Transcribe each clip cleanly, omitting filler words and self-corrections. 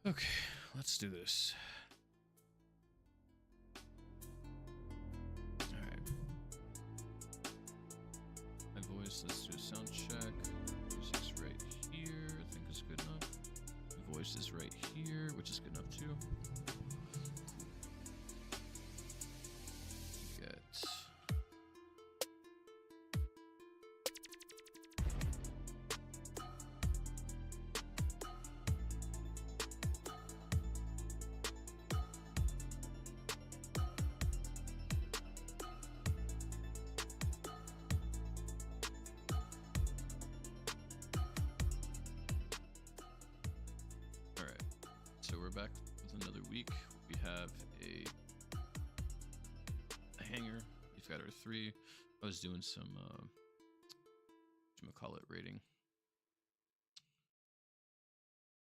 Okay, let's do this. Alright. My voice, let's do a sound check. Music's right here, I think is good enough. My voice is right here, which is good enough too. Get back with another week. We have a hanger. We've got our 3. I was doing some whatchamacallit rating.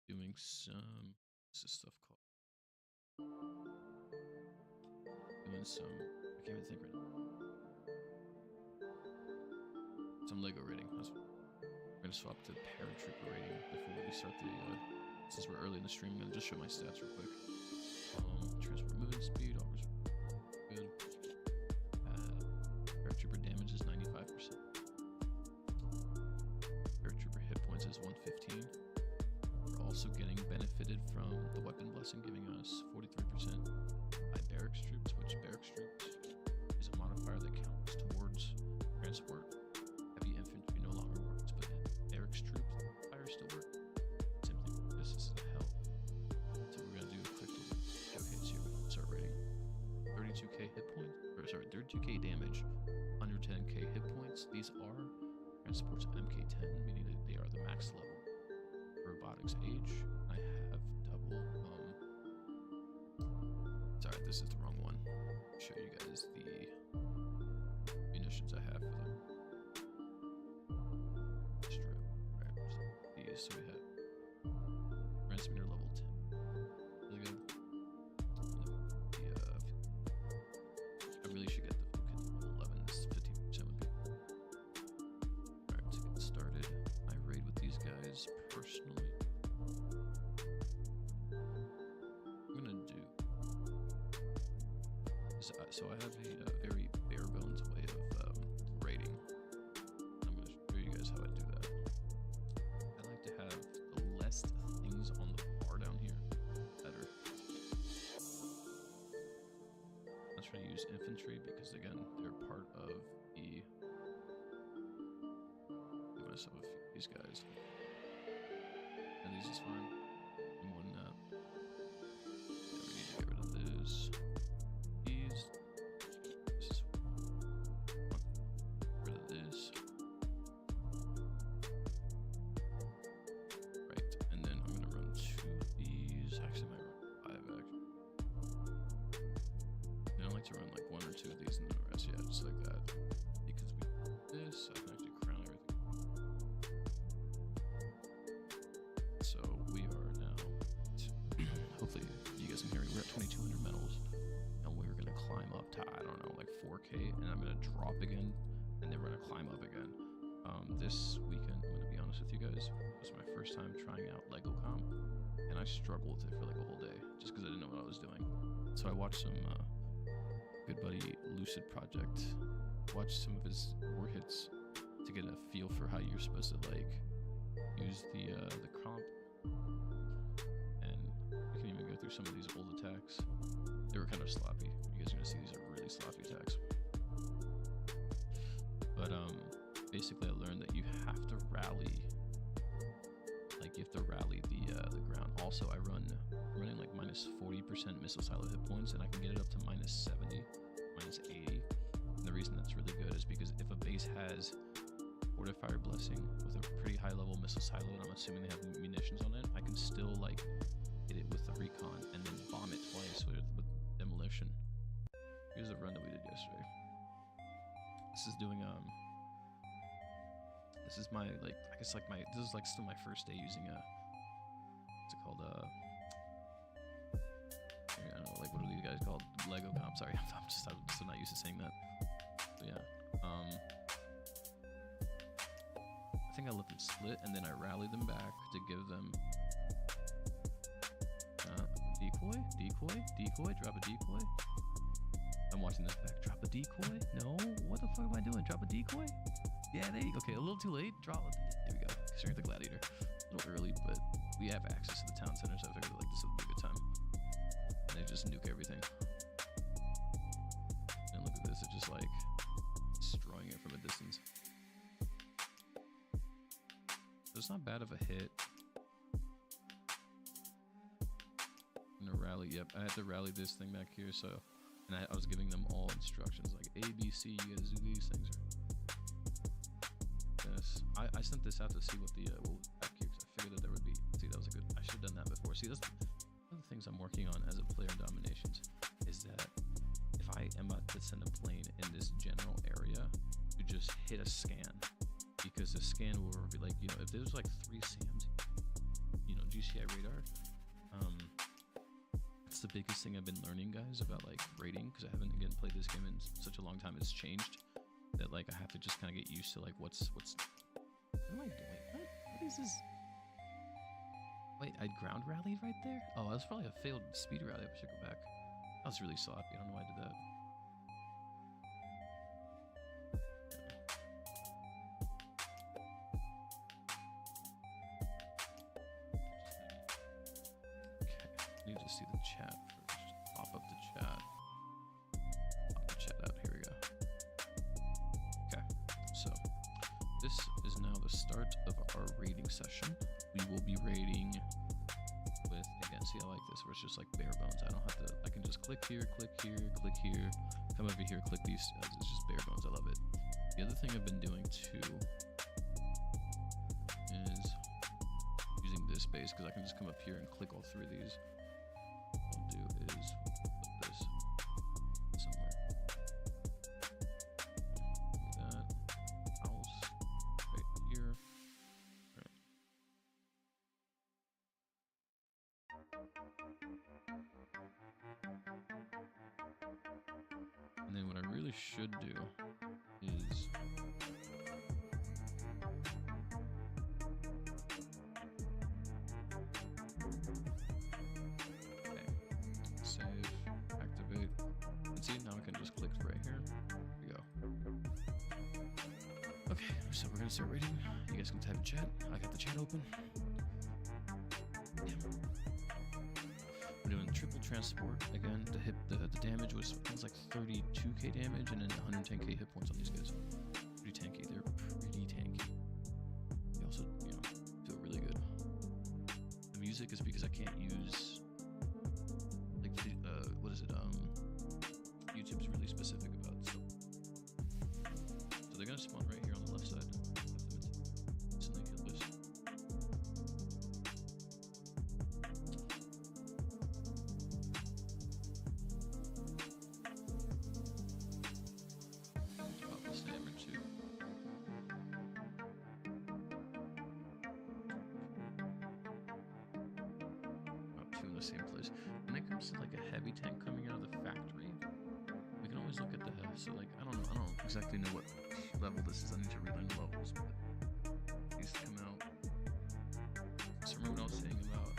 Doing some, what's this stuff called? Doing some, I can't even think right now. Some Lego rating. We're gonna swap to paratrooper rating before we start the since we're early in the stream. I'm gonna just show my stats real quick. Transport movement speed, always good. Paratrooper damage is 95%. Paratrooper hit points is 115. We're also getting benefited from the weapon blessing, giving us 43% by barracks troops, which barracks troops is a modifier that counts towards transport. Heavy infantry no longer works, but barracks troops fire still work. This is a help. So we're gonna do a quick showcase here. We're gonna start rating 32k hit point, or sorry, 32k damage, 110k hit points. These are transports MK10, meaning that they are the max level. Robotics age, I have double. Sorry, this is the wrong one. I'll show you guys the munitions I have for them. Strip, right? These, so we have. Transmitter level 10. Really good. I really should get the level 11. This 15% would be. Alright, to get started, I raid with these guys personally. I'm gonna do. So I have a very bare bones way of raiding. I'm gonna show you guys how I do that. I like to have the less things on the bar down here better. I'm trying to use infantry because again they're part of the. Give myself a few of these guys. And these is fine. More than that. Yeah, we need to get rid of this. These. This is fine. Get rid of this. Right, and then I'm gonna run 2 of these. Actually, I might run 5 actually. I don't like to run like 1 or 2 of these and then the rest. Yeah, just like that. Because we do this, I can actually crown everything. So we are now. Hopefully, you guys can hear me. We're at 2,200 medals, and we're gonna climb up to I don't know like 4K, and I'm gonna drop again, and then we're gonna climb up again. This weekend, I'm gonna be honest with you guys, it was my first time trying out Lego Comp, and I struggled with it for like a whole day just because I didn't know what I was doing. So I watched some good buddy Lucid Project, watched some of his war hits to get a feel for how you're supposed to like use the comp, and you can even go through some of these old attacks. They were kind of sloppy. You guys are gonna see these are really sloppy attacks. But basically I learned that you have to rally, like you have to rally the ground. Also I'm running like minus 40% missile silo hit points, and I can get it up to minus 70, minus 80. And the reason that's really good is because if a base has fortifier blessing with a pretty high level missile silo, and I'm assuming they have munitions on it, I can still like hit it with the recon and then bomb it twice with demolition. Here's a run that we did yesterday. This is doing this is my like I guess like this is like still my first day using what's it called I don't know, like what are these guys called? Lego Comp. Sorry, I'm still not used to saying that. But yeah, I think I let them split and then I rallied them back to give them Decoy, drop a decoy. I'm watching this back. Drop a decoy? No? What the fuck am I doing? Drop a decoy? Yeah, there you go. Okay, a little too late. Drop. There we go. Strength the Gladiator. A little early, but we have access to the town center, so I figured like this would be a good time. And they just nuke everything. And look at this. It's just like destroying it from a distance. So it's not bad of a hit. And a rally. Yep, I had to rally this thing back here, so. And I was giving them all instructions like A, B, C, you gotta do these things. Yes, I sent this out to see what the, well, back here, because I figured that there would be, see, that was a good, I should have done that before. See, that's one of the things I'm working on as a player in DomiNations, is that if I am about to send a plane in this general area, to just hit a scan, because the scan will be like, you know, if there's like 3 SAMs, you know, GCI radar, that's the biggest thing I've been learning, guys, about like rating, because I haven't again played this game in such a long time. It's changed that like I have to just kind of get used to like what's what am I doing? What is this? Wait, I ground rallied right there? Oh, that's probably a failed speed rally. I should go back. That was really sloppy. I don't know why I did that. I need to see the chat first. Pop up the chat. Pop the chat out. Here we go. Okay, so this is now the start of our raiding session. We will be raiding with, again, see, I like this, where it's just like bare bones. I don't have to, I can just click here, click here, click here, come over here, click these. It's just bare bones. I love it. The other thing I've been doing too is using this base, because I can just come up here and click all 3 of these. I'll do is put this somewhere. Do that. House right here. Right. And then what I really should do is activate, and see, now I can just click right here. Here we go. Okay, so we're gonna start raiding. You guys can type in chat. I got the chat open. Yeah. We're doing triple transport again. The hit, the damage was like 32k damage and then 110k hit points on these guys. Pretty tanky. They're pretty tanky. They also, you know, feel really good. The music is because I can't use. What is it? YouTube's really specific about stuff. So they're gonna spawn right here on the left side. Instantly hit this. Drop a stam or 2. Drop 2 in the same place. When it comes to like a heavy tank coming out of the factory, we can always look at the, so like, I don't exactly know what level this is. I need to relearn the levels, but these come out. So remember what I was saying about,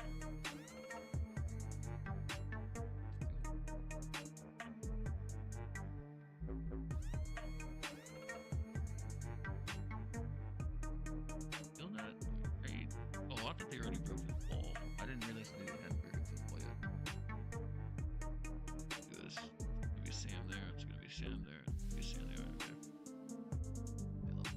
feel that? Right? Oh, I thought they already broke the wall. I didn't realize they hadn't broken the wall yet. Do this. Maybe Sam there. It's gonna be Sam there. Maybe Sam there. Okay. I love it.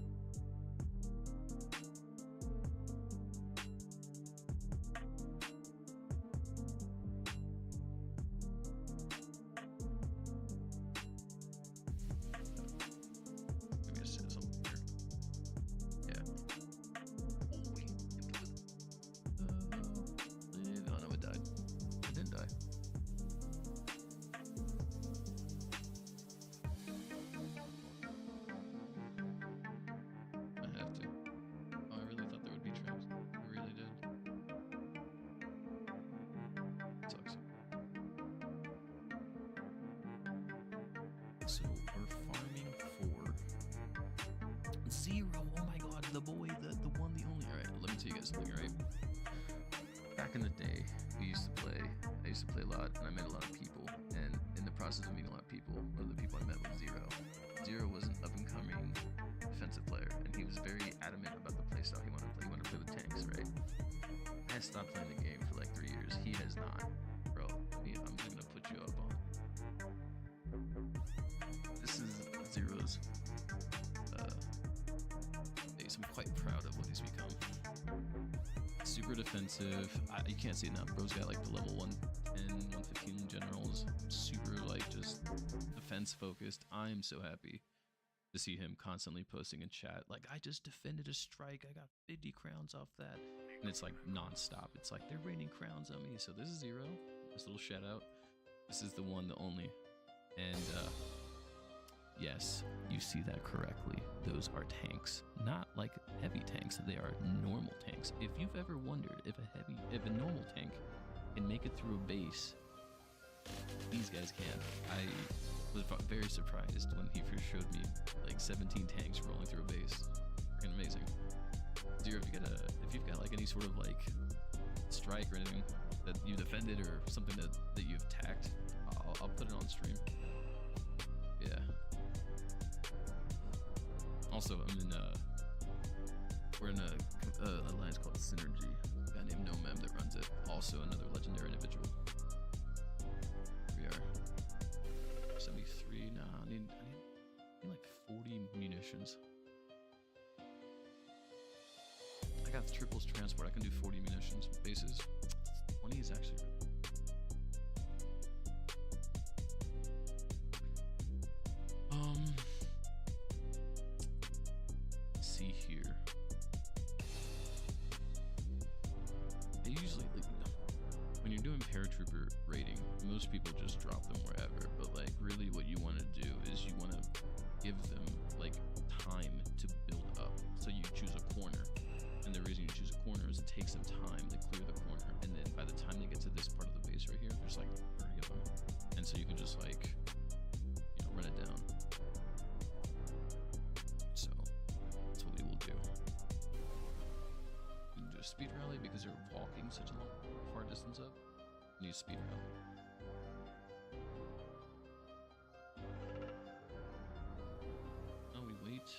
0. Oh my god, the boy, the one, the only. Alright, let me tell you guys something, right? Back in the day, I used to play a lot, and I met a lot of people. And in the process of meeting a lot of people, one of the people I met was Zero. Zero was an up-and-coming defensive player, and he was very adamant about the playstyle he wanted to play. He wanted to play with tanks, right? I had stopped playing the game for like 3 years. He has not. Bro, I'm just gonna put you up on. This is Zero's base. I'm quite proud of what he's become. Super defensive. You can't see it now. Bro's got like the level 110, 115 generals. Super like just defense focused. I'm so happy to see him constantly posting in chat like, I just defended a strike, I got 50 crowns off that, and it's like non-stop. It's like they're raining crowns on me. So this is Zero. This little shout out. This is the one, the only. And yes, you see that correctly. Those are tanks, not like heavy tanks. They are normal tanks. If you've ever wondered if a normal tank can make it through a base, these guys can. I was very surprised when he first showed me like 17 tanks rolling through a base. Freaking amazing. Zero, if you've got like any sort of like strike or anything that you defended or something that you've tacked, I'll put it on stream. Yeah. Also, we're in a alliance called Synergy. A guy named NoMem that runs it. Also another legendary individual. We are 73 now. I need like 40 munitions. I got the triples transport. I can do 40 munitions. Bases 20 is actually really. See here. I usually when you're doing paratrooper rating, most people just drop them wherever, but like really what you want to do is you want to give them like time to build up. So you choose a corner, and the reason you choose a corner is it takes them time to clear the corner, and then by the time they get to this part of the base right here, there's like 30 of them, and so you can just like run it down. So that's what we will do. We can do a speed rally because they're walking such a far distance up. Need speed rally. We wait.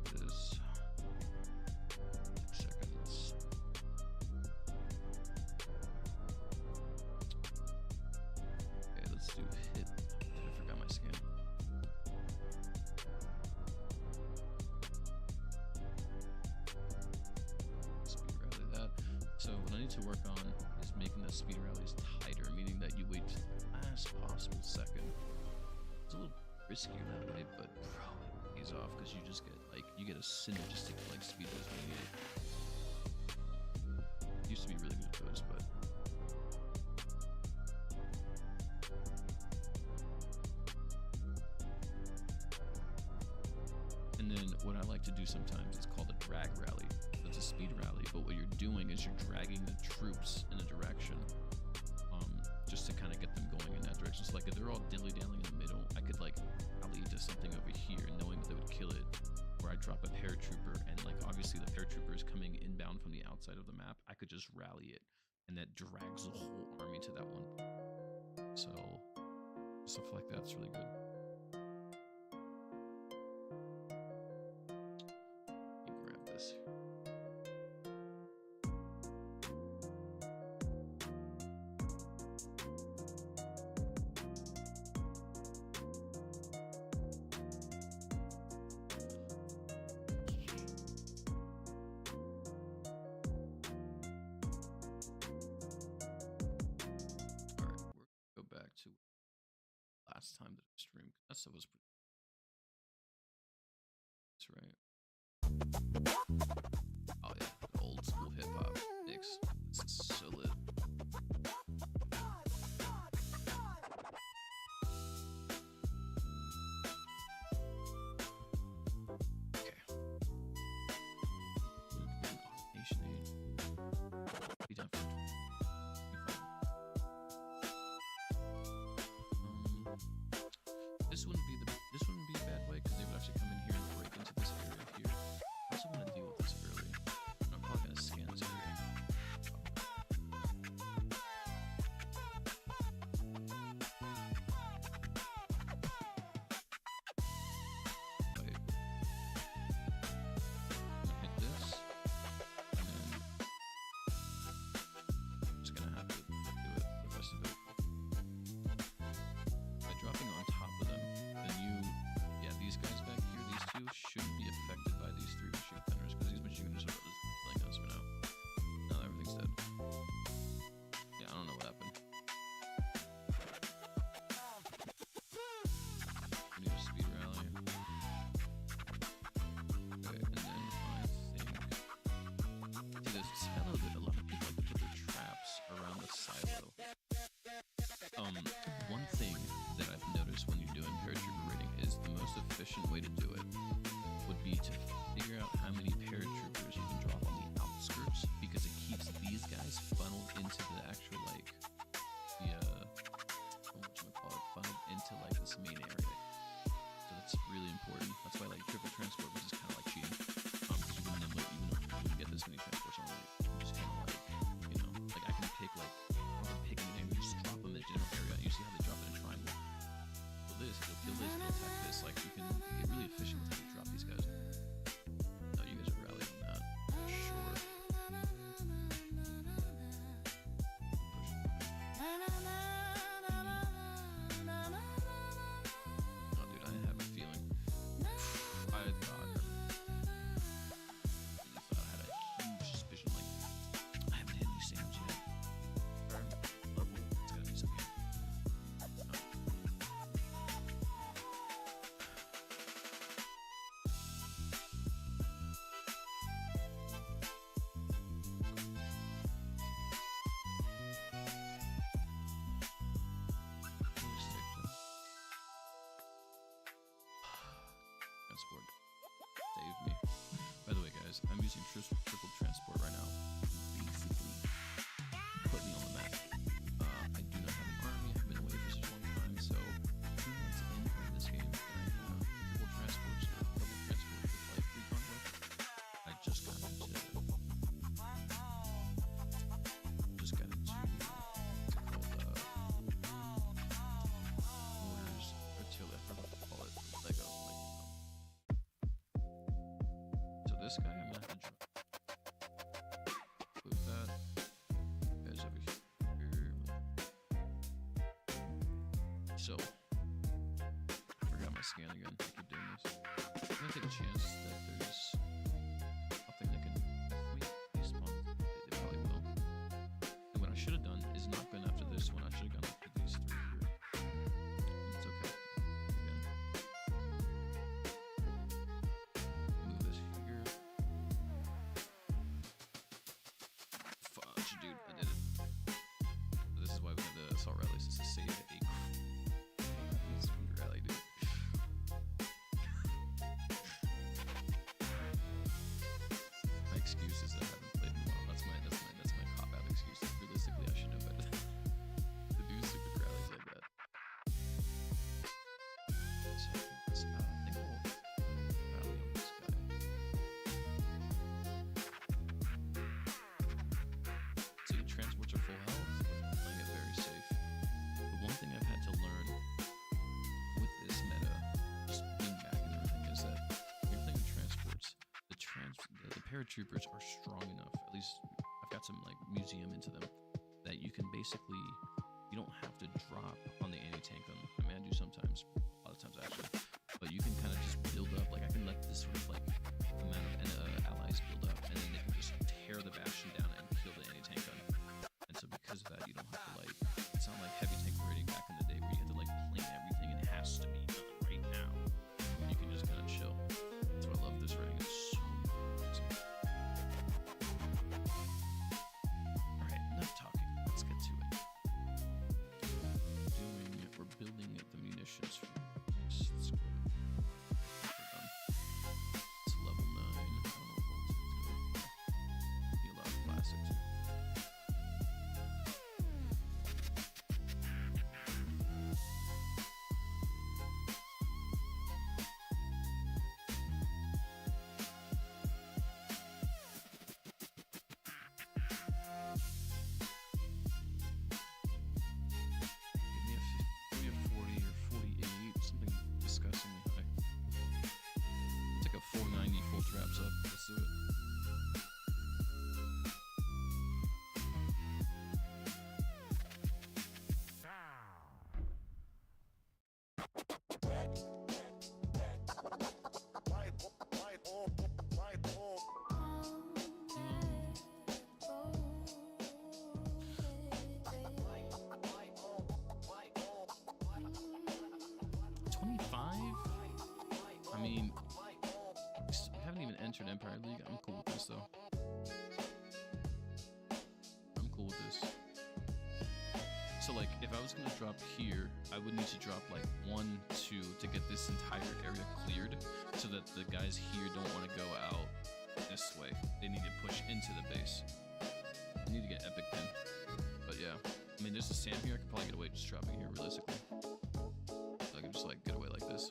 Do this. 6 seconds. Okay, let's do hit. I forgot my scan. Speed rally that. So what I need to work on is making the speed rallies tighter, meaning that you wait to the last possible second. It's a little riskier that way, but bro, it pays off because you just get you get a synergistic speed boost when you need it. Used to be really good at those, but and then what I like to do sometimes is called a drag rally. So it's a speed rally, but what you're doing is you're dragging the troops in a direction, just to kind of get them going in that direction. So like if they're all dilly-dallying in the middle, I could like rally to something over here, knowing that they would kill it. Or I drop a paratrooper, and like obviously the paratrooper is coming inbound from the outside of the map. I could just rally it, and that drags the whole army to that one. So stuff like that's really good. Let me grab this here. Last time that I streamed, that stuff was pretty. That's right. Oh yeah, old school hip hop mix. This is so lit. Okay. Automation aid. Be done for 25. This wouldn't be a bad way because they would actually come in here and break into this area here. build it and attack this, like you can get really efficient with how you drop these guys. No, you guys are rallying on that. Sure. Oh, dude, I have a feeling. I thought I had a huge suspicion. Like, I haven't hit any Sams yet. It's gotta be something. Transport. Save me. By the way, guys, I'm using triple transport right now. Basically, put me on the map. I do not have an army. I've been away for such a long time, so 2 months in playing this game, and I have triple transport, so double transport with like recon with. I just got into what's it called, orders, artillery, I forgot what to call it, Lego, like, so this guy, I'm gonna have to drop. Move that. Guys over here. So, I forgot my scan again. I keep doing this. I'm gonna take a chance that there's something that can definitely spawn. They probably will. And what I should have done is not gone after this one. I should have gone after these 3 here. It's okay. Again. Move this here. Fudge, dude, I did it. This is why we have the assault rallies. This is save a rally, dude. My excuse is that I haven't played in a while. That's my cop out excuse. Realistically, I should know better to do stupid rallies like that. So I think we'll rally on this guy. So your transports are full health, playing it very safe. But one thing I've had to learn with this meta, just being back and everything, is that when you're playing with transports, the paratroopers are strong enough, at least I've got some like museum into them, that you can basically, you don't have to drop on the anti-tank gun. I mean, I do sometimes, a lot of times actually, but you can kind of just build up, like I can let this sort of like amount of allies build up, and then they can just tear the bastion down and kill the anti-tank gun. And so because of that, you don't have to like, it's not like heavy tank raiding back in the day where you had to like plan everything and it has to be done right now. You can just kind of chill. That's why I love this rating. It's so amazing. Alright, enough talking. Let's get to it. We're building the munitions for this. Let's go. We're done. It's level 9. I don't know what voltage it's going to be. A lot of classic too. Give me a 40 or 48, something disgustingly high. It's like a 490 full traps up. Let's do it. I mean, we haven't even entered Empire League. I'm cool with this though. I'm cool with this. So like, if I was gonna drop here, I would need to drop like 1, 2 to get this entire area cleared, so that the guys here don't want to go out this way. They need to push into the base. I need to get epic then. But yeah, I mean, there's a Sam here. I could probably get away just dropping here realistically. So I can just like get away like this.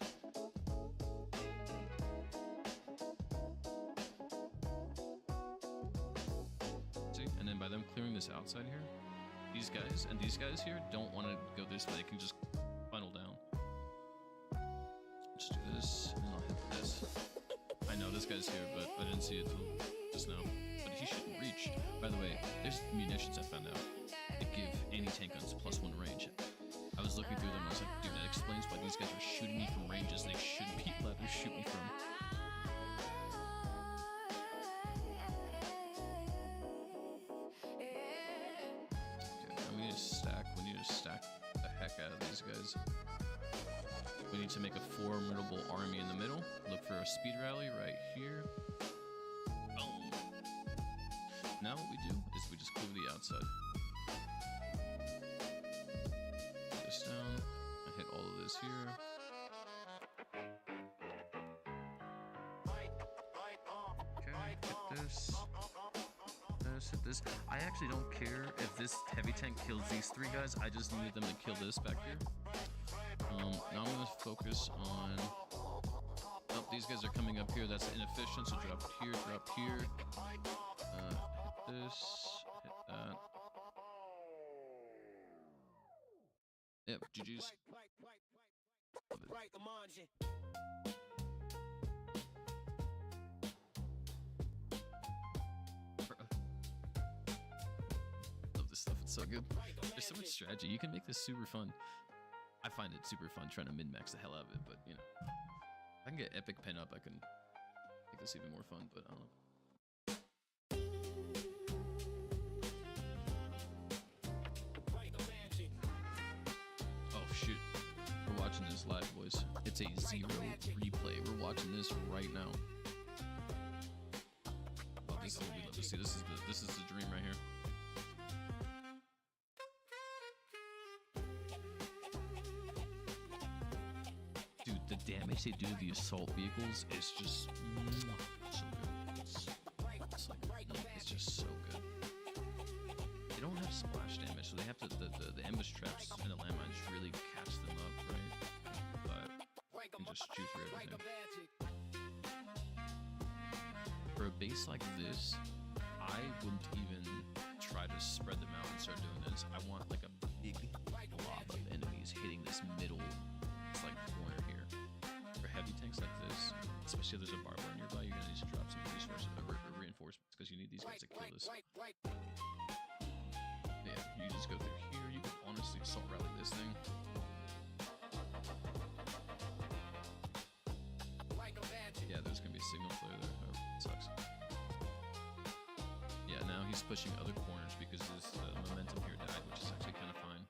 See, and then by them clearing this outside here, these guys and these guys here don't want to go this way. They can just funnel down. Let's do this, and I'll hit this. I know this guy's here, but I didn't see it till just now. But he shouldn't reach. By the way, there's munitions I found out that give anti-tank guns +1 range. I was looking through them, I was like, dude, that explains why these guys are shooting me from ranges they shouldn't be allowed to shoot me from. We need to stack the heck out of these guys. We need to make a formidable army in the middle. Look for a speed rally right here. Boom. Now what we do is we just clear the outside. Put this down. I hit all of this here. Okay, hit this. Hit this. I actually don't care if this heavy tank kills these 3 guys. I just needed them to kill this back here. Now I'm gonna focus on. Oh, these guys are coming up here. That's inefficient. So drop here, drop here. Hit this. Hit that. Yep, GG's. Stuff, it's so good. There's so much strategy. You can make this super fun. I find it super fun trying to min-max the hell out of it, but you know, if I can get epic pen up, I can make this even more fun, but I don't know. Oh shoot. We're watching this live, boys. It's a 0 replay. We're watching this right now. Oh, this is what we love to see. This is the dream right here. The damage they do to the assault vehicles is just so good. It's just so good. They don't have splash damage, so they have to the ambush traps and the landmines really catch them up, right? But you can just shoot through everything. For a base like this, I wouldn't even try to spread them out and start doing this. I want like a big blob of enemies hitting this middle, like corner here. For heavy tanks like this, especially if there's a barbed wire nearby, you're gonna need to drop some resources or reinforcements because you need these guys to kill this. Yeah, you just go through here. You can honestly assault rally this thing. Yeah, there's gonna be a signal flare there. Oh, it sucks. Yeah, now he's pushing other corners because his momentum here died, which is actually kind of fine.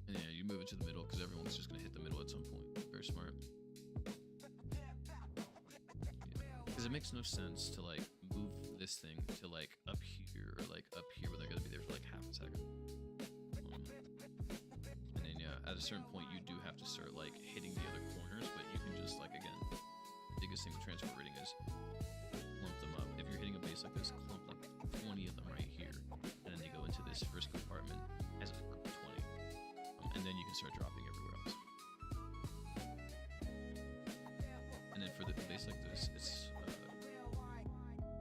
And yeah, you move it to the middle because everyone's just gonna hit the middle at some point. Very smart. Because it makes no sense to like move this thing to like up here or like up here where they're gonna be there for like half a second. And then yeah, at a certain point you do have to start like hitting the other corners, but you can just like again, the biggest thing with transport rating is clump them up. If you're hitting a base like this, clump like 20 of them right here, and then you go into this first compartment as a 20, and then you can start dropping everywhere else. And then for the base like this, it's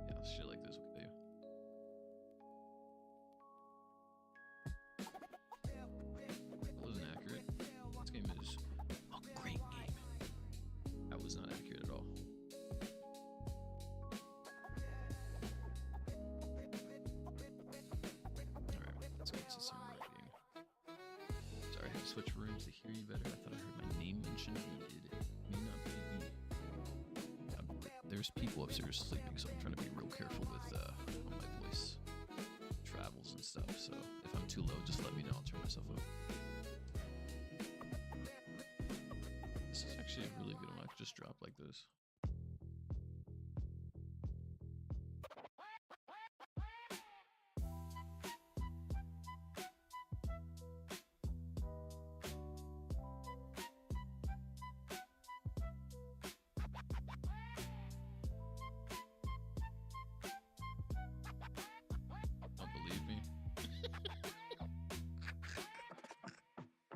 yeah, shit like this will kill you. That wasn't accurate. This game is a great game. That was not accurate at all. Alright, let's get to some writing. Sorry, I had to switch rooms to hear you better. I thought I heard my name mentioned. You did. It may not be me. There's people upstairs sleeping, so I'm trying to be real careful with how my voice travels and stuff. So if I'm too low, just let me know. I'll turn myself up. This is actually a really good one. I could just drop like this.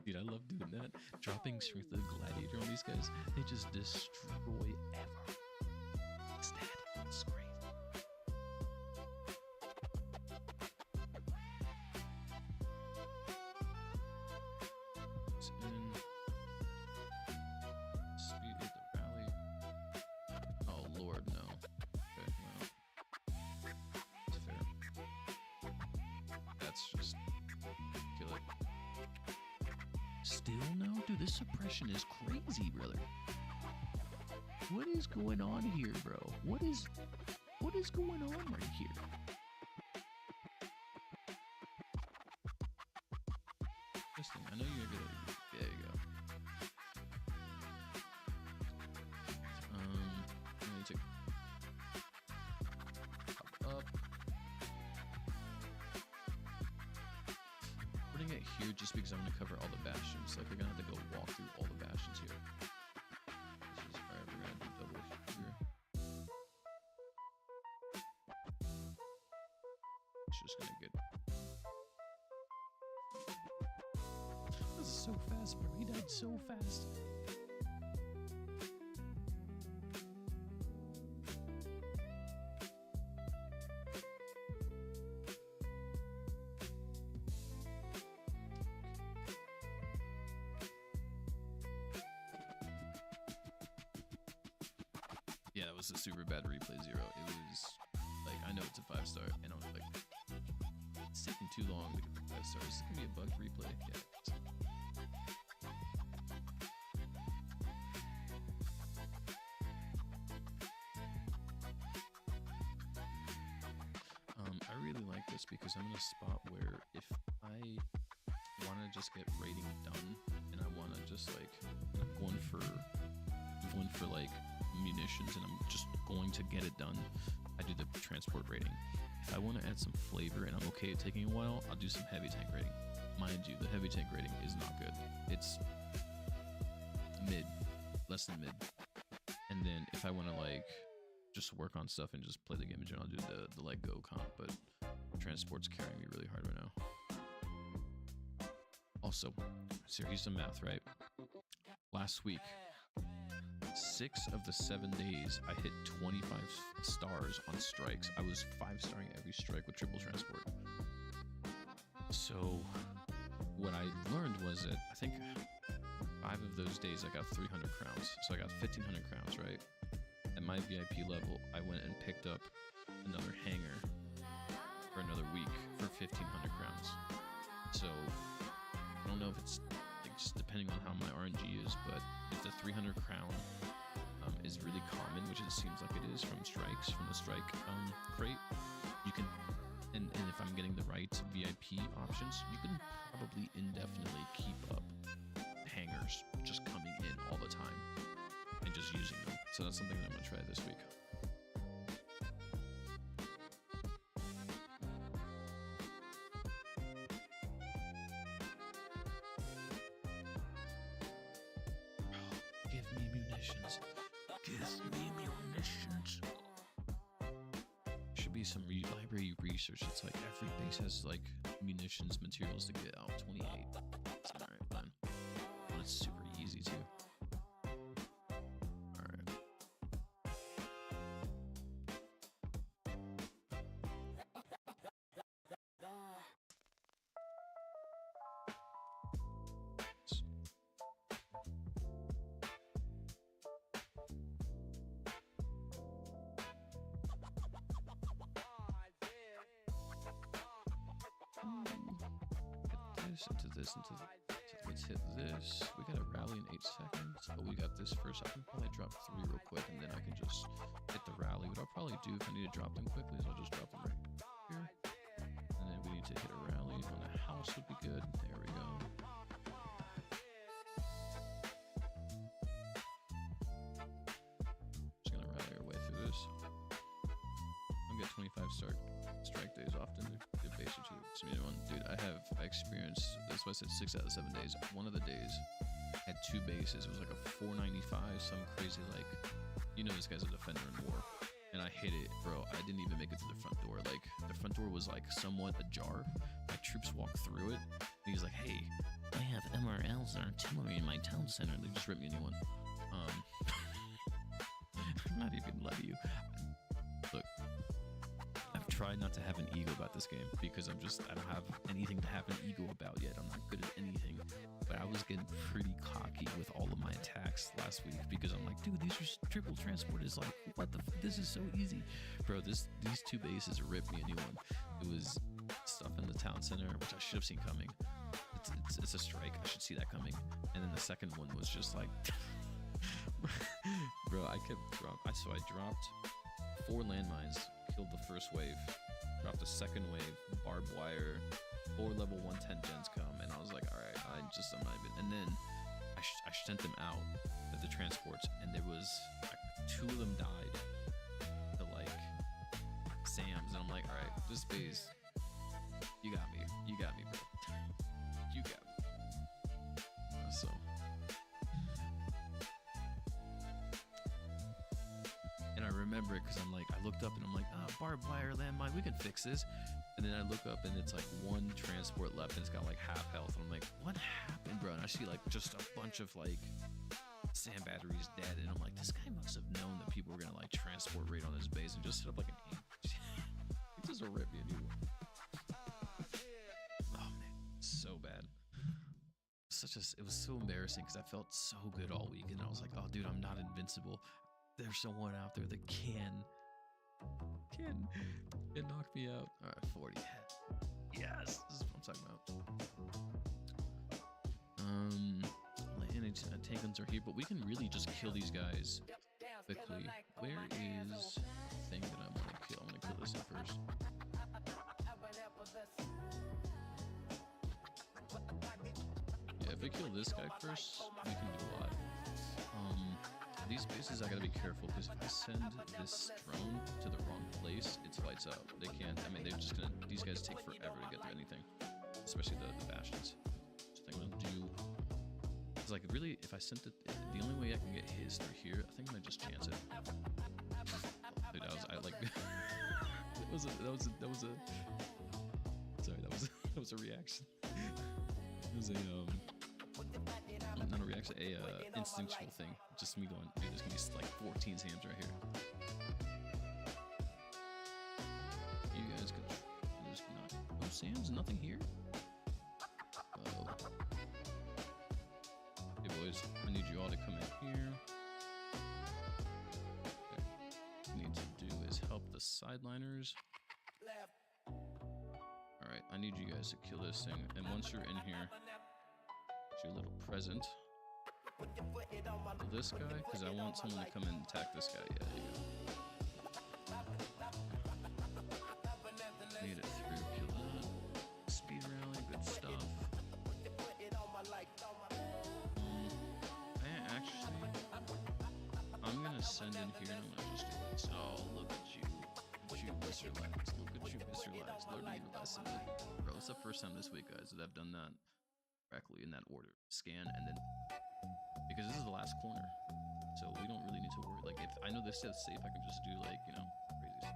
Dude, I love doing that. Dropping Strength of the Gladiator on these guys, they just destroy ever. It's great. still no? Dude, this suppression is crazy, brother. What is going on here, bro? What is going on right here? This thing, I know you're gonna. There you go. I need to pop up. Putting it here just because I'm gonna cover all the bastions. Like, we're gonna have to go walk through all the bastions here. This is alright. We're gonna do double here. It's just gonna get. This is so fast, bro. He died so fast. Yeah, that was a super bad replay 0. It was like, I know it's a 5-star, and I was like, it's taking too long to get the 5 stars. This is gonna be a bugged replay. Yeah. I really like this because I'm in a spot where if I want to just get raiding done, and I want to just like, I'm going for like munitions, and I'm just going to get it done, I do the transport raiding. If I want to add some flavor and I'm okay at taking a while, I'll do some heavy tank raiding. Mind you, the heavy tank raiding is not good. It's mid, less than mid. And then if I want to like just work on stuff and just play the game in general, I'll do the let go comp, but transport's carrying me really hard right now. Also, so here's some math, right? Last week, 6 of the 7 days, I hit 25 stars on strikes. I was 5-starring every strike with triple transport. So what I learned was that I think 5 of those days I got 300 crowns. So I got 1,500 crowns, right? At my VIP level, I went and picked up another hanger for another week for 1,500 crowns. So I don't know if it's like just depending on how my RNG is, but if the 300 crown is really common, which it seems like it is from strikes, from the strike crate, you can, and if I'm getting the right VIP options, you can probably indefinitely keep up hangers just coming in all the time and just using them. So that's something that I'm gonna try this week. Give me munitions. Give me munitions. Should be some library research. It's like every base has like munitions materials to get out. 28. It's alright, fine. And it's super easy too. Alright. Into this, so let's hit this. We got a rally in 8 seconds. Oh, we got this first. I can probably drop 3 real quick, and then I can just hit the rally. What I'll probably do if I need to drop them quickly is I'll just drop them right here. And then we need to hit a rally on the house would be good. There we go. Just gonna rally our way through this. I'll get 25 strike days often. They're base or 2. Dude, I experienced, that's why I said 6 out of 7 days. One of the days had 2 bases. It was like a 495, some crazy, like, you know, this guy's a defender in war. And I hit it, bro. I didn't even make it to the front door. Like, the front door was like somewhat ajar. My troops walked through it. And he's like, hey, I have MRLs and artillery in my town center. They just ripped me a new one. I'm not even gonna lie to you. Look, I've tried not to have an ego about this game because I don't have anything to have an ego about yet. I'm not good at anything, but I was getting pretty cocky with all of my attacks last week because I'm like, dude, these are triple transport is like, what the this is so easy, bro. These 2 bases ripped me a new one. It was stuff in the town center, which I should have seen coming. The it's a strike. I should see that coming. And then the second one was just like, bro, I dropped 4 landmines, killed the first wave, dropped the second wave, barbed wire, 4 level 110 gens come, and I was like, all right, I'm not even. And then I sent them out at the transports, and there was like 2 of them died to like SAMs, and I'm like, all right, this base, you got me, bro, you got me. So. And I remember it because I looked up and I'm like, barbed wire landmine, we can fix this. And then I look up and it's like 1 transport left and it's got like half health. And I'm like, what happened, bro? And I see like just a bunch of like sand batteries dead. And I'm like, this guy must have known that people were gonna like transport raid on his base and just set up like an aim. It just will rip me a new one. Oh man, so bad. It was so embarrassing because I felt so good all week. And I was like, oh dude, I'm not invincible. There's someone out there that can knock me out. All right, 40. Yes, this is what I'm talking about. Tank guns are here, but we can really just kill these guys quickly. Where is the thing that I want to kill? I'm gonna kill this one first. Yeah, if we kill this guy first, we can do a lot. These bases I gotta be careful because if I send this drone to the wrong place, it's lights out. They can't. I mean, these guys take forever to get to anything, especially the bastions. So I think I'm gonna do is like really, if I sent it, the only way I can get his through here, I think I'm gonna just chance it. Dude, that was a reaction. It was a not a reaction, instinctual thing. Just me going, dude, there's gonna be like 14 SAMs right here. You guys could just not. No SAMs, nothing here. Oh. Hey boys, I need you all to come in here. Okay. What we need to do is help the sideliners. Alright, I need you guys to kill this thing, and once you're in here, your little present. This guy, because I want someone to come and attack this guy. Yeah, there you go. Made it through, kill that. Speed rally, good stuff. I'm gonna send in here and I'm gonna just do this. Oh, look at you. Look at you, Mr. Lads. Look at you, Mr. Lads. Learning a lesson. Bro, it's the first time this week, guys, that I've done that correctly in that order. Scan and then, because this is the last corner, so we don't really need to worry. Like, if I know this is safe, I can just do like, you know, crazy stuff.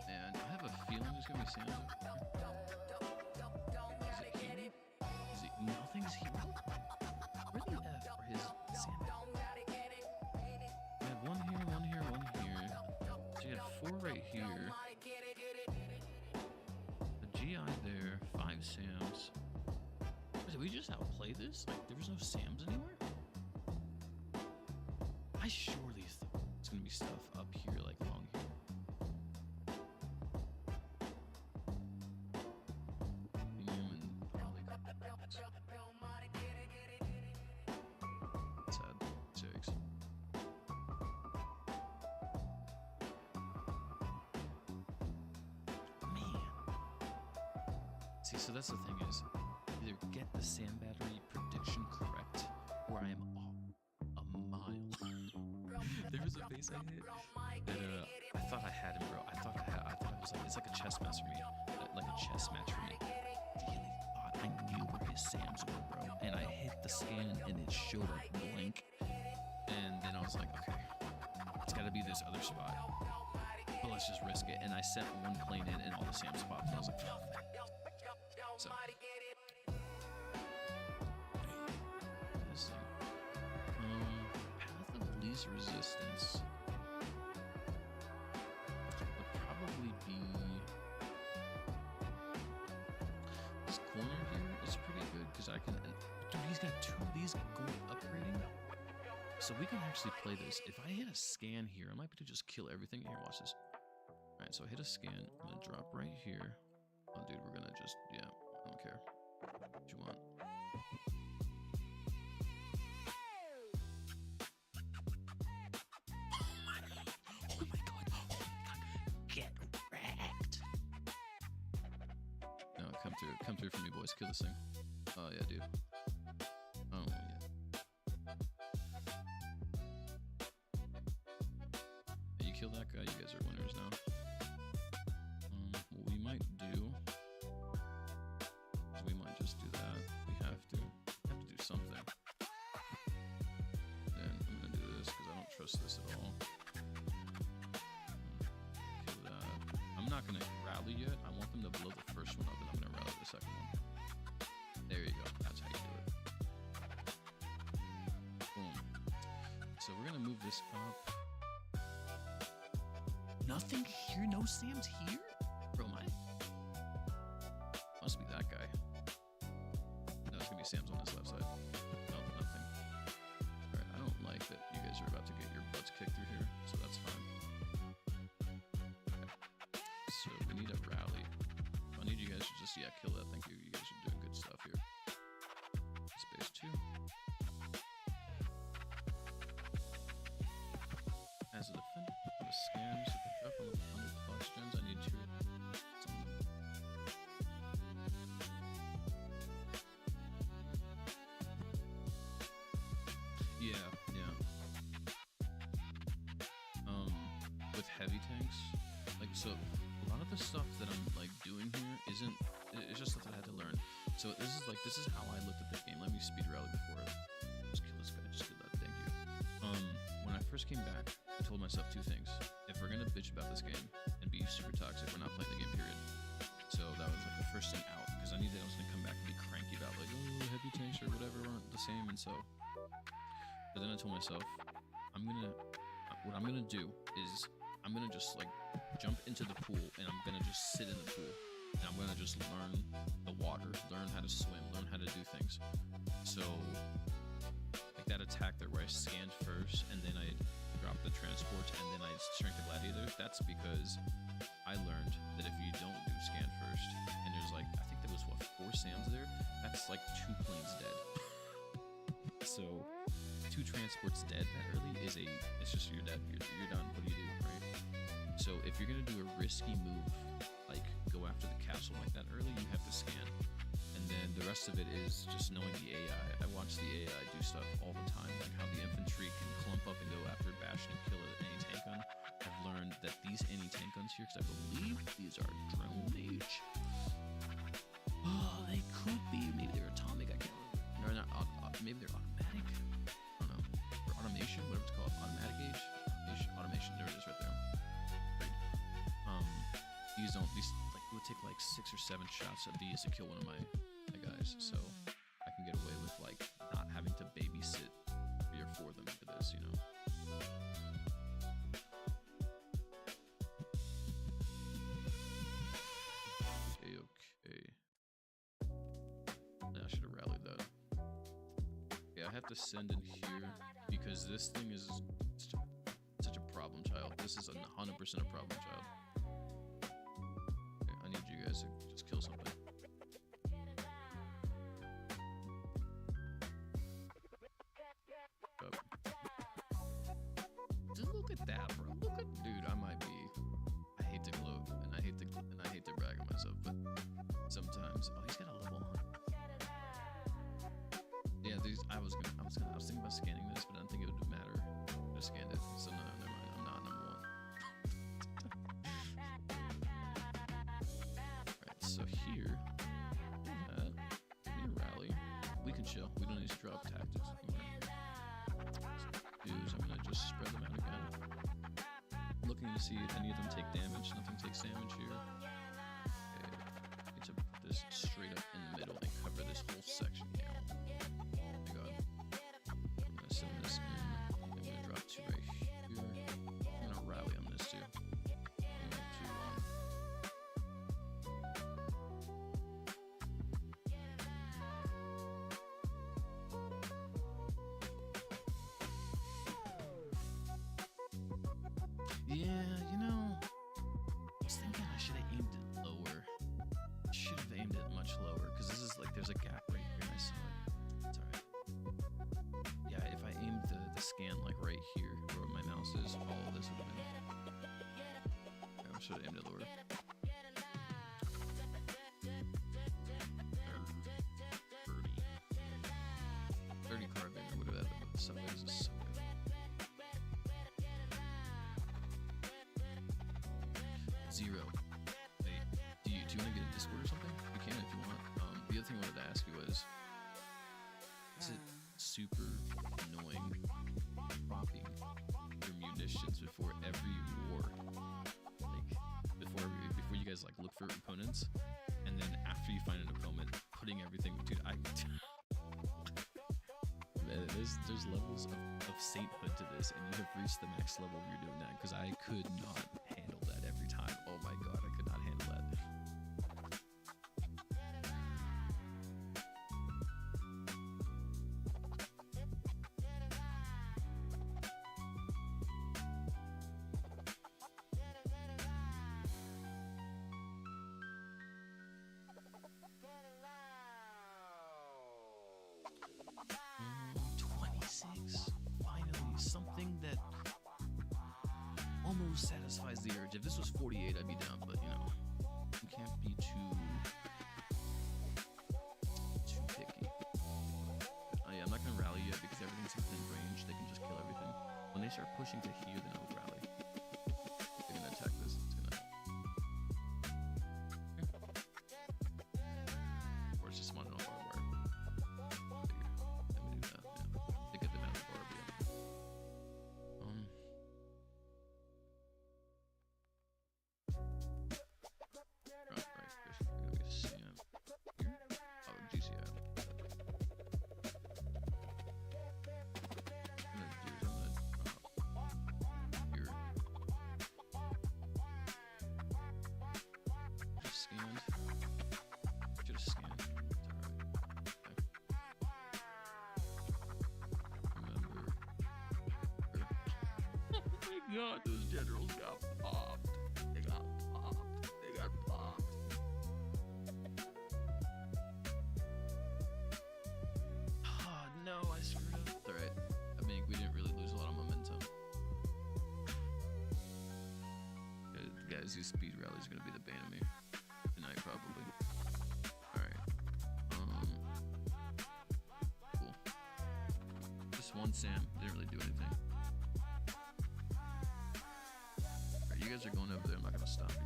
And I have a feeling there's gonna be sand up here. Is it here? Is it? Nothing's here. Where the F are his sand? I have one here, one here, one here. So you had 4 right here. The GI there, 5 SAMs. Did we just outplay this? Like, there was no SAMs anywhere? I surely thought it's gonna be stuff up here, like along here. Sad. Six. Man. See, so that's the thing is, either get the sand battery prediction correct, or I am off a mile. There was a base I hit that I thought I had him, bro. I thought it was like, it's like a chess match for me, like a chess match for me. Really thought I knew where his SAMs were, bro. And I hit the scan and it showed a blank. And then I was like, okay, it's got to be this other spot. But let's just risk it. And I sent one plane in and all the SAMs popped. And I was like, oh, so. This thing. Path of least resistance would probably be this corner here. Is pretty good because I can. Dude, he's got 2 of these going upgrading. So we can actually play this. If I hit a scan here, I might be able to just kill everything. Here, watch this. All right, so I hit a scan. I'm gonna drop right here. Oh, dude, we're gonna just, yeah, I don't care. What you want? Oh my god. Get wrecked. No, come through for me, boys. Kill this thing. Oh yeah, dude. Oh yeah. You kill that guy, you guys are winners now. What we might do is we might just do that. We have to do something. And I'm gonna do this because I don't trust this at all. Kill that. I'm not gonna rally yet. I want them to blow the first one up, and I'm gonna rally the second one. There you go. That's how you do it. Boom. So we're gonna move this up. Nothing here? No Sam's here? Bro, must be that guy. No, it's gonna be Sam's on his left side. No, nothing. Alright, I don't like that you guys are about to get your butts kicked through here, so that's fine. Okay. So we need a rally. I need you guys to just, yeah, kill that. Thank you. You guys are doing good stuff here. Space 2. As a defender, I'm gonna scan, so if I drop on the 100 plus gens, I need to. Yeah. With heavy tanks, like, so a lot of the stuff that I'm like doing here it's just stuff that I had to learn. So this is how I looked at the game. Let me speed rally before it. Just kill this guy. Just kill that. Thank you. When I first came back, I told myself two things. If we're gonna bitch about this game and be super toxic, we're not playing the game, period. So that was like the first thing out, because I knew that I was gonna come back and be cranky about like, oh, heavy tanks or whatever aren't the same, and so. But then I told myself, what I'm gonna do is I'm gonna just like jump into the pool, and I'm gonna just sit in the pool, and I'm gonna just learn the water, learn how to swim, learn how to do things. So like that attack there where I scanned first, and then I dropped the transports, and then I strength the gladiator. That's because I learned that if you don't do scan first, and there's like, I think there was what, 4 SAMs there, that's like 2 planes dead. So 2 transports dead that early it's just you're dead. You're done. What do you do, right? So if you're gonna do a risky move, like go after the castle like that early, you have to scan. And then the rest of it is just knowing the AI. I watch the AI do stuff all the time, like how the infantry can clump up and go after Bastion and kill any tank gun. I've learned that these anti-tank guns here, because I believe these are drone age. Oh, they could be. Maybe they're atomic. I can't remember. No, not maybe they're automatic. I don't know. Or automation, whatever it's called. Automatic age. Automation. There it is, right there. These like, it would take like 6 or 7 shots of these to kill one of my guys. So I can get away with like not having to babysit 3 or 4 of them for this, you know. Okay. I should have rallied that. Yeah, I have to send in here because this thing is such a problem child. This is 100% a problem child. Okay, I need you guys to just kill something. Just look at that, bro. Look at, dude. I hate to gloat and I hate to brag on myself, but sometimes. Oh, he's got a level 100. Yeah, these. I was thinking about scanning this, but I didn't think it would matter. I scanned it, so no, never mind. I'm not number 1. Alright, so here, we need a rally. We can chill. We don't need to drop tactics anymore. So, I'm gonna just spread them out again. Looking to see if any of them take damage. Nothing takes damage here. Okay, I need to put this straight up in the middle and cover this whole section here. I'm gonna send this in. I'm gonna drop 2 right here. I'm gonna rally on this too. 3, 2, 1. scan like right here where my mouse is, all of this would have been. I should have aimed it lower. 30 carbon would have had the stuff. This is so good. Zero. Hey, do you want to get a Discord or something? You can if you want. The other thing I wanted to ask you was, is it super annoying dropping your munitions before every war? Like before you guys like look for opponents, and then after you find an opponent, putting everything, dude. Man, there's levels of sainthood to this, and you have reached the next level if you're doing that. Because I could not handle that every time. Oh my god, I could not handle that. 26. Finally, something that almost satisfies the urge. If this was 48, I'd be down, but you know, you can't be too picky. Yeah, I'm not gonna rally yet because everything's within range. They can just kill everything. When they start pushing to here, then I'll rally. They're gonna attack this. It's gonna. Or it's just one off our wire. Let me do that. Yeah. To get them out of the bar. God, those generals got popped. They got popped. They got popped. Oh, no, I screwed up. It's alright. I mean, we didn't really lose a lot of momentum. Guys, these speed rallies are going to be the bane of me tonight, probably. Alright. Cool. Just one Sam. Didn't really do anything. You guys are going over there, I'm not gonna stop you.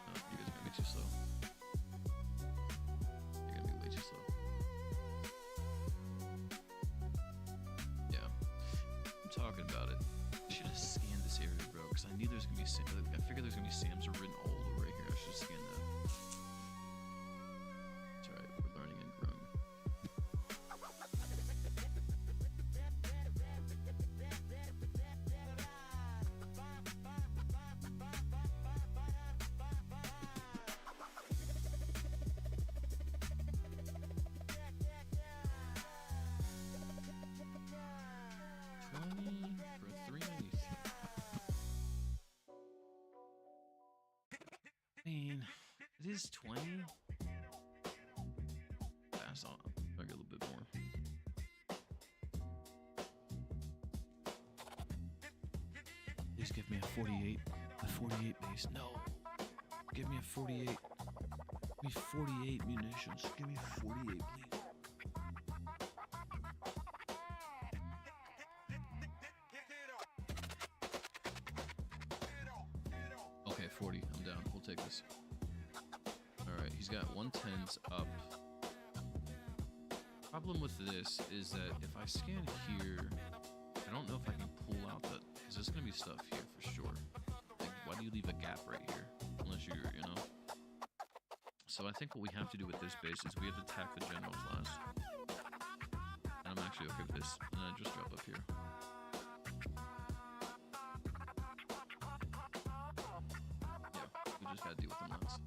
Oh, you guys are gonna be too slow. You're gonna be way too slow. Yeah. I'm talking about it. I should have scanned this area, bro, because I knew there's gonna be I figured there's gonna be SAMs written all over right here. I should have scanned that. It's alright, we're learning and growing. I mean, it is 20. That's all. I'll get a little bit more. Please give me a 48. A 48 base. No. Give me a 48. Give me 48 munitions. Give me 48, please. Okay, 40. I'm down. We'll take this. Alright, he's got 110s up. Problem with this is that if I scan here, I don't know if I can pull out the... Because there's going to be stuff here for sure. Like, why do you leave a gap right here? Unless you're, you know... So I think what we have to do with this base is we have to attack the generals last. And I'm actually okay with this. And I just drop up here. Just gotta deal with them last.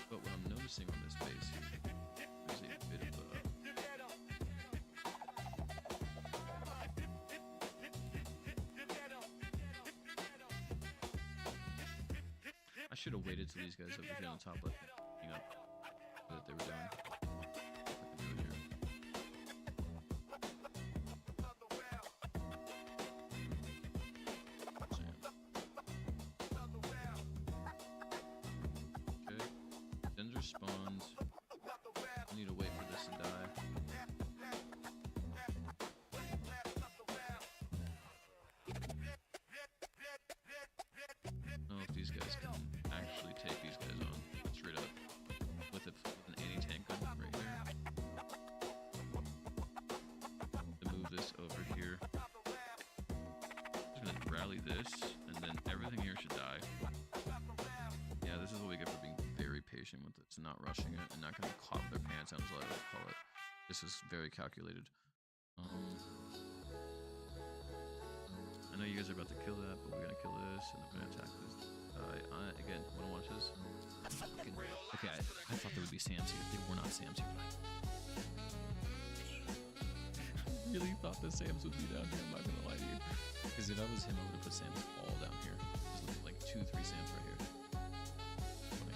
But what I'm noticing on this base here is a bit of a should have waited till these guys over here on top left hang up that they were doing. Okay, Denzer spawns. I need to wait for this to die. I don't know if these guys can actually take these guys on straight up with an anti-tank gun right here. To move this over here. Just gonna rally this, and then everything here should die. Yeah, this is what we get for being very patient with it, so not rushing it and not gonna clop their pants down, is what I would call it. This is very calculated. I know you guys are about to kill that, but we're gonna kill this, and I'm gonna attack this. Again, wanna watch this? Okay, I thought there would be Sams here. There were not Sams here. I really thought the Sams would be down here, I'm not gonna lie to you. Because if I was him, I would have put Sams all down here. Just look at like 2, 3 Sams right here. Funny.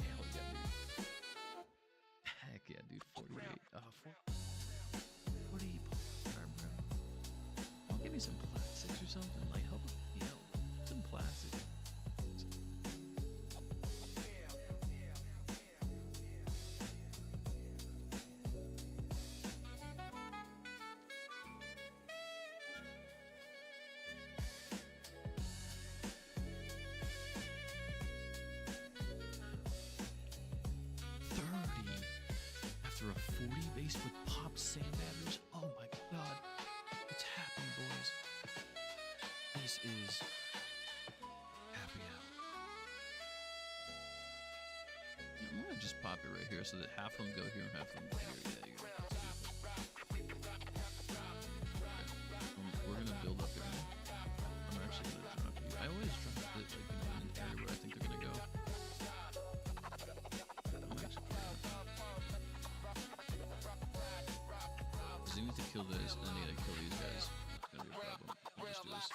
Hell yeah, dude. Heck yeah, dude. 48. 40. I'll give me some plastics or something. Like, help, you know, some plastic. After a 40 base with popped sandbaggers. Oh my god. It's happening, boys. This is happy hour. I'm gonna just pop it right here so that half of them go here and half of them go here. Yeah, you go. We're gonna build up there. I'm actually gonna drop you. I always drop it like, you know, in an area where I think they're gonna go. Because they need to kill this, and then they gotta kill these guys. It's gonna be a problem. We'll just do this.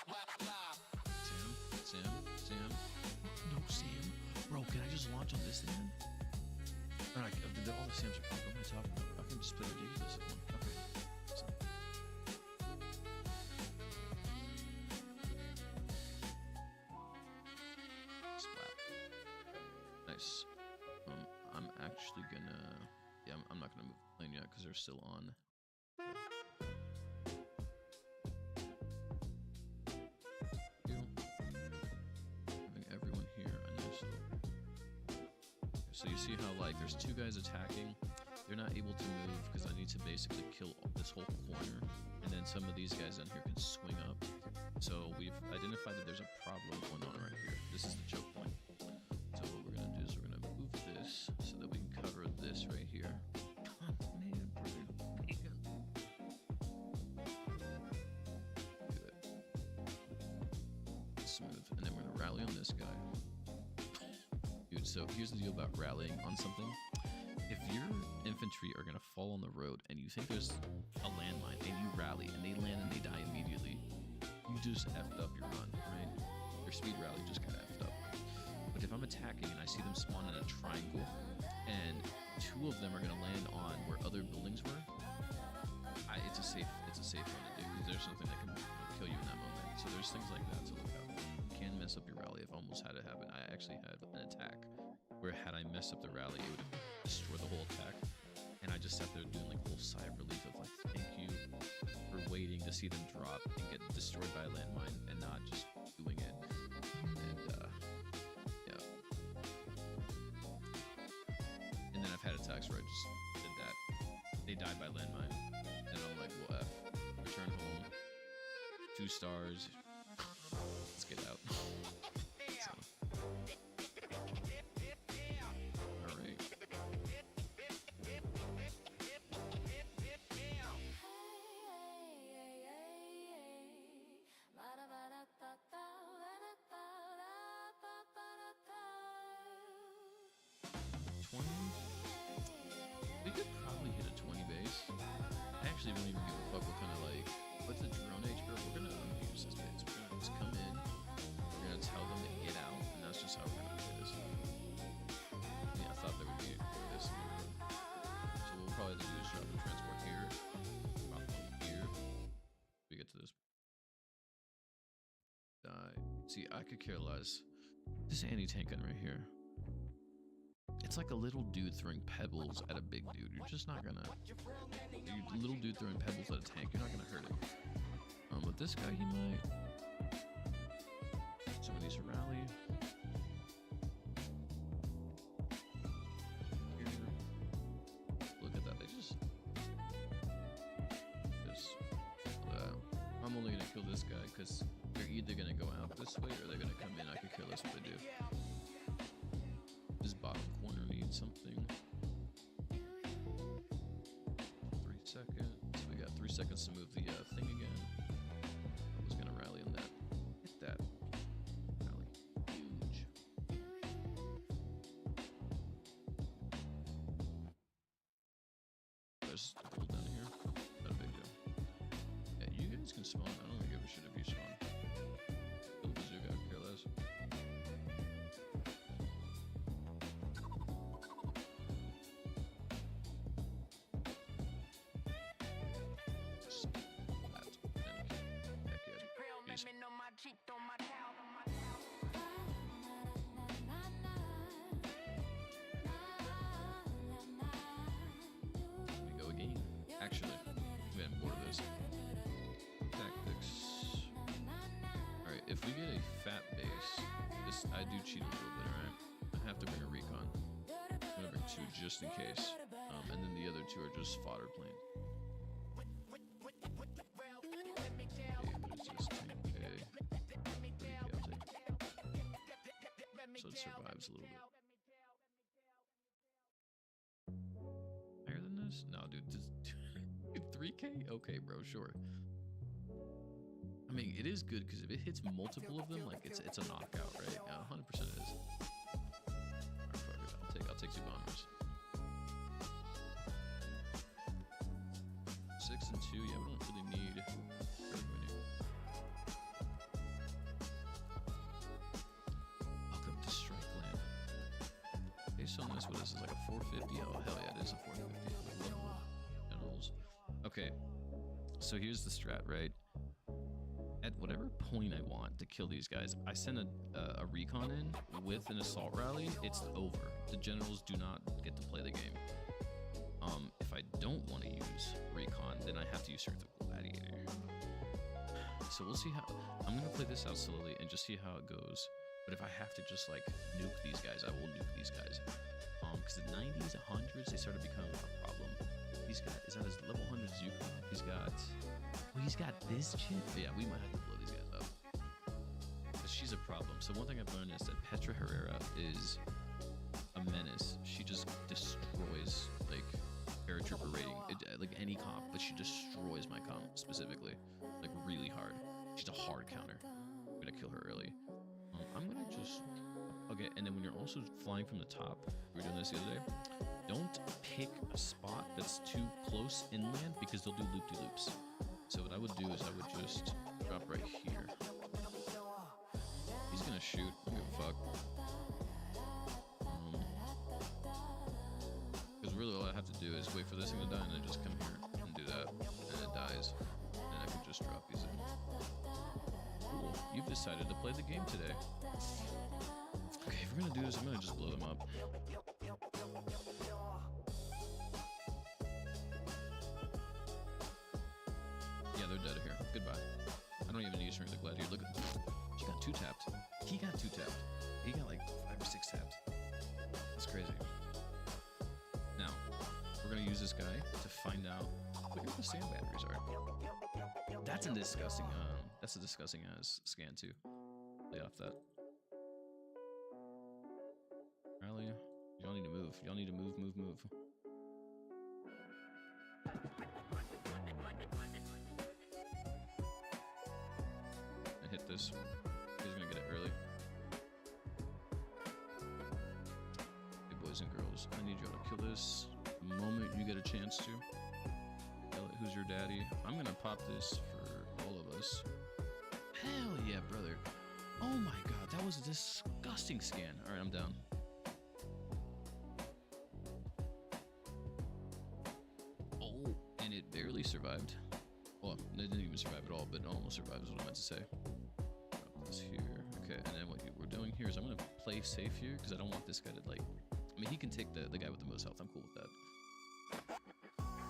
Sam. No, Sam. Bro, can I just launch on this thing? Alright, all the Sams are popped. What am I talking about? I can just play ridiculous at one. Okay. So. Splat. Nice. I'm actually gonna... Yeah, I'm not gonna move the plane yet because they're still on. Having everyone here, I know. So you see how, like, there's 2 guys attacking. They're not able to move because I need to basically kill this whole corner, and then some of these guys down here can swing up. So we've identified that there's a problem going on right here. This is the choke point. So what we're gonna do is we're gonna move this so that we can cover this right here. Come on, man, do it. Smooth, and then we're gonna rally on this guy. Dude, so here's the deal about rallying on something. If your infantry are gonna fall on the road and you think there's a landmine and you rally and they land and they die immediately, you just effed up your run, right? Your speed rally just got effed up. But if I'm attacking and I see them spawn in a triangle and 2 of them are gonna land on where other buildings were, it's a safe one to do because there's something that can kill you in that moment. So there's things like that to look out. You can mess up your rally. I've almost had it happen. I actually had an attack where had I messed up the rally, it would have destroyed the whole attack. And I just sat there doing like a little sigh of relief of like, thank you for waiting to see them drop and get destroyed by a landmine and not just doing it. And yeah. And then I've had attacks where I just did that. They died by landmine. And I'm like, well, F. Return home. 2 stars. Let's get out. So. Alright. We could probably hit a 20 base. I actually don't even give a fuck what kind of like, what's the drone age, bro? We're gonna use this base. We're gonna just come in. See, I could care less. This anti-tank gun right here. It's like a little dude throwing pebbles at a big dude. You're just not gonna... little dude throwing pebbles at a tank, you're not gonna hurt him. But this guy, he might. Some of these are rally. Here. Look at that, they just... I'm only gonna kill this guy because they're either gonna go out this way or they're gonna come in. I could care less what they do. This bottom corner needs something. 3 seconds. We got 3 seconds to move the thing again. I was gonna rally on that. Hit that. Rally. Huge. There's gold down here. Not a big deal. Yeah, you guys can spawn. I don't give a shit if you spawn. Kill the bazooka, I could care less. We go again. Actually, we have more of this. Tactics. Alright, if we get a fat base, this I do cheat a little bit, alright? I have to bring a recon. I'm gonna bring 2 just in case. And then the other 2 are just fodder planes. So it survives a little bit. Higher than this? No, dude. 3K? Okay, bro, sure. I mean, it is good because if it hits multiple of them, like it's a knockout, right? 100% it is. Alright, fuck it. I'll take 2 bombers. 6 and 2. Yeah, we don't really need. Based on this, what is this, like a 450? Oh, hell yeah, it is a 450. Generals. Okay, so here's the strat, right? At whatever point I want to kill these guys, I send a recon in with an assault rally, it's over. The generals do not get to play the game. If I don't want to use recon, then I have to use Surgical Gladiator. So we'll see how... I'm going to play this out slowly and just see how it goes. But if I have to just like nuke these guys, I will nuke these guys. Because the 90s, 100s, they started becoming a problem. He's got, is that his level 100 Zukov? He's got, well, he's got this chick. But yeah, we might have to blow these guys up. Because she's a problem. So one thing I've learned is that Petra Herrera is a menace. She just destroys like paratrooper rating, like any comp, but she destroys my comp specifically, like really hard. She's a hard counter. I'm gonna kill her early. I'm gonna just, okay, and then when you're also flying from the top, we were doing this the other day, don't pick a spot that's too close inland because they'll do loop-de-loops. So what I would do is I would just drop right here. He's gonna shoot, I don't give a fuck. Because really all I have to do is wait for this thing to die and then just come here and do that, and it dies. And I can just drop these in. Cool, you've decided to play the game today. Okay, if we're gonna do this, I'm gonna just blow them up. Yeah, they're dead here. Goodbye. I don't even need to ring the gladiator. Look at, she got 2 tapped. He got 2 tapped. He got like 5 or 6 tapped. That's crazy. Now, we're gonna use this guy to find out what the sand batteries are. That's a disgusting scan too. Lay off that. Rally. Y'all need to move. Y'all need to move. I hit this. He's gonna get it early. Hey boys and girls, I need y'all to kill this the moment you get a chance to. Who's your daddy? I'm gonna pop this for all of us. Hell yeah, brother. Oh my god, that was a disgusting scan. Alright, I'm down. Oh, and it barely survived. Well, it didn't even survive at all, but it almost survived is what I meant to say. Drop this here. Okay, and then what we're doing here is I'm gonna play safe here because I don't want this guy to like. I mean, he can take the guy with the most health. I'm cool with that.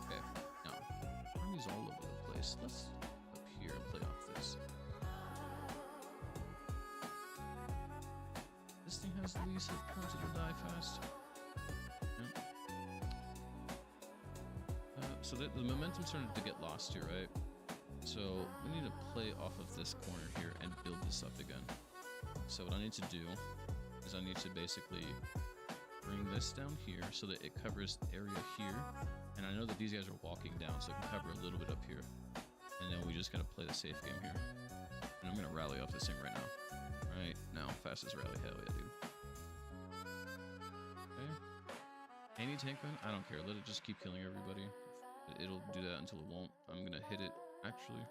Okay, now armies all over the place. Let's up here and play off this. This thing has the least hit points. It'll die fast. Yeah. So the momentum's starting to get lost here, right? So we need to play off of this corner here and build this up again. So what I need to do is I need to basically bring this down here so that it covers area here. And I know that these guys are walking down, so it can cover a little bit up here. And then we just gotta play the safe game here. And I'm gonna rally off this thing right now. Right now, fastest rally, hell yeah, dude. Okay. Any tank gun? I don't care, let it just keep killing everybody. It'll do that until it won't. I'm gonna hit it, actually.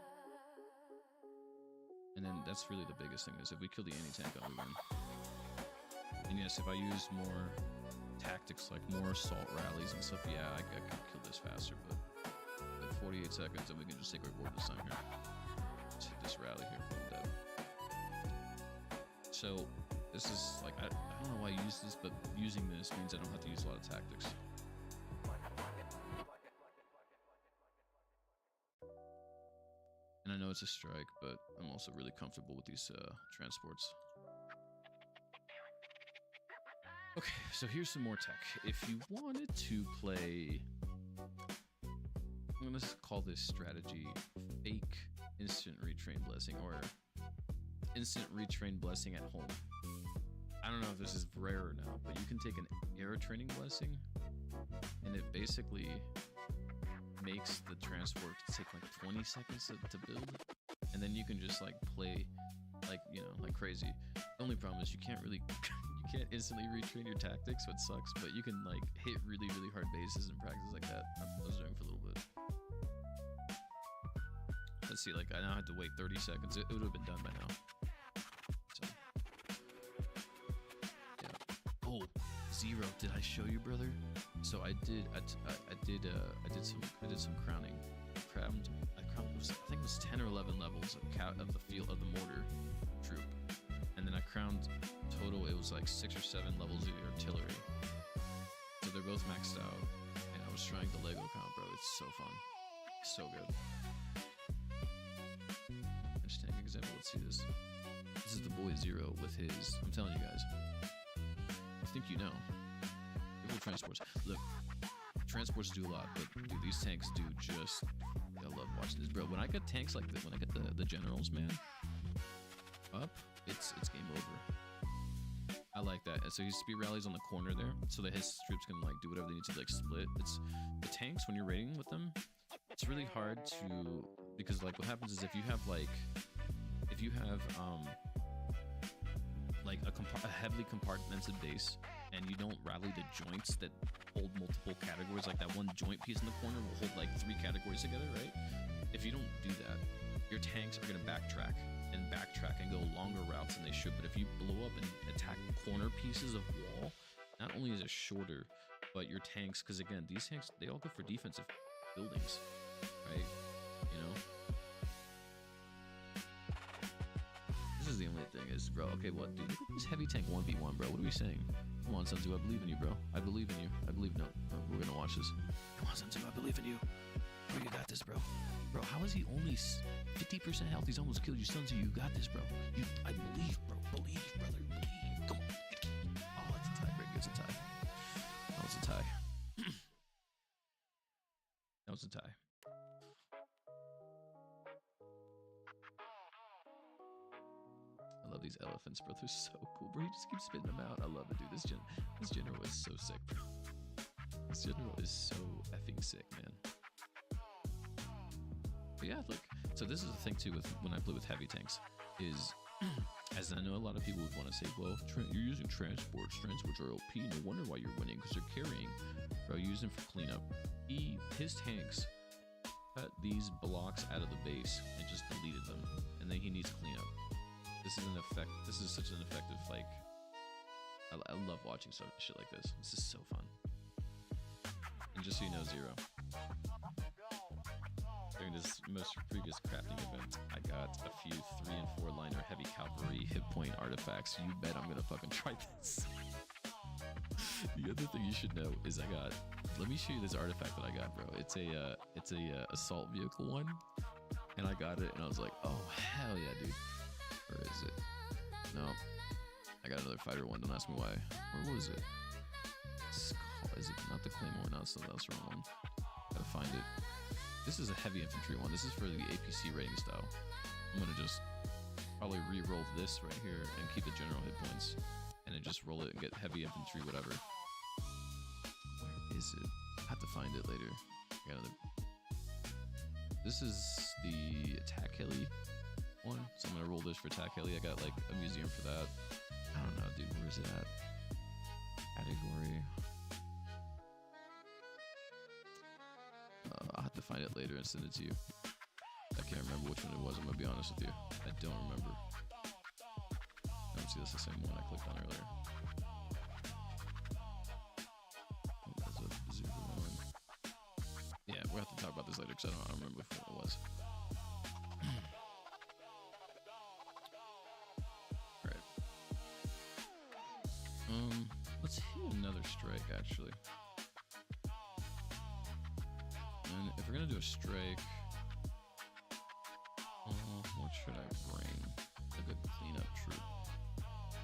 And then that's really the biggest thing, is if we kill the anti-tank gun, we win. And yes, if I use more tactics, like more assault rallies and stuff, yeah, I could kill this faster, but at 48 seconds, and we can just take our board this time here. Just hit this rally here, boom, dead. So, this is, like, I don't know why I use this, but using this means I don't have to use a lot of tactics. And I know it's a strike, but I'm also really comfortable with these transports. Okay, so here's some more tech. If you wanted to play, I'm gonna call this strategy fake instant retrain blessing, or instant retrain blessing at home. I don't know if this is rare or not, but you can take an air training blessing, and it basically makes the transport take like 20 seconds to build, and then you can just like play like, you know, like crazy. The only problem is you can't really you can't instantly retrain your tactics, which sucks, but you can like hit really hard bases and practice like that. I was doing for a little bit. Let's see, like I now had to wait 30 seconds. It would have been done by now. So yeah. Oh, Zero, did I show you, brother? So I did some crowning. I crowned, I think it was 10 or 11 levels of the field of the mortar troop, and then I crowned total. It was like 6 or 7 levels of the artillery. So they're both maxed out, and I was trying the Lego comp, bro. It's so fun, so good. Just take an example. Let's see this. This is the boy Zero with his. I'm telling you guys. I think you know. Little transports. Look, transports do a lot, but dude, these tanks do just. I love watching this, bro. When I get tanks like this, when I get the generals, man, up, it's game over. I like that. And so he speed rallies on the corner there, so that his troops can like do whatever they need to like split. It's the tanks when you're raiding with them. It's really hard to, because like what happens is if you have like a heavily compartmented base, and you don't rally the joints that hold multiple categories, like that one joint piece in the corner will hold like 3 categories together, right? If you don't do that, your tanks are going to backtrack and go longer routes than they should. But if you blow up and attack corner pieces of wall, not only is it shorter, but your tanks, because again, these tanks, they all go for defensive buildings, right? You know? This is the only thing is, bro, okay, what, dude, look at this heavy tank 1v1, bro. What are we saying? Come on, Sun Tzu, I believe in you, bro. I believe in you. I believe, no, we're gonna watch this. Come on, Sun Tzu, I believe in you. Bro, you got this, bro. Bro, how is he only 50% health? He's almost killed you, Sun Tzu. You got this, bro. I believe, bro. Believe, brother. Believe. Come on. Oh, it's a tie, break. It's a tie. That was a tie. That was a tie. I love these elephants, bro. They're so cool, bro. He just keeps spitting them out. I love it, dude. This general is so sick, bro. This general is so effing sick, man. But yeah, look. So this is the thing too with when I play with heavy tanks is, as I know a lot of people would want to say, well, you're using transports. Transports are OP. No wonder why you're winning, because they're carrying. Bro, use them for cleanup. His tanks cut these blocks out of the base and just deleted them, and then he needs cleanup. This is an effect. This is such an effective, like, I love watching shit like this. This is so fun. And just so you know, Zero, during this most previous crafting event, I got a few 3 and 4 liner heavy cavalry hit point artifacts. You bet I'm gonna fucking try this. The other thing you should know is I got. Let me show you this artifact that I got, bro. It's a assault vehicle one, and I got it, and I was like, oh hell yeah, dude. Where is it? No, I got another fighter one. Don't ask me why. Where was it? Is it not the Claymore? No, that's the wrong one. Gotta find it. This is a heavy infantry one. This is for the APC rating style. I'm gonna just probably re-roll this right here and keep the general hit points, and then just roll it and get heavy infantry, whatever. Where is it? I have to find it later. I got another. This is the attack heli one, so I'm gonna roll this for attack heli. I got like a museum for that. I don't know, dude. Where is it at? Category. I'll have to find it later and send it to you. I can't remember which one it was. I'm gonna be honest with you. I don't remember. Let me see. That's the same one I clicked on earlier. That's a 0-1. Yeah, we'll have to talk about this later because I don't remember which one it was. Alright. Let's hit another strike actually. And if we're gonna do a strike, what should I bring? A good cleanup troop.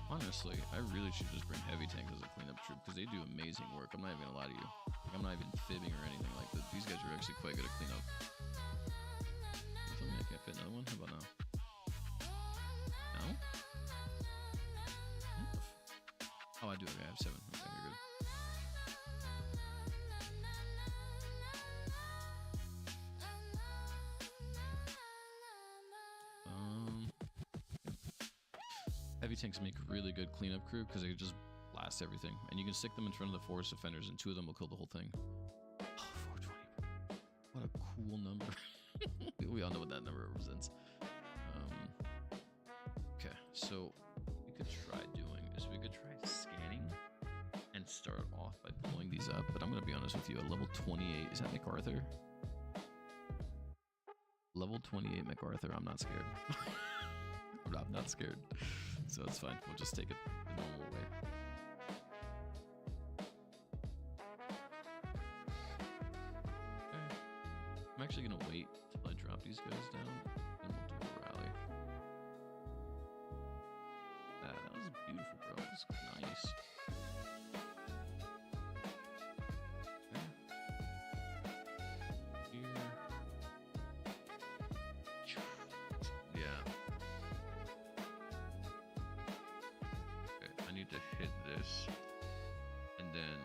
Honestly, I really should just bring heavy tanks as a cleanup troop because they do amazing work. I'm not even gonna lie to you. Like, I'm not even fibbing or anything like that. These guys are actually quite good at cleanup. You tell me I can't fit another one? How about now? No? Oh, I do. Okay, I have 7. Okay, you're good. Heavy tanks make really good cleanup crew because they just blast everything, and you can stick them in front of the forest defenders, and 2 of them will kill the whole thing. Oh, 420. What a cool number. We all know what that number represents. Okay, so what we could try doing is we could try scanning and start off by blowing these up. But I'm gonna be honest with you, a level 28 is that MacArthur? Level 28 MacArthur. I'm not scared. I'm not scared. So it's fine. We'll just take it the normal way. Okay. I'm actually gonna wait till I drop these guys down, and we'll do a rally. That was beautiful, bro. That was nice. Okay. Here. Yeah. I need to hit this, and then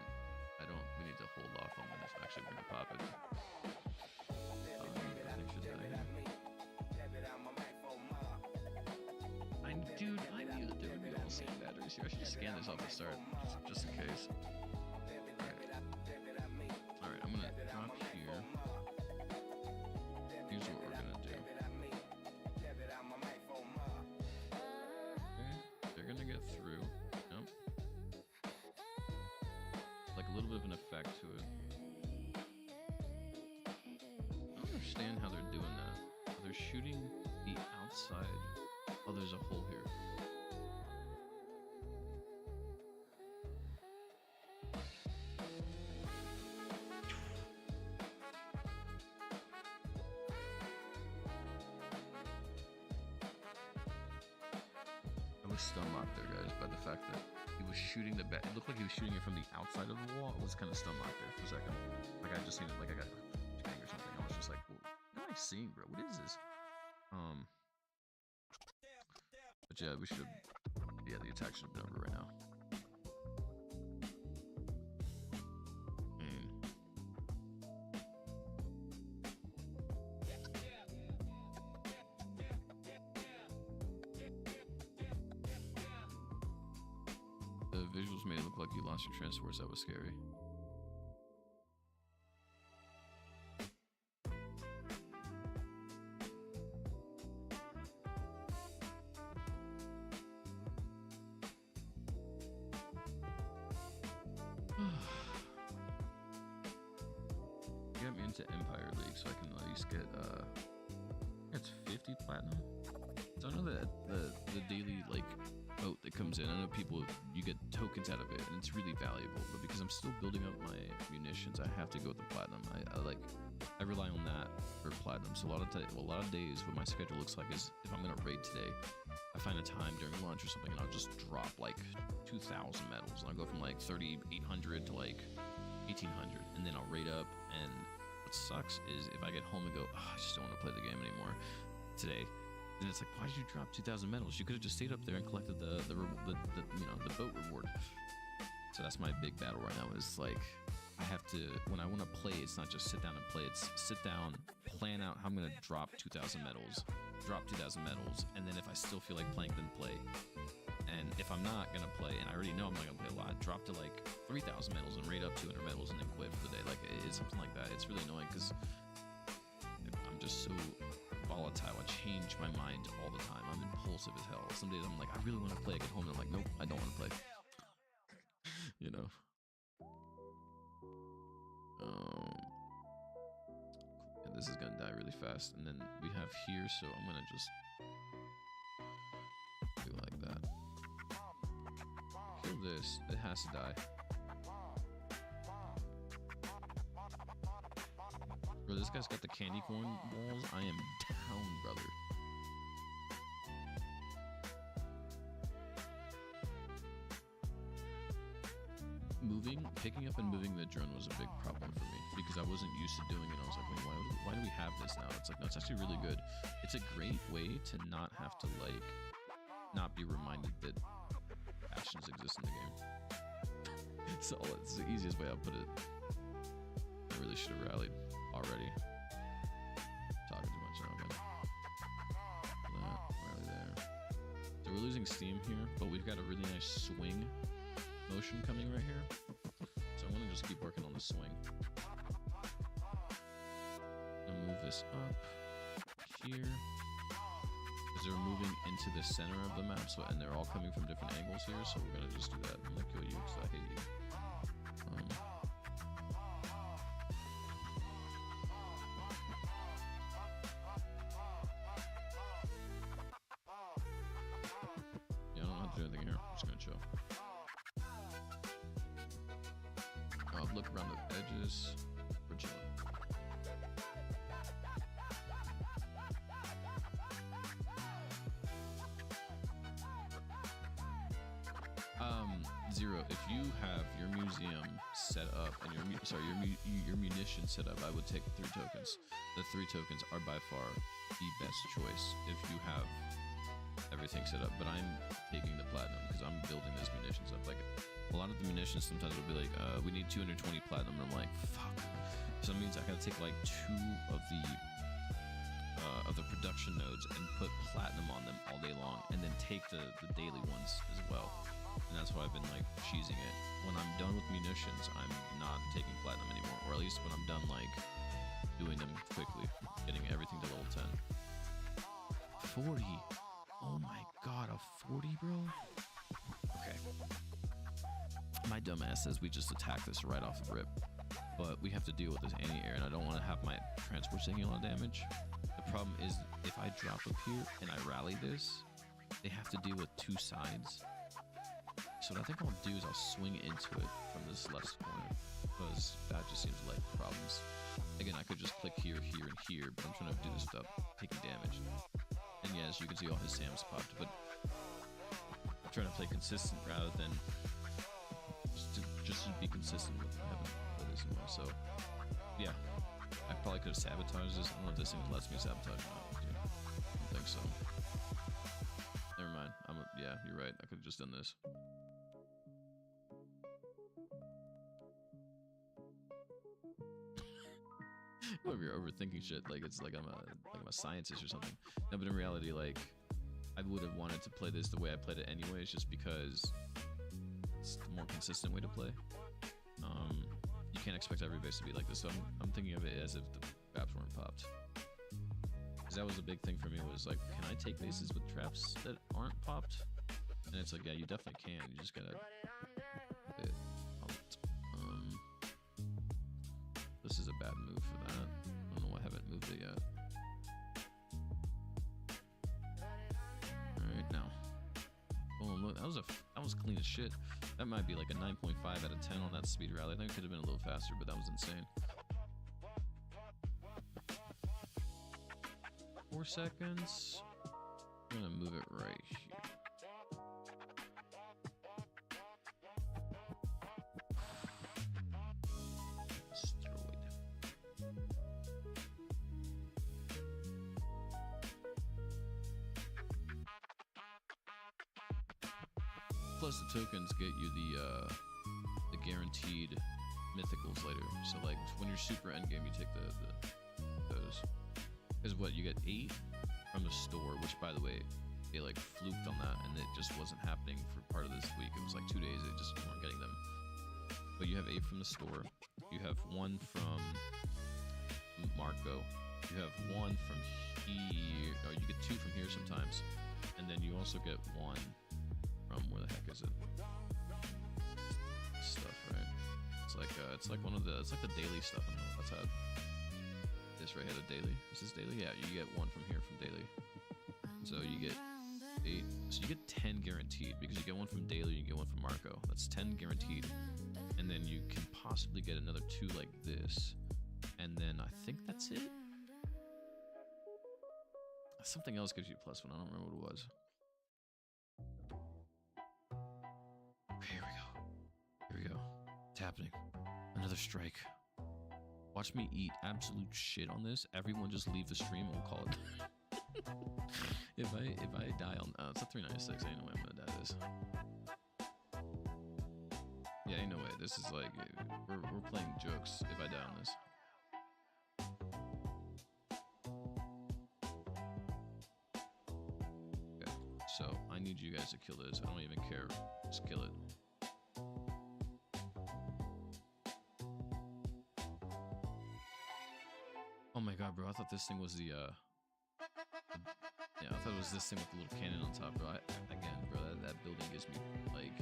we need to hold off on when this actually going to pop it. Dude, I knew that there would be all the same batteries here. I should just scan this off the start, just in case. Alright, I'm gonna drop here. Here's what we're gonna do. Okay, they're gonna get through. Like a little bit of an effect to it. I don't understand how they're doing that. They're shooting the outside. Oh, there's a hole here. I was stun locked there, guys, by the fact that he was shooting the bat. It looked like he was shooting it from the outside of the wall. It was kind of stun locked there for a second. Like I just seen it, like I got bang or something. I was just like, what am I seeing, bro? What is this? But yeah, we should have. Yeah, the attack should have been over right now. The visuals made it look like you lost your transports. That was scary. to Empire League so I can at least get it's 50 platinum. So I know that the daily like boat that comes in, I know people, you get tokens out of it and it's really valuable, but because I'm still building up my munitions, I have to go with the platinum. I rely on that for platinum. So a lot of days what my schedule looks like is, if I'm gonna raid today, I find a time during lunch or something and I'll just drop like 2,000 medals and I'll go from like 3,800 to like 1,800, and then I'll raid up. And what sucks is if I get home and go, oh, I just don't want to play the game anymore today, then it's like, why did you drop 2,000 medals? You could have just stayed up there and collected the boat reward. So that's my big battle right now, is like, I have to, when I want to play, it's not just sit down and play, it's sit down, plan out how I'm going to drop 2,000 medals, and then if I still feel like playing, then play. And if I'm not going to play, and I already know I'm not going to play a lot, drop to like 3,000 medals and raid up 200 medals and then quit for the day. Like, it's something like that. It's really annoying because I'm just so volatile. I change my mind all the time. I'm impulsive as hell. Some days I'm like, I really want to play. I get home and I'm like, nope, I don't want to play. You know? Yeah, this is gonna die really fast. And then we have here, so I'm gonna just do like that. Kill this. It has to die. Bro, this guy's got the candy corn balls. I am down, brother. Picking up and moving the drone was a big problem for me because I wasn't used to doing it. I was like, wait, why do we have this now? It's like, no, it's actually really good. It's a great way to not have to like, not be reminded that actions exist in the game. It's the easiest way I'll put it. I really should have rallied already. Talking too much now, man. Rally there. So we're losing steam here, but we've got a really nice swing motion coming right here. So I'm gonna just keep working on the swing. I'll move this up here because they're moving into the center of the map, so, and they're all coming from different angles here, so we're gonna just do that. I'm gonna kill you because I hate you. Yeah, I don't have to do anything here. I'm just gonna chill. I'll look around the edges. We're chilling. Zero. If you have your museum set up and your munition set up, I would take 3 tokens. The 3 tokens are by far the best choice if you have everything set up. But I'm taking the platinum because I'm building those munitions up. Like, a lot of the munitions sometimes will be like, we need 220 platinum, and I'm like, fuck. So that means I gotta take like 2 of the production nodes and put platinum on them all day long, and then take the daily ones as well. And that's why I've been like cheesing it. When I'm done with munitions, I'm not taking platinum anymore, or at least when I'm done like doing them quickly, getting everything to level 10. 40. Oh my god, a 40, bro? Okay. My dumb ass says we just attack this right off the rip, but we have to deal with this anti-air, and I don't want to have my transport taking a lot of damage. The problem is, if I drop up here and I rally this, they have to deal with 2 sides. So what I think I'll do is I'll swing into it from this left corner, because that just seems like problems. Again, I could just click here, here, and here, but I'm trying to do this without taking damage. And yeah, as you can see, all his Sams popped, but I'm trying to play consistent rather than just to be consistent with having played this anymore. So yeah, I probably could have sabotaged this. I don't know if this thing lets me sabotage or not. I don't think so. Never mind. Yeah, you're right. I could have just done this. Over here overthinking shit like it's like I'm a scientist or something. No, but in reality, like, I would have wanted to play this the way I played it anyways, just because it's the more consistent way to play. You can't expect every base to be like this, so I'm thinking of it as if the traps weren't popped. Because that was a big thing for me, was like, can I take bases with traps that aren't popped? And it's like, yeah, you definitely can. You just gotta. This is is a bad move for that. I don't know why I haven't moved it yet. Alright, now. Oh, look, that was clean as shit. That might be like a 9.5 out of 10 on that speed rally. I think it could have been a little faster, but that was insane. 4 seconds. I'm gonna move it right here. Plus the tokens get you the guaranteed mythicals later. So like when you're super endgame, you take those. Because what, you get 8 from the store, which by the way, they like fluked on that and it just wasn't happening for part of this week. It was like 2 days, they just weren't getting them. But you have 8 from the store. You have 1 from Marco. You have 1 from here, or you get 2 from here sometimes. And then you also get 1 from, where the heck is it? Stuff, right? It's like one of the, it's like the daily stuff. I don't know, that's how this right here, the daily. Is this daily? Yeah, you get 1 from here from daily. So you get 8. So you get 10 guaranteed because you get 1 from daily, you get 1 from Marco. That's 10 guaranteed. And then you can possibly get another 2 like this. And then I think that's it. Something else gives you +1. I don't remember what it was. Here we go. Here we go. It's happening. Another strike. Watch me eat absolute shit on this. Everyone just leave the stream and we'll call it. if I die on it's a 396. Ain't no way I'm gonna die this. Yeah, ain't no way. This is like we're playing jokes if I die on this. Okay, so I need you guys to kill this. I don't even care. Just kill it. Oh my god, bro, I thought this thing was yeah, I thought it was this thing with the little cannon on top, bro. Again, bro, that building gives me, like,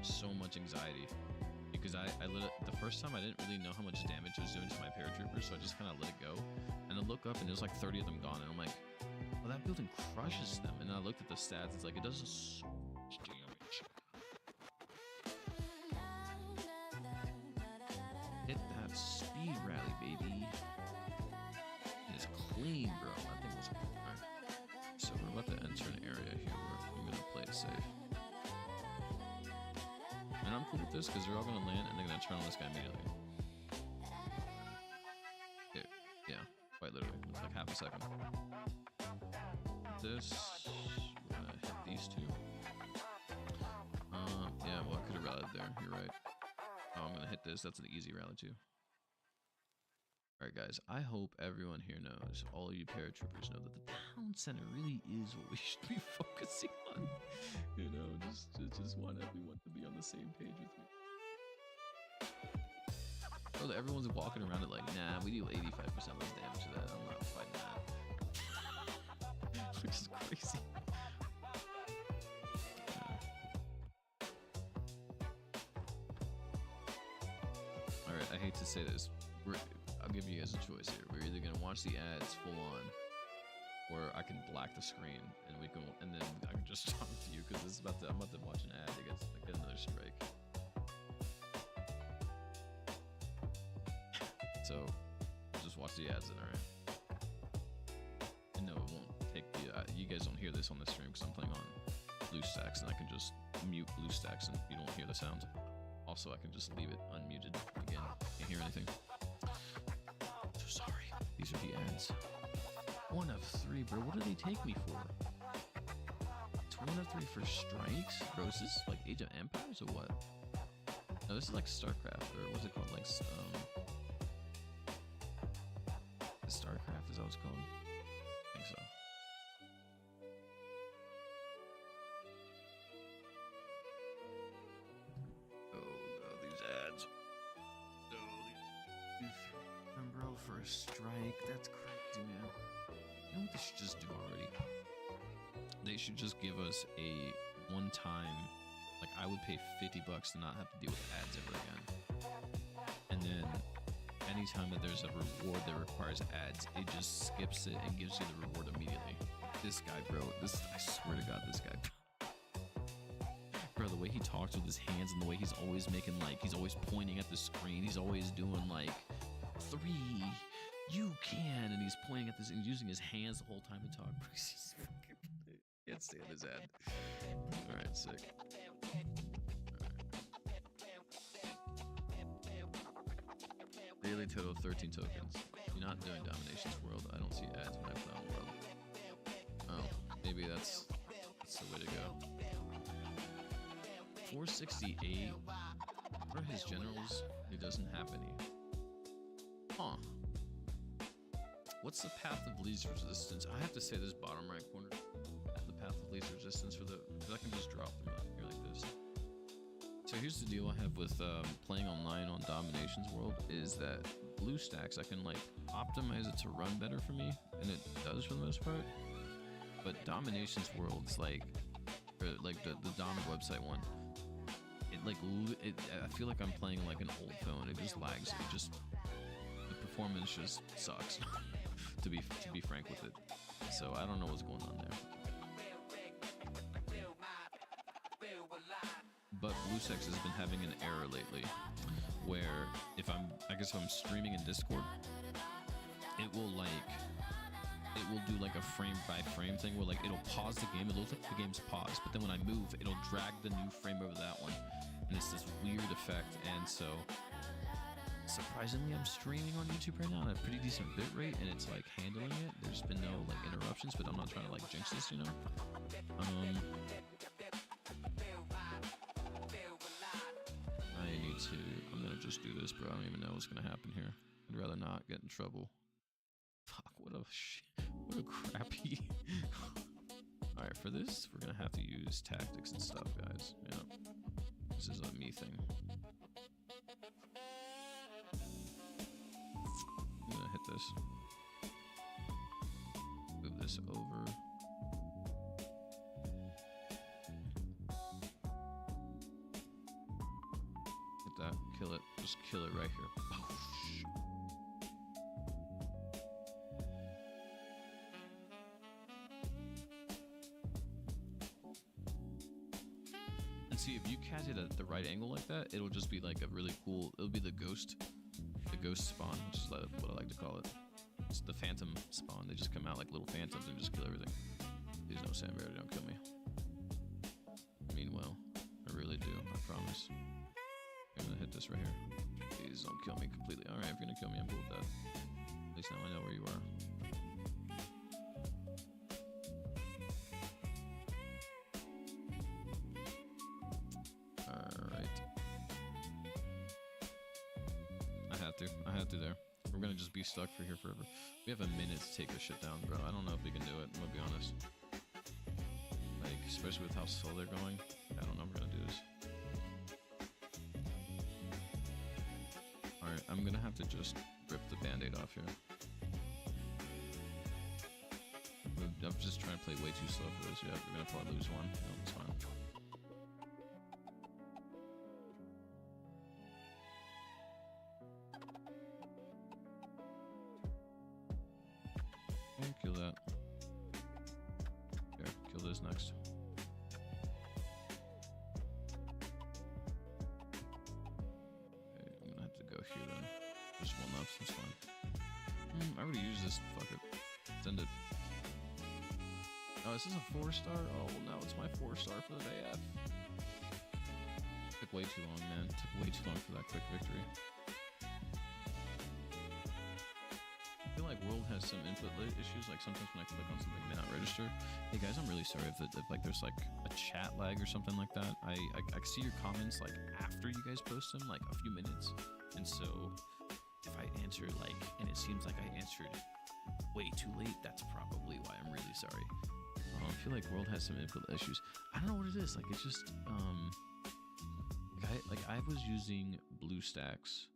so much anxiety. Because I the first time I didn't really know how much damage it was doing to my paratroopers, so I just kind of let it go. And I look up and there's like 30 of them gone, and I'm like, well, that building crushes them. And then I looked at the stats, it's like, it does so much damage. Hit that speed rally, baby. It's clean, bro. That thing was alright. So we're about to enter an area here where I'm gonna play it safe. And I'm cool with this because they're all gonna land and they're gonna turn on this guy immediately. Yeah, quite literally. It's like half a second. This, we're gonna hit these 2. Yeah, well, I could have rallied there. You're right. Oh, I'm gonna hit this. That's an easy rally too. Alright guys, I hope everyone here knows, all you paratroopers know, that the town center really is what we should be focusing on. You know, just want everyone to be on the same page with me. Oh, everyone's walking around it like, nah, we do 85% less damage to that. I'm not fighting that. Which is crazy. Alright, I hate to say this. I'll give you guys a choice here. We're either gonna watch the ads full on, or I can black the screen and then I can just talk to you because I'm about to watch an ad to get another strike. So just watch the ads then, alright? And no, it won't take the. You guys don't hear this on the stream because I'm playing on BlueStacks, and I can just mute BlueStacks and you don't hear the sound. Also, I can just leave it unmuted again. Can't hear anything. Sorry, these are the ads. 1 of 3, bro. What do they take me for? It's 1 of 3 for strikes? Bro, is this like Age of Empires or what? No, this is like StarCraft, or what's it called? Like, StarCraft, is that what it's called? I think so. Oh, these ads. Bro, for a strike, that's crazy, man. You know what they should just do already? They should just give us a one-time, like I would pay $50 to not have to deal with ads ever again. And then anytime that there's a reward that requires ads, it just skips it and gives you the reward immediately. This guy, bro, I swear to God, this guy. Bro, the way he talks with his hands and the way he's always making, like, he's always pointing at the screen. He's always doing, like, 3, you can, and he's pointing at this and using his hands the whole time to talk. Can't stand his ad. Alright, sick. Daily total 13 tokens. You're not doing Dominations World. I don't see ads when I play on World. Oh, maybe that's the way to go. 468. What are his generals? He doesn't have any. Huh. What's the path of least resistance? I have to say this bottom right corner. The path of least resistance for the, because I can just drop them here like this. So here's the deal I have with playing online on Dominations World is that BlueStacks, I can like optimize it to run better for me, and it does for the most part. But Dominations World's like the Dom website one. I feel like I'm playing like an old phone. It just lags. The performance just sucks. to be frank with it. So I don't know what's going on there. But BlueStacks has been having an error lately, where if I'm streaming in Discord, it will do like a frame by frame thing where like it'll pause the game. It looks like the game's paused, but then when I move, it'll drag the new frame over that one. And it's this weird effect, and so surprisingly I'm streaming on YouTube right now at a pretty decent bit rate, and it's like handling it. There's been no like interruptions, but I'm not trying to like jinx this, you know. I'm gonna just do this, bro. I don't even know what's gonna happen here. I'd rather not get in trouble. Fuck, what a crappy. Alright, for this we're gonna have to use tactics and stuff, guys. Yeah. This is a me thing. I'm gonna hit this. Move this over. Hit that. Kill it. Just kill it right here. Oh, see, if you catch it at the right angle like that, it'll just be like a really cool, it'll be the ghost spawn, which is what I like to call it. It's the phantom spawn. They just come out like little phantoms and just kill everything. Please no, Sam Barry, don't kill me. I mean, well, I really do, I promise. I'm gonna hit this right here. Please don't kill me completely. Alright, if you're gonna kill me, I'm cool with that. At least now I know where you are. I had to there. We're gonna just be stuck for here forever. We have a minute to take this shit down, bro. I don't know if we can do it, I'm gonna be honest. Like, especially with how slow they're going. I don't know if we're gonna do this. Alright, I'm gonna have to just rip the band-aid off here. I'm just trying to play way too slow for this. Yeah, we're gonna probably lose one. No, it's fine. Kill that. Here, kill this next. Okay, I'm gonna have to go here then. Just one left, that's fine. I already used this. Fuck it. Send it. Oh, this is a 4-star? Oh, well, now it's my 4-star for the day F. Took way too long, man. Took way too long for that quick victory. I feel like World has some input issues, like sometimes when I click on something it may not register. Hey guys, I'm really sorry if like there's like a chat lag or something like that. I see your comments like after you guys post them, like a few minutes, and so if I answer like and it seems like I answered way too late, that's probably why. I'm really sorry. I feel like World has some input issues. I don't know what it is. Like it's just I was using BlueStacks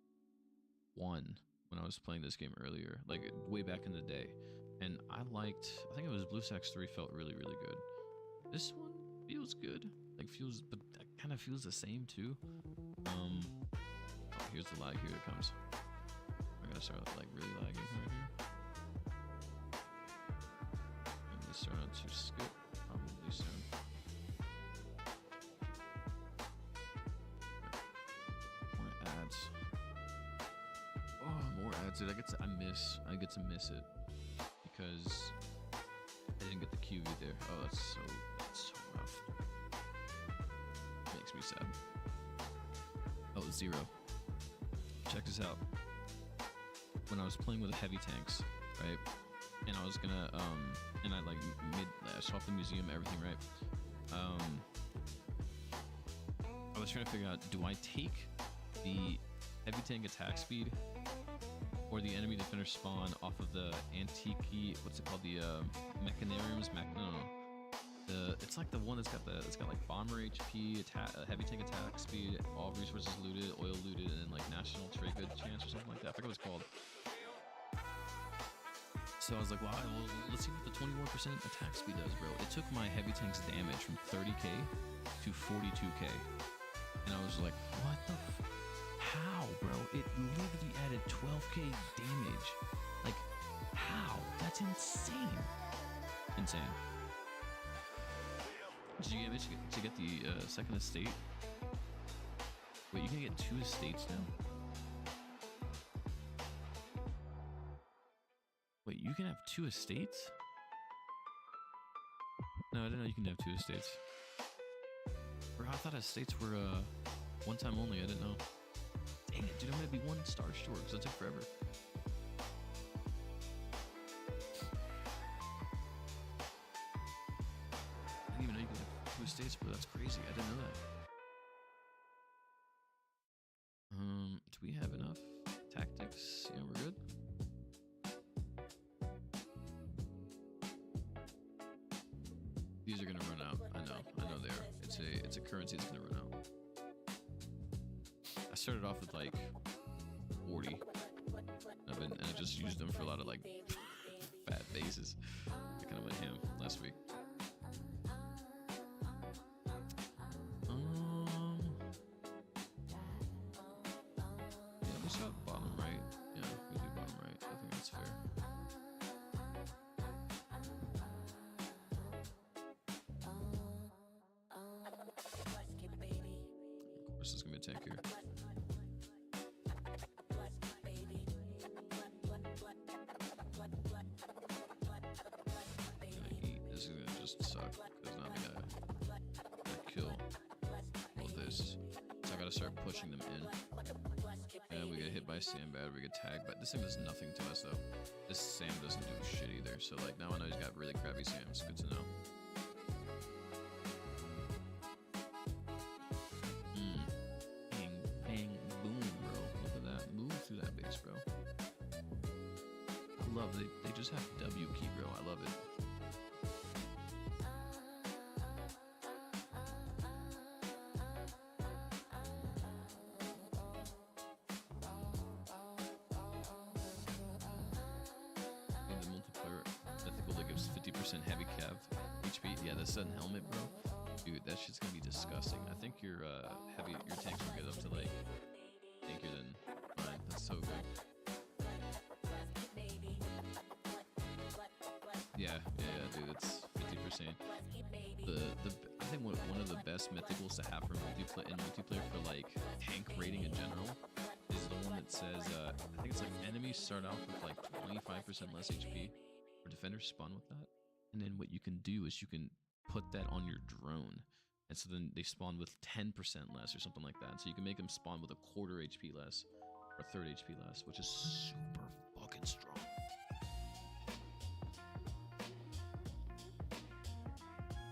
1 when I was playing this game earlier, like way back in the day, and I think it was BlueStacks 3 felt really, really good. This one feels good, like but that kind of feels the same too. Oh, here's the lag, here it comes. gonna start like really lagging right here. I'm gonna start on to skip probably soon. More ads. Oh, more ads. Dude, I get to miss it because I didn't get the QV there. Oh, that's so rough. Makes me sad. Oh, 0. Check this out. When I was playing with the heavy tanks, right? And I was gonna, and I like I saw off the museum, everything, right? I was trying to figure out, do I take the heavy tank attack speed or the enemy defender spawn off of the antique, what's it called? The mechanariums, it's like the one that's got like bomber HP, heavy tank attack speed, all resources looted, oil looted, and then like national trade good chance or something like that. I forget what it's called. So I was like, well, let's see what the 21% attack speed does, bro. It took my heavy tank's damage from 30k to 42k, and I was like, what the? How, bro? It literally added 12k damage. Like, how? That's insane. Insane. Did you manage to get the second estate? Wait, you can get 2 estates now? Wait, you can have 2 estates? No, I didn't know you can have 2 estates. Bro, I thought estates were one time only. I didn't know. Dang it, dude, I'm gonna be 1 star short because that took forever. I didn't even know you could have 2 estates, bro. That's crazy. I didn't know that. Do we have enough tactics? Yeah, we're good. These are gonna run out. I know they are. It's a currency that's gonna run out. I started off with like 40. And I just used them for a lot of like fat bases. I kind of went ham last week. Yeah, we shot bottom right. Yeah, we do bottom right. I think that's fair. Of course, there's gonna be a tank here. This is gonna just suck because now they gotta kill all this. So I gotta start pushing them in. And we get hit by sandbag, we get tagged, but this thing does nothing to us though. This Sam doesn't do shit either. So like now I know he's got really crappy Sams. Good to know. Bang, bang, boom, bro. Look at that. Move through that base, bro. I love it. They just have W key, bro. I love it. Heavy cav HP. Yeah, the sudden helmet, bro. Dude, that shit's gonna be disgusting. I think your tanks will get up to like tankier than mine. That's so good. Yeah, dude, it's 50%. I think one of the best mythicals to have for multiplayer for like tank rating in general is the one that says I think it's like enemies start off with like 25% less HP, or defenders spawn with that. And then what you can do is you can put that on your drone. And so then they spawn with 10% less or something like that. So you can make them spawn with a quarter HP less or third HP less, which is super fucking strong.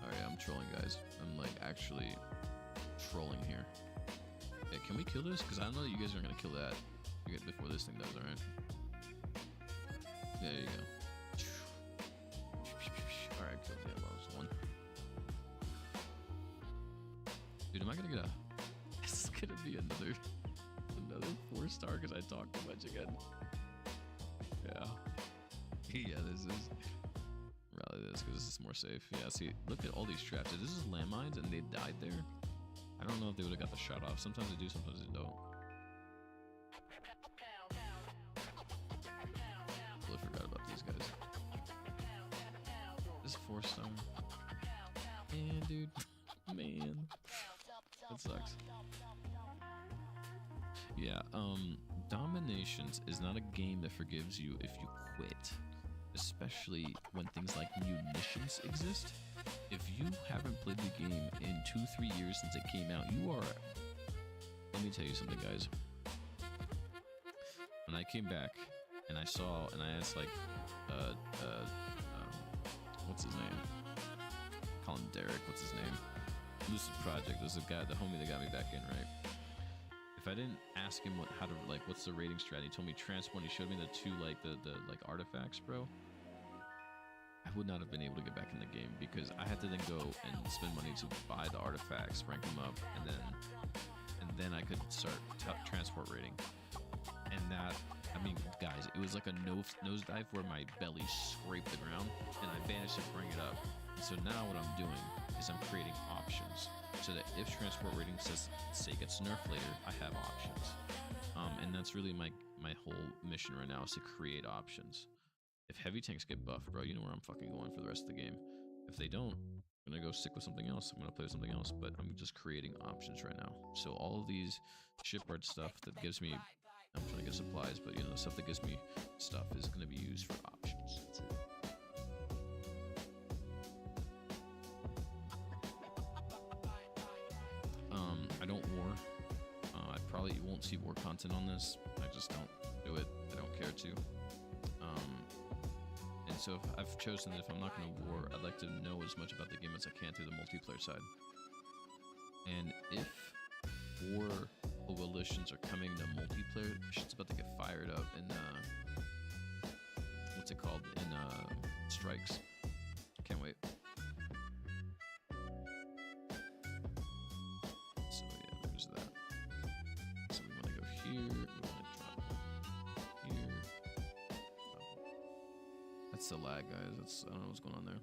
Alright, I'm trolling, guys. I'm like actually trolling here. Hey, can we kill this? Because I know that you guys aren't going to kill that before this thing does, alright? There you go. Alright, killed the outlaws. 1. Dude, am I gonna get a... This is gonna be another 4-star because I talked too much again. Yeah. Yeah, this is... Rally this because this is more safe. Yeah, see, look at all these traps. If this is landmines and they died there, I don't know if they would have got the shot off. Sometimes they do, sometimes they don't. 4-star. Man, dude. Man. That sucks. Yeah, DomiNations is not a game that forgives you if you quit. Especially when things like munitions exist. If you haven't played the game in 2-3 years since it came out, you are... Let me tell you something, guys. When I came back, and I saw, and I asked, like, what's his name? Call him Derek, what's his name? Lucid Project, there's a guy, the homie that got me back in, right? If I didn't ask him how to, like, what's the rating strategy, he told me transport, he showed me the two, like, the artifacts, bro. I would not have been able to get back in the game because I had to then go and spend money to buy the artifacts, rank them up, and then I could start transport rating. And that, I mean, guys, it was like a nosedive where my belly scraped the ground, and I managed to bring it up. And so now what I'm doing is I'm creating options so that if transport rating say gets nerfed later, I have options. And that's really my whole mission right now is to create options. If heavy tanks get buffed, bro, you know where I'm fucking going for the rest of the game. If they don't, I'm gonna go stick with something else. I'm gonna play with something else, but I'm just creating options right now. So all of these shipyard stuff that gives me, I'm trying to get supplies, but you know, the stuff that gives me stuff is gonna be used for options. That's it. I don't war. I probably won't see war content on this. I just don't do it. I don't care to. And so if I've chosen that if I'm not going to war, I'd like to know as much about the game as I can through the multiplayer side. And if war coalitions are coming to multiplayer, shit's about to get fired up in what's it called, in strikes. Can't wait. So yeah, there's that. So we want to go here, we want to drop here. That's the lag, guys. I don't know what's going on there.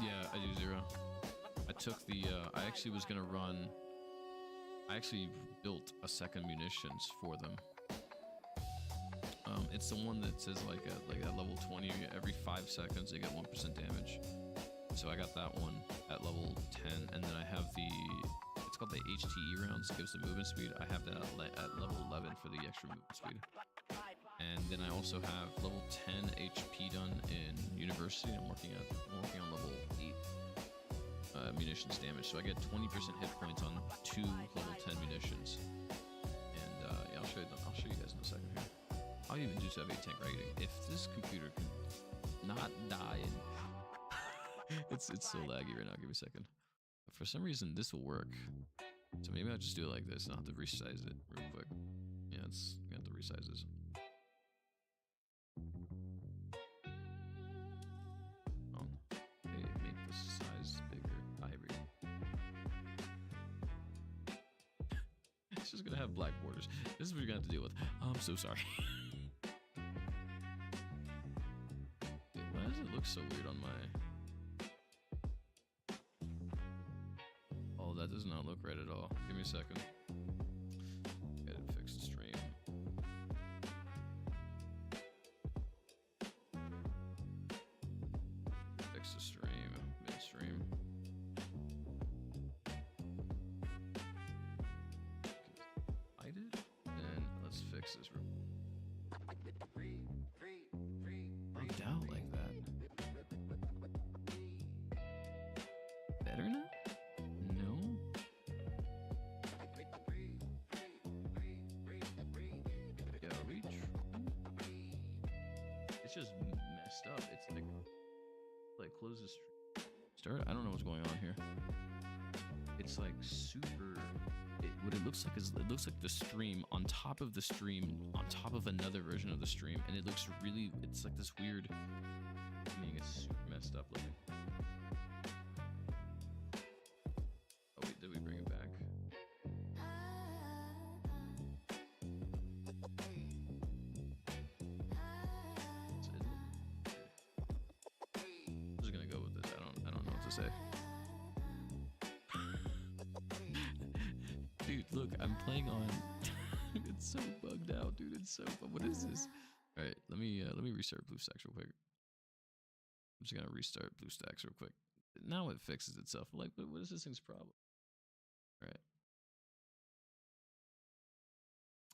Yeah, I do 0. I took the, I actually was gonna run, I actually built a second munitions for them. It's the one that says like at level 20, every 5 seconds they get 1% damage. So I got that one at level 10, and then I have the, it's called the HTE rounds, gives the movement speed. I have that at level 11 for the extra movement speed. And then I also have level 10 HP done in university. I'm working on level 8 munitions damage. So I get 20% hit points on 2 level 10 munitions. And yeah, I'll show you guys in a second here. I'll even do 7 tank rating. If this computer can not die and it's so laggy right now. Give me a second. For some reason this will work. So maybe I'll just do it like this and I'll have to resize it real quick. Yeah, it's gonna have to resize this. Oh, hey, make the size bigger. Ah, here we go. It's just gonna have black borders. This is what you're gonna have to deal with. I'm so sorry. Wait, why does it look so weird on my... Oh, that does not look right at all. Give me a second. Gotta fix the stream. Fix the stream. Midstream. Hide it. And let's fix this real. Bugged out like that. Better now? No. Yeah, reach. It's just messed up. It's like close this. Start. I don't know what's going on here. It's like super. What it looks like is it looks like the stream on top of the stream on top of another version of the stream, and it looks really. It's like this weird. I mean, it's super messed up looking. Oh wait, did we bring it back? I'm just gonna go with this. I don't know what to say. Dude, look, I'm playing on. It's so bugged out, dude. It's so. What is this? All right, let me restart BlueStacks real quick. I'm just gonna restart BlueStacks real quick. Now it fixes itself. Like, but what is this thing's problem? All right,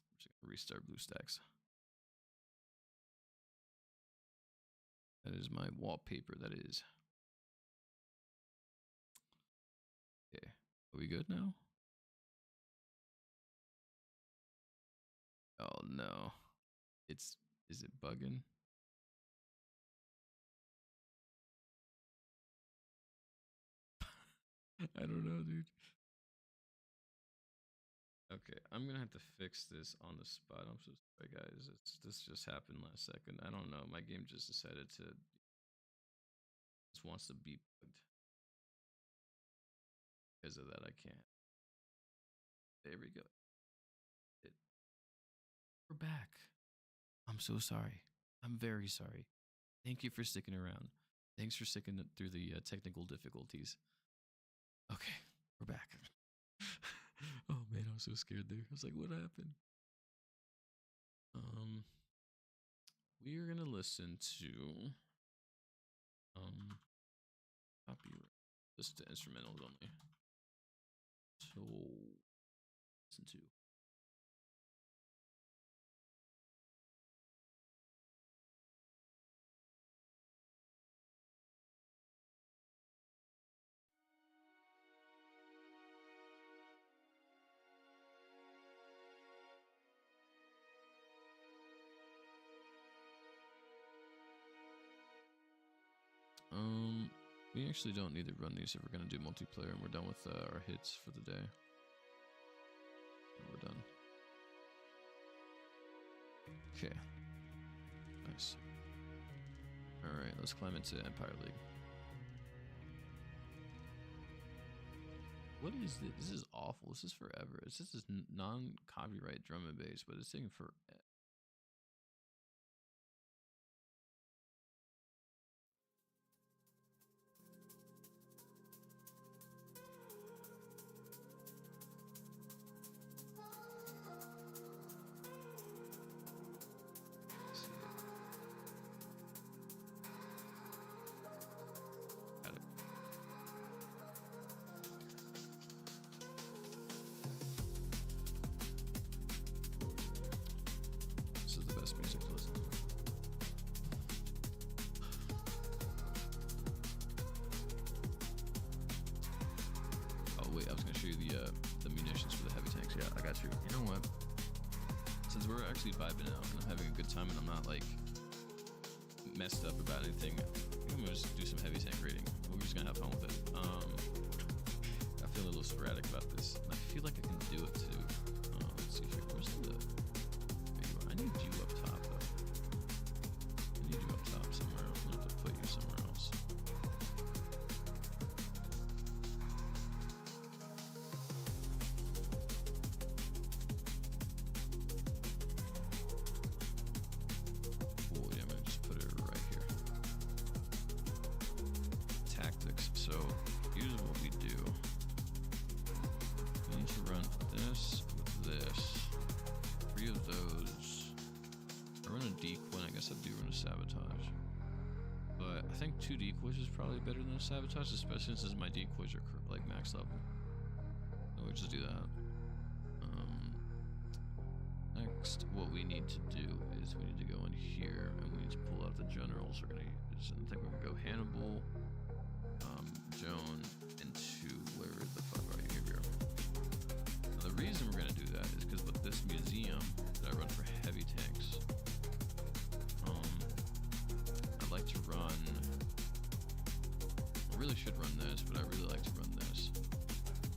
I'm just gonna restart BlueStacks. That is my wallpaper. That is. Okay, are we good now? Oh no, is it bugging? I don't know, dude. Okay, I'm gonna have to fix this on the spot. I'm so sorry, guys. This just happened last second. I don't know. My game just decided to just wants to be bugged. Because of that, I can't. There we go. We're back. I'm so sorry. I'm very sorry. Thank you for sticking around. Thanks for sticking through the technical difficulties. Okay, we're back. Oh man, I was so scared there. I was like, what happened? We are gonna listen to copyright. Listen to instrumentals only. So listen to. We actually don't need to run these if we're gonna do multiplayer, and we're done with our hits for the day. And we're done. Okay. Nice. All right, let's climb into Empire League. What is this? This is awful. This is forever. It's just this non-copyright drum and bass, but it's taking forever. Music to listen to. Oh wait, I was gonna show you the munitions for the heavy tanks. Yeah, I got you. You know what? Since we're actually vibing out and I'm having a good time and I'm not like messed up about anything, I'm gonna just do some heavy tank raiding. We're just gonna have fun with it. I feel a little sporadic about this. And I feel like I can do it too. Let's see here. Where's the? I need you up top though. I need you up top somewhere else. I'm gonna have to put you somewhere else. Oh yeah, I'm gonna just put it right here. Tactics. So here's what we do. We need to run this with this. 3 of those. I run a decoy, I guess I do run a sabotage. But I think 2 decoys is probably better than a sabotage, especially since my decoys are like max level. So we just do that. Next, what we need to do is we need to go in here and we need to pull out the generals. We're gonna use, I think we're gonna go Hannibal, Joan, and 2. Where the fuck are you? Here we are. Now, the reason we're gonna do that is because with this museum that I run for heavy tanks, I'd like to run. I really should run this, but I really like to run this.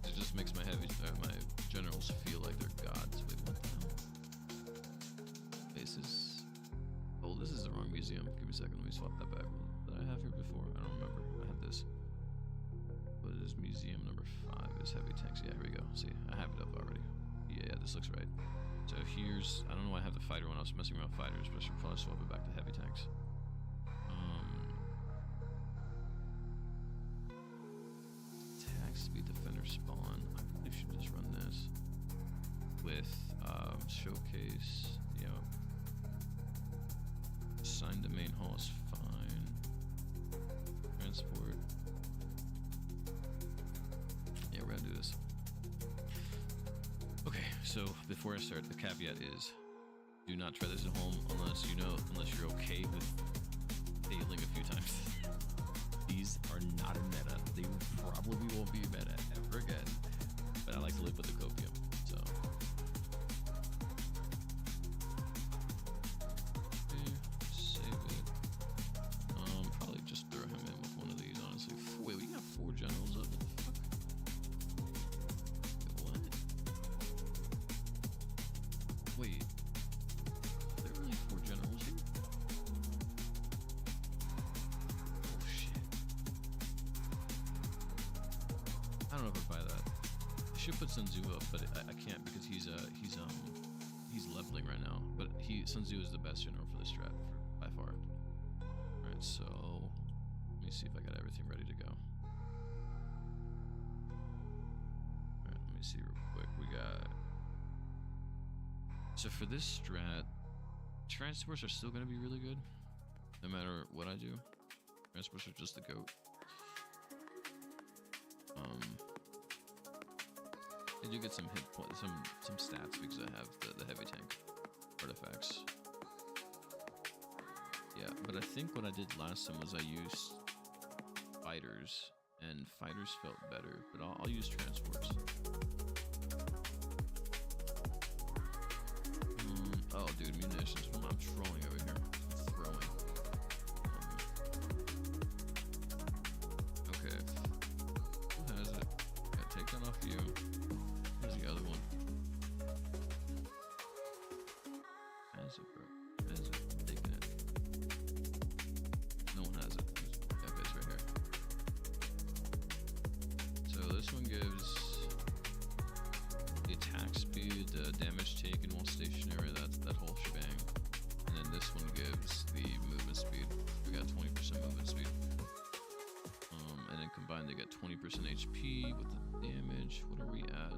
It just makes my my generals feel like they're gods. Wait, what the hell? Bases. Oh, this is the wrong museum. Give me a second. Let me swap that back. Did I have here before? I don't remember. I had this. What is museum number 5? Is heavy tanks. Yeah, here we go. See, I have it up already. Yeah, this looks right. So here's, I don't know why I have the fighter one. I was messing around with fighters, but I should probably swap it back to heavy tanks. speed defender spawn. I probably should just run this with showcase. You know, sign to main hall is fine. Transport. Yeah, we're gonna do this. Okay, so before I start, the caveat is do not try this at home unless you're okay with failing a few times. These are not a meta. They probably won't be a meta ever again. But I like to live with the copium, so. Okay, save it. Probably just throw him in with one of these, honestly. Wait, we got 4 generals up. What the fuck? Wait, what? Wait. Are there really 4 generals here? Oh shit. I don't know if I buy that. I should put Sun Tzu up, but I can't because he's leveling right now. But Sun Tzu is the best general for this strat by far. Alright, so let me see if I got everything ready to go. Alright, let me see real quick. We got, so for this strat, transports are still going to be really good, no matter what I do. Transports are just the GOAT. I do get some hit points, some stats because I have the heavy tank artifacts. Yeah, but I think what I did last time was I used fighters, and fighters felt better, but I'll use transports. Oh, dude, munitions. I'm trolling over here. I'm throwing. Okay. Who has it? Gotta take that off you. Where's the other one? Has it, bro? Has it? I'm taking it. No one has it. Okay, it's right here. So this one gives the attack speed, the damage taken while stationary, that whole shebang. And then this one gives the movement speed. We got 20% movement speed. And then combined they get 20% HP with the damage. What are we at?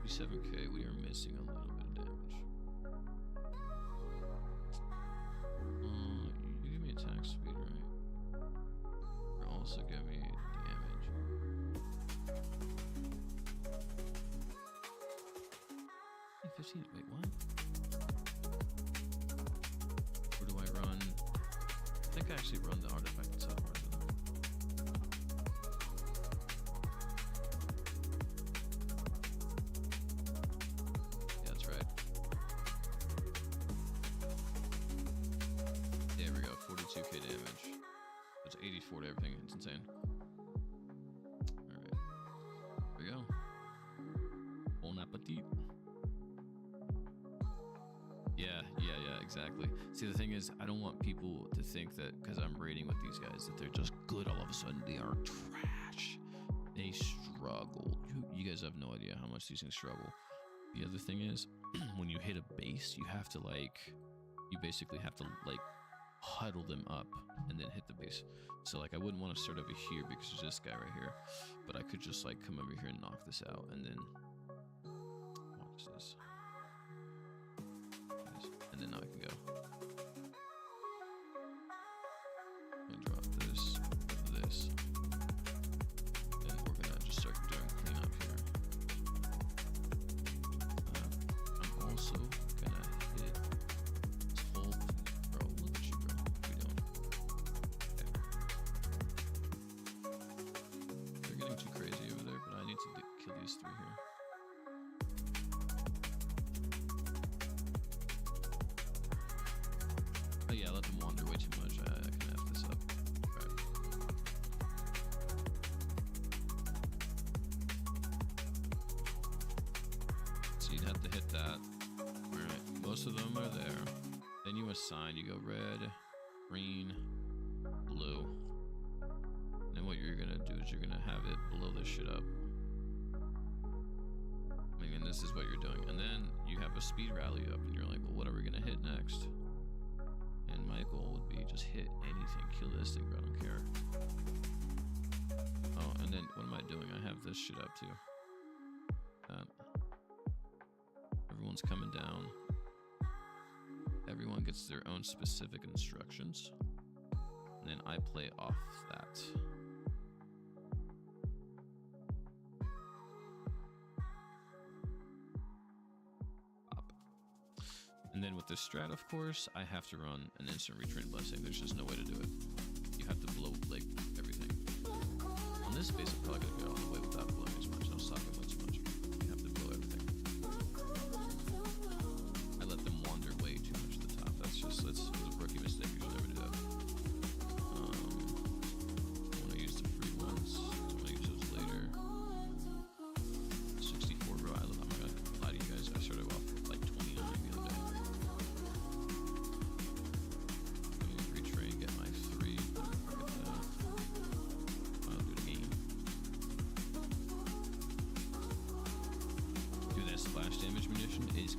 7k, we are missing a little bit of damage. You give me attack speed, right? Or also give me damage. 15, wait, what? Or do I run? I think I actually run the artifact itself. To everything. It's insane. Alright. Here we go. Bon appetit. Yeah, exactly. See, the thing is, I don't want people to think that because I'm raiding with these guys that they're just good all of a sudden. They are trash. They struggle. You guys have no idea how much these things struggle. The other thing is, when you hit a base, you have to you basically have to huddle them up and then hit the base. So I wouldn't want to start over here because there's this guy right here, but I could just come over here and knock this out and then watch this. And then now I can go. And drop this, this. And we're gonna just start doing cleanup here. I'm also gonna hit this whole, bro, look at you, bro. What are we doing? Okay. They're getting too crazy over there, but I need to kill these 3 here. Oh yeah, I let them wander way too much. I can F this up. Right. So you'd have to hit that. Alright, most of them are there. Then you assign, you go red, green, blue. And then what you're gonna do is you're gonna have it blow this shit up. I mean, and this is what you're doing. And then you have a speed rally up and you're like, well, what are we gonna hit next? And my goal would be just hit anything, kill this thing, bro, I don't care. Oh, and what am I doing? I have this shit up too. Everyone's coming down. Everyone gets their own specific instructions. And then I play off that. And then with this strat, of course, I have to run an instant retrain blessing. There's just no way to do it. You have to blow like everything. On this base, I'm probably gonna go all the way without blowing as much. No stopping much. You have to blow everything. I let them wander way too much to the top. That's a rookie mistake. You should never do that. I want to use the free ones. I'm gonna use those later. 64, bro. I'm not gonna lie to you guys. I started off with like 29 the other day. Get my 3. I'll do it again. Dude, that splash damage munition is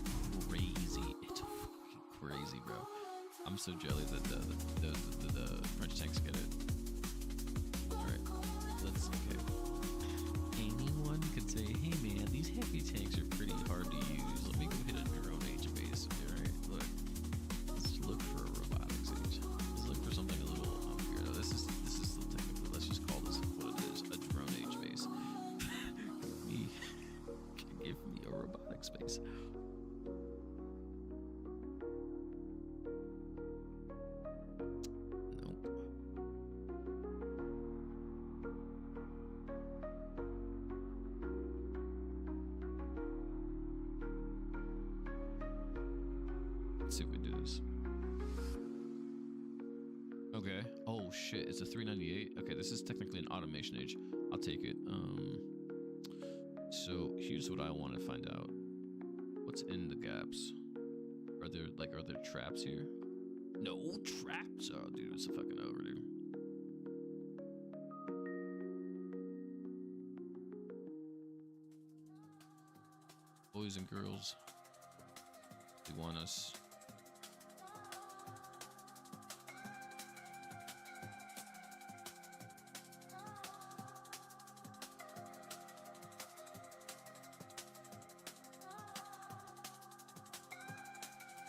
crazy. It's fucking crazy, bro. I'm so jelly that the French tanks get it. Alright, okay. Anyone could say, hey man, these heavy tanks are pretty hard to use. Let me go hit a drone H base. Alright, look. Let's look for a robotics age. Look for something a little weird. This is still technically, let's just call this what it is, a drone age base. Give me a robotics base. Nope. Let's see if we do this. Okay. Oh shit, it's a 398. Okay, this is technically an automation age. I'll take it. So here's what I want to find out. What's in the gaps? Are there traps here? No traps. Oh dude, it's a fucking over, dude. Boys and girls, they want us.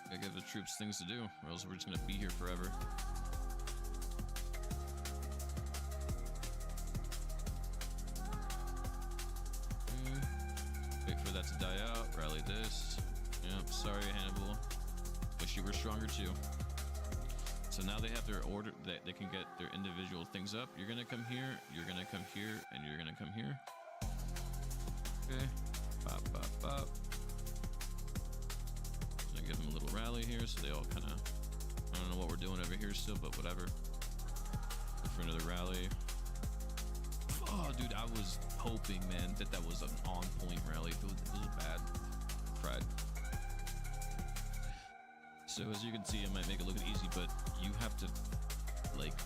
Gotta give the troops things to do, or else we're just gonna be here forever. Wait for that to die out. Rally this. Yep. Sorry, Hannibal. Wish you were stronger too. So now they have their order. They can get their individual things up. You're gonna come here. You're gonna come here, and you're gonna come here. Okay. Bop, bop, bop. Give them a little rally here, so they all kind of, I don't know what we're doing over here still, but whatever. Look for another rally. Oh, dude, I was hoping, man, that was an on-point rally. It was bad. Cried. So as you can see, I might make it look easy, but you have to, like,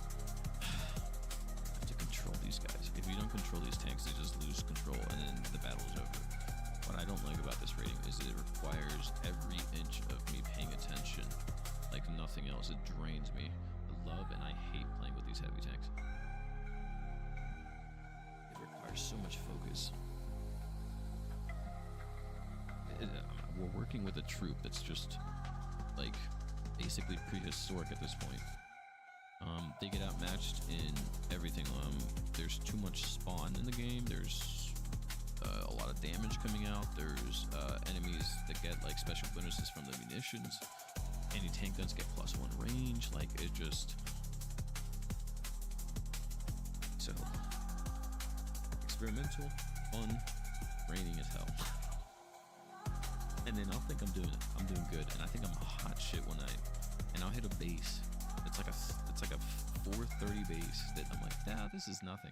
control these guys. If you don't control these tanks, they just lose control, and then the battle's over. What I don't like about this rating is it requires every inch of me paying attention like nothing else. It drains me. I love and I hate playing with these heavy tanks. It requires so much focus. We're working with a troop that's just like basically prehistoric at this point. They get outmatched in everything. There's too much spawn in the game. There's a lot of damage coming out. There's enemies that get like special bonuses from the munitions. Anti-tank guns get +1 range. Like it just so experimental, fun, draining as hell. And then I'll think I'm doing good, and I think I'm a hot shit one night, and I'll hit a base. It's like a 430 base that I'm like, nah, this is nothing.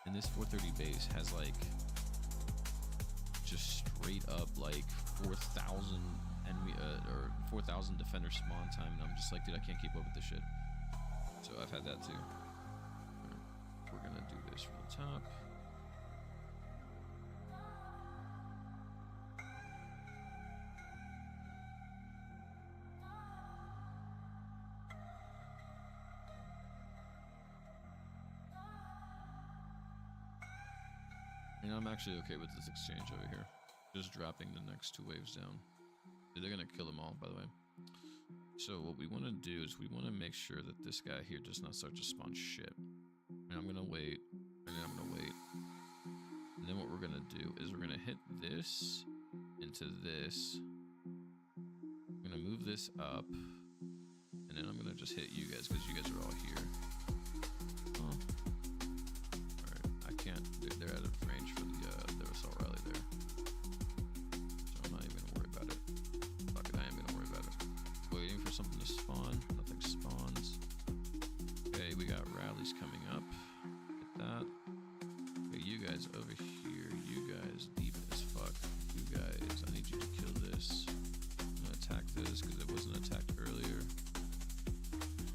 And this 430 base has like just straight up like 4,000 enemy or 4,000 defender spawn time, and I'm just like, dude, I can't keep up with this shit. So I've had that too. We're gonna do this from the top. And I'm actually okay with this exchange over here. Just dropping the next 2 waves down. They're gonna kill them all, by the way. So what we want to do is we want to make sure that this guy here does not start to spawn shit. And I'm gonna wait, and then I'm gonna wait. And then what we're gonna do is we're gonna hit this into this. I'm gonna move this up, and then I'm gonna just hit you guys because you guys are all here. Oh. Alright, I can't. They're out of range for the assault rally there. So I'm not even gonna worry about it. Fuck it, I am gonna worry about it. Waiting for something to spawn. Nothing spawns. Okay, we got rallies coming up. Hit that. Okay, you guys over here. You guys deep as fuck. You guys, I need you to kill this. I'm gonna attack this because it wasn't attacked earlier.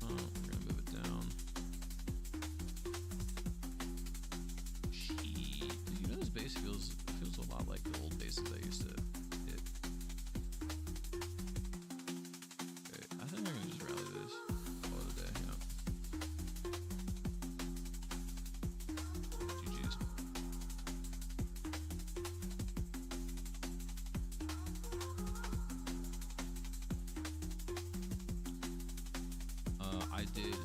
Oh, we're gonna move it down. Shit. You know, this base feels a lot like the old bases I used to hit. Okay, I think I'm gonna just rally this. Call it a day, yeah. GG's. I did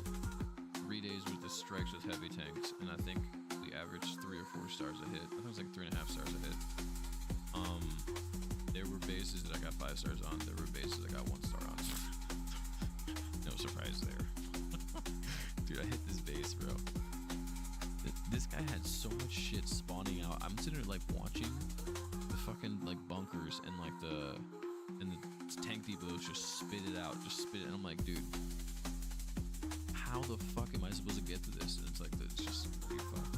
3 days worth of strikes with heavy tanks, and I think we averaged 3 or 4 stars a hit. I think it was like 3.5 stars a hit. There were bases that I got 5 stars on. There were bases I got 1 star on. No surprise there. Dude, I hit this base, bro. This guy had so much shit spawning out. I'm sitting there like watching the fucking like bunkers and like the tank depots just spit it out, just spit it. And I'm like, dude, how the fuck am I supposed to get to this? And it's like, it's just pretty fucked.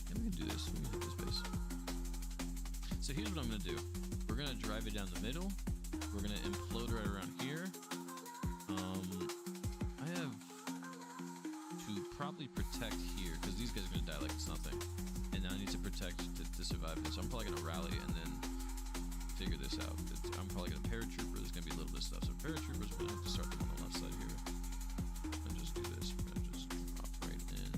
Yeah, we can do this. We can hit this base. So here's what I'm gonna do. We're gonna drive it down the middle. We're gonna implode right around here. I have to probably protect here because these guys are gonna die like it's nothing, and I need to protect to survive this. So I'm probably gonna rally and then figure this out. I'm probably gonna paratrooper. There's gonna be a little bit of stuff. So paratroopers, we're gonna have to start them on the left side here. And just do this. We're gonna just drop right in.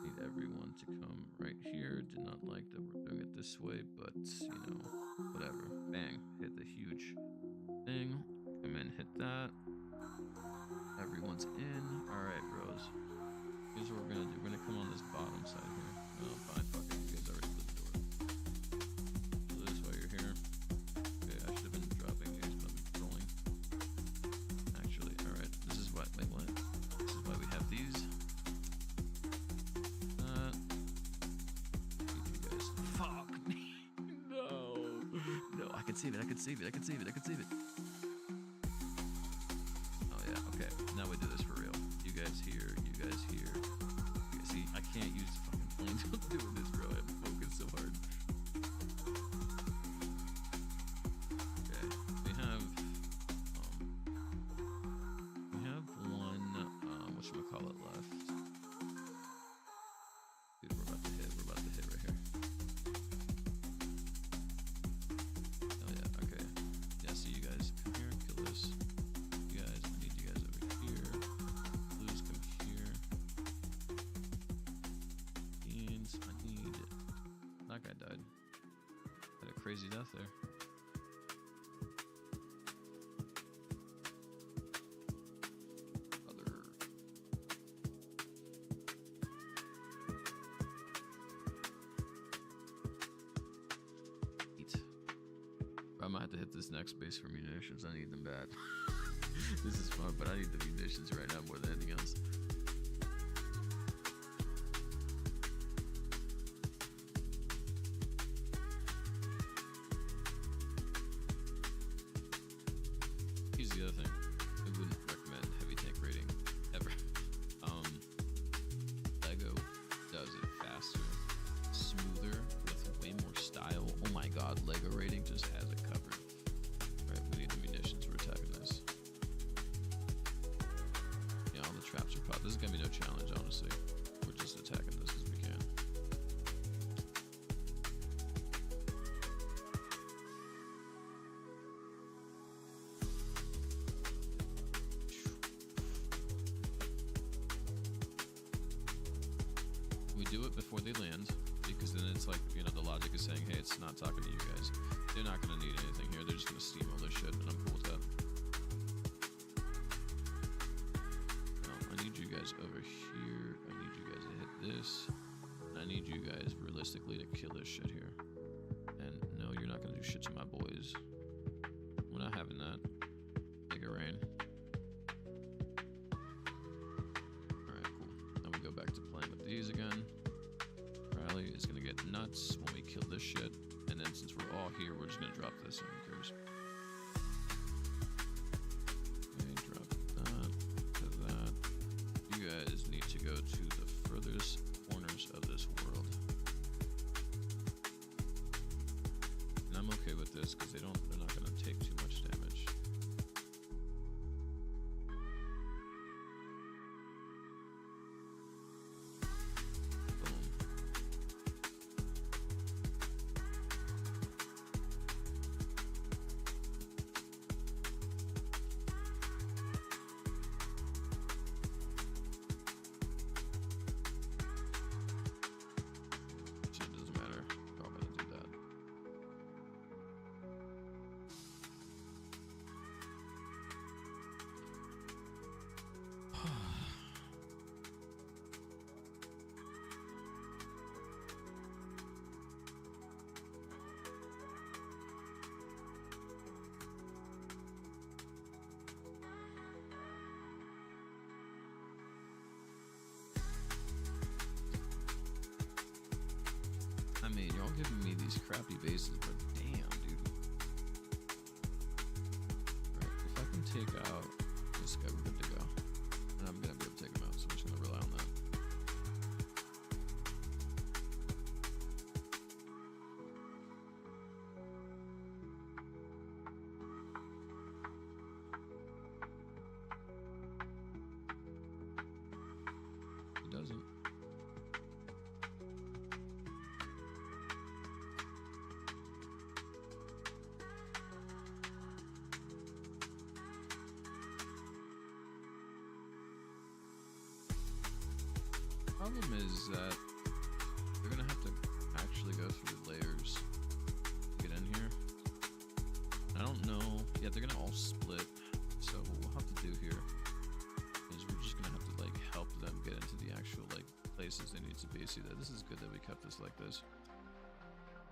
Need everyone to come right here. Did not like that we're doing it this way, but you know, whatever. Bang! Hit the huge thing. Come in, hit that. Everyone's in. Alright, bros. Here's what we're gonna do. We're gonna come on this bottom side here. Oh, fine, fuck it. You guys already put the door. Do this while you're here. Okay, I should have been dropping these, but I'm trolling. Actually, alright. This is what. Wait, what? This is why we have these. You guys. Fuck me. No. No, I can save it. I can save it. I can save it. I can save it. Okay, now we do this for real. You guys here, you guys here. You guys, see, I can't use fucking planes while doing this, bro. I'm focused so hard. Okay, we have one, whatchamacallit left. Dude, we're about to hit right here. Oh yeah, okay. Yeah, see you guys, come here, kill this. You guys, I need you guys over here. Blues, come here. Beans, I need... That guy died. Had a crazy death there. I might have to hit this next base for munitions. I need them bad. This is fun, but I need the munitions right now more than anything else. Here's the other thing. I wouldn't recommend heavy tank raiding ever. Lego does it faster, smoother, with way more style. Oh my god, Lego raiding just has it covered. Alright, we need the munitions. We're attacking this. Yeah, all the traps are popped. This is gonna be no challenge, honestly. We're just attacking this as we can. do it before they land, because then it's like, you know, the logic is saying, hey, it's not talking to you guys. They're not going to need anything here. They're just going to steamroll this shit, and I'm cool with that. Now, I need you guys over here. I need you guys to hit this. And I need you guys realistically to kill this shit here. And no, you're not going to do shit to my boys. We're not having that. Make it rain. Alright, cool. Then we go back to playing with these again. Riley is going to get nuts when we kill this shit. And then since we're all here, we're just going to drop this and who cares. Okay, drop that to that. You guys need to go to the furthest corners of this world. And I'm okay with this because they're not going to take too much damage. I mean, y'all giving me these crappy bases, but damn, dude. Alright, if I can take out this guy, we're good to go. And I'm gonna be able to take him out, so I'm just gonna rely on that. He doesn't. Problem is that they're gonna have to actually go through layers to get in here. I don't know. Yeah, they're gonna all split. So what we'll have to do here is we're just gonna have to like help them get into the actual like places they need to be. See that this is good that we kept this like this.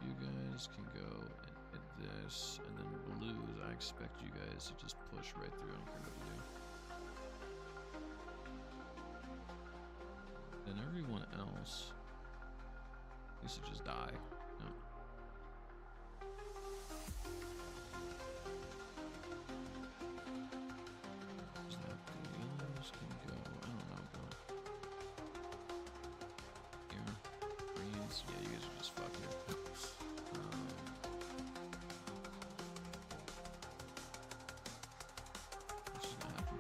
You guys can go and hit this, and then blues. I expect you guys to just push right through. I don't care what you do. And everyone else needs to just die. No. These can go. I don't know, bro. Here. Greens. Yeah, you guys are just fucked here. What's just gonna happen?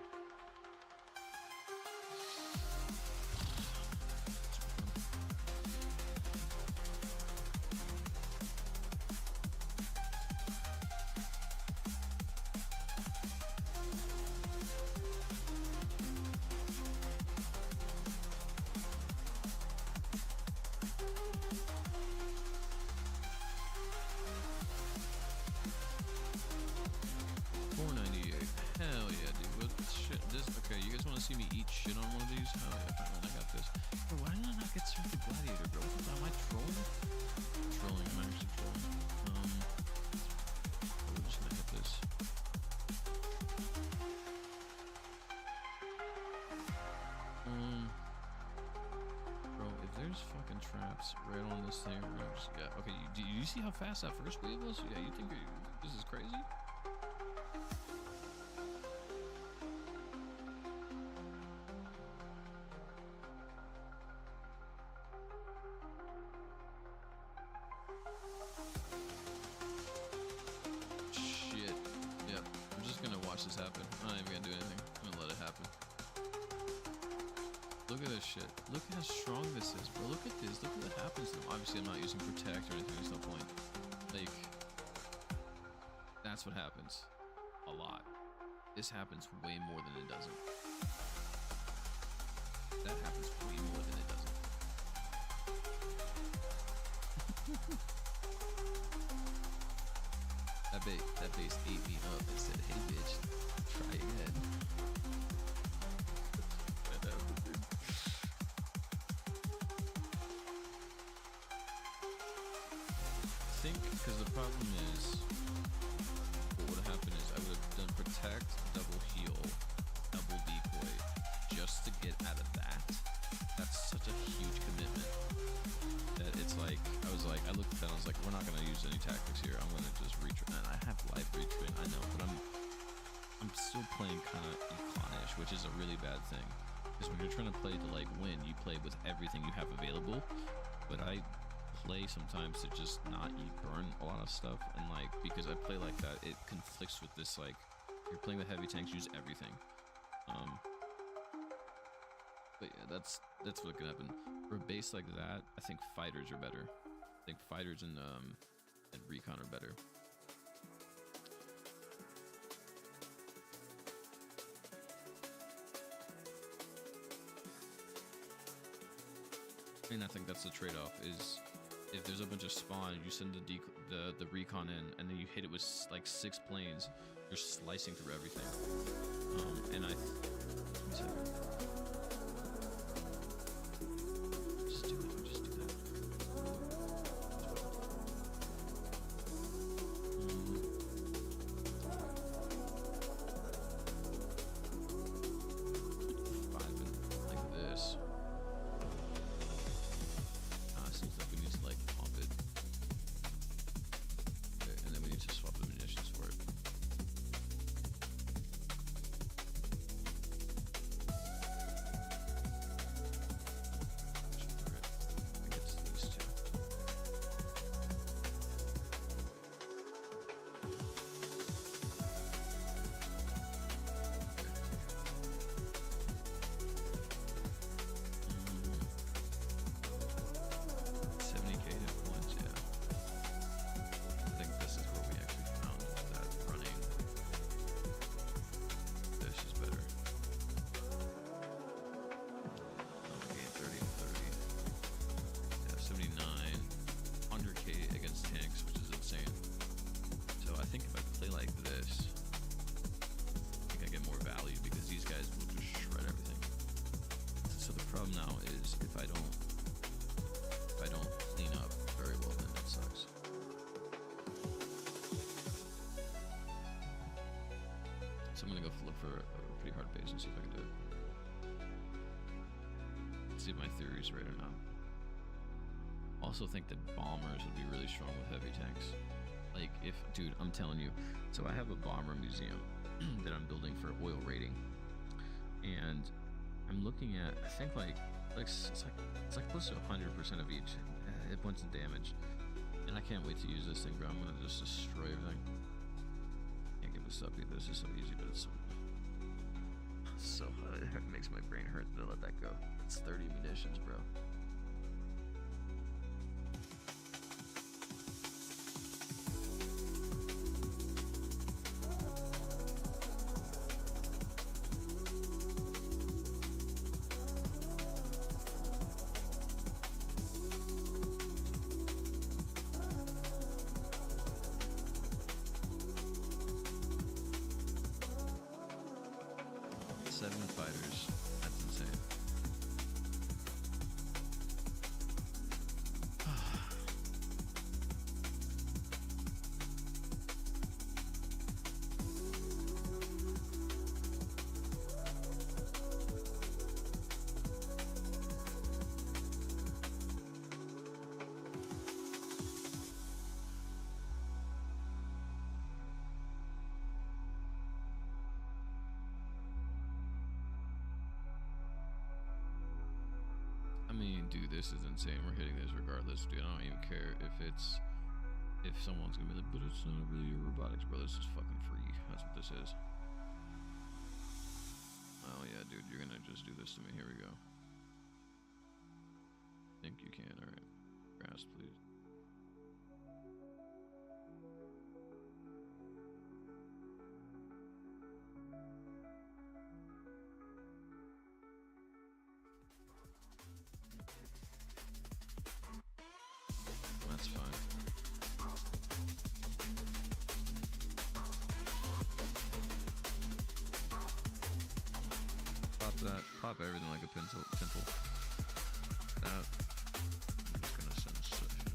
Hell yeah, dude. What shit? This okay? You guys want to see me eat shit on one of these? Hell yeah, fine, I got this. Bro, why did I not get served the gladiator, bro? Am I trolling? Trolling. I'm actually trolling. We're just gonna hit this. Bro, if there's fucking traps right on this thing, we're gonna just okay. Do you see how fast that first wave was? Yeah, you think this is crazy? Watch this happen. I'm not even gonna do anything. I'm gonna let it happen. Look at this shit. Look at how strong this is, bro. Look at this. Look what happens to them. Obviously, I'm not using protect or anything. There's no point. Like, that's what happens. A lot. This happens way more than it doesn't. That happens way more than it doesn't. that base ate me up and said, "Hey, bitch, try again." I think because the problem is, what would happen is I would have done protect, double heal, double decoy, just to get out of that. That's such a huge commitment that it's like I looked at that, I was like, we're not gonna use any tactics here. I'm gonna just retrain. And I have live retrain, I know, but I'm still playing kind of econ-ish, which is a really bad thing. Because when you're trying to play to like win, you play with everything you have available. But I play sometimes to just not burn a lot of stuff, and like because I play like that, it conflicts with this like you're playing with heavy tanks, use everything. But yeah, that's what can happen. For a base like that, I think fighters are better. I think fighters and recon are better. And I think that's the trade-off is if there's a bunch of spawn, you send the recon in, and then you hit it with like 6 planes, you're slicing through everything. And I just do that. Just do that. 5 and like this. Seems like we need to like pump it. Okay, and then we need to swap the munitions for it. I guess these two. Hitpoints, yeah. I think this is where we actually found that running. This is better. Okay, 30 and 30. Yeah, 79. 100k against tanks, which is insane. So I think if I play like this, I think I get more value because these guys will just shred everything. So the problem now is if I don't clean up very well, then it sucks. So I'm gonna go look for a pretty hard base and see if I can do it. See if my theory is right or not. Also think that bombers would be really strong with heavy tanks. Like if, dude, I'm telling you. So I have a bomber museum that I'm building for oil rating, and I'm looking at, I think it's like close to 100% of each hit points and damage, and I can't wait to use this thing, bro. I'm gonna just destroy everything. Can't give this up either. This is so easy, but it's so it makes my brain hurt to let that go. It's 30 munitions, bro. Fighters. That's insane. I mean, dude, this is insane. We're hitting this regardless, dude. I don't even care if someone's gonna be like, but it's not really a robotics, bro. This is fucking free. That's what this is. Oh yeah, dude, you're gonna just do this to me. Here we go. Think you can? All right, grass, please. That's fine. that. Pop everything like a pencil. That. I'm just gonna send such in.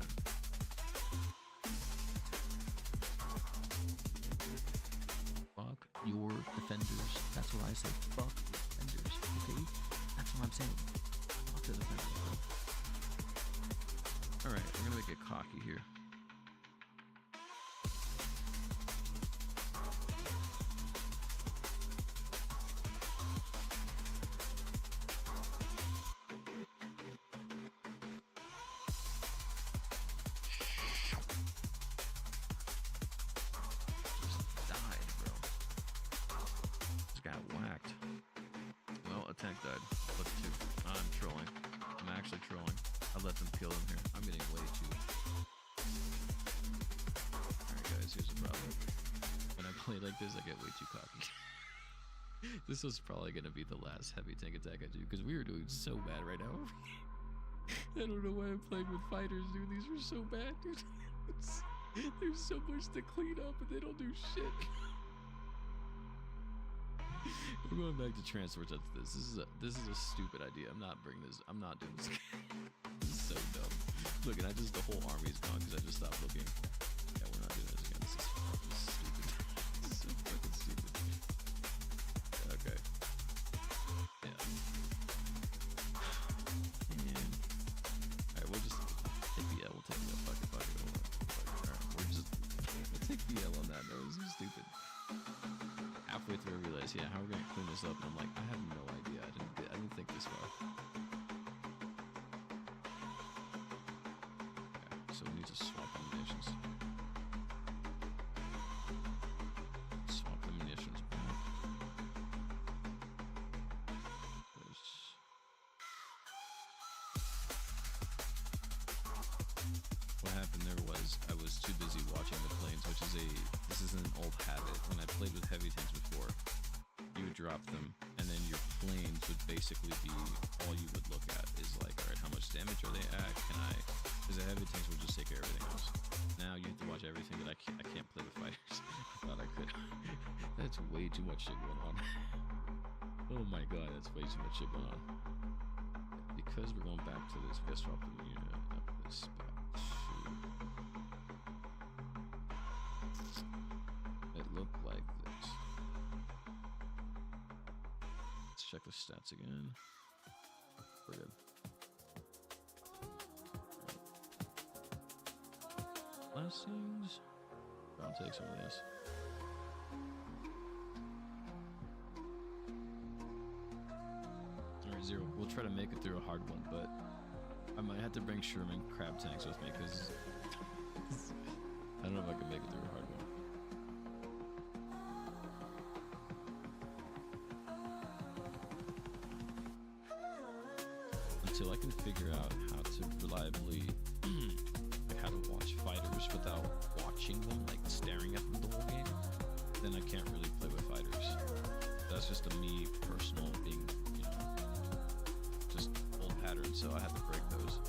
Fuck your defenders. That's what I say. Fuck defenders. Okay? That's what I'm saying. Fuck the defenders, bro. Alright, we're gonna get cocky here. Whacked. Well, attack died. Look, two. I'm trolling. I'm actually trolling. I let them kill him here. I'm getting way too. Alright, guys, here's the problem. When I play like this, I get way too cocky. This was probably gonna be the last heavy tank attack I do because we were doing so bad right now. I don't know why I'm playing with fighters, dude. These were so bad, dude. There's so much to clean up and they don't do shit. We're going back to transports after this. This is a stupid idea. I'm not bringing this. I'm not doing this. This is so dumb. Look, and the whole army is gone because I just stopped looking. Yeah, we're not doing this again. This is fucking stupid. This is so fucking stupid. Okay. Yeah. And alright, we'll just take the L. We'll take the L. Fuck it. Alright, we'll take the L on that. No, this is stupid. Halfway through, I realized, yeah, how are we gonna clean this up? And I'm like, I have no idea. I didn't think this far. Okay, so we need to swap ammunitions. Swap ammunitions back. What happened there was I was too busy watching the planes, which is this is an old habit. When I played with heavy tanks before, you would drop them, and then your planes would basically be all you would look at is like, all right, how much damage are they at? Because the heavy tanks would just take care of everything else. Now you have to watch everything that I can't play with fighters. I thought I could. That's way too much shit going on. Oh my god, that's way too much shit going on. Because we're going back to this, we gotta swap the unit up this back to. It looked like this. Let's check the stats again. We're good. Blessings. I'll take some of this. Alright, 0. We'll try to make it through a hard one, but I might have to bring Sherman crab tanks with me because I don't know if I can make it through a hard one. Until I can figure out how to reliably, like how to watch fighters without watching them, like staring at them the whole game, then I can't really play with fighters. That's just a me personal being, you know, just old patterns, so I have to break those.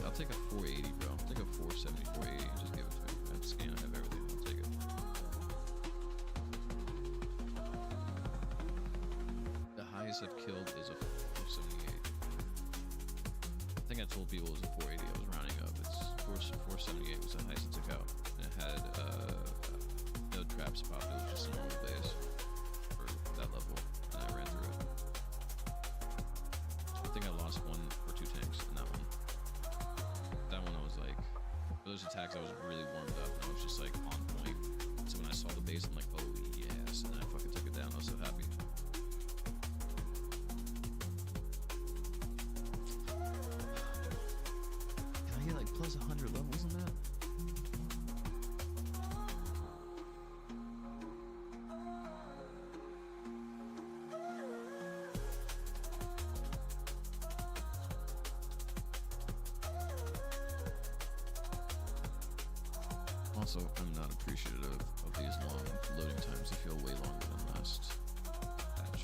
I'll take a 480, bro. I'll take a 470, 480. Just give it to me. I have scan, I have everything. I'll take it. The highest I've killed is a 478. I think I told people it was a 480. I was rounding up. It's 478 was the highest I took out. And it had no trap spot. It was just a normal base for that level. And I ran through it. I think I lost 1 or 2 tanks in that one. That one I was like, for those attacks I was really warmed up and I was just like on point. So when I saw the base I'm like, oh yes, and I fucking took it down. I was so happy. Can I get like plus 100 levels on that? Also, I'm not appreciative of these long loading times. They feel way longer than last patch.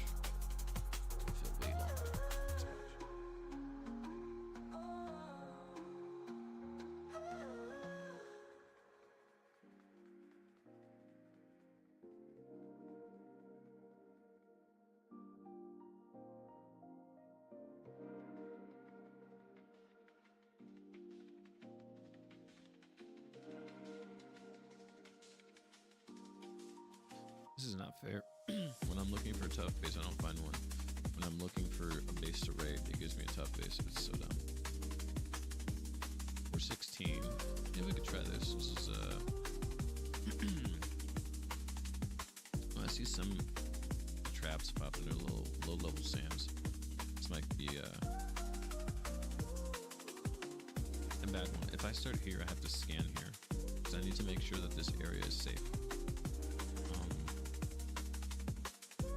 is not fair. When I'm looking for a tough base, I don't find one. When I'm looking for a base to raid, it gives me a tough base. It's so dumb. We're 16. Yeah, we could try this. This is oh, I see some traps popping in little low-level SAMs. This might be a bad one. If I start here, I have to scan here because I need to make sure that this area is safe.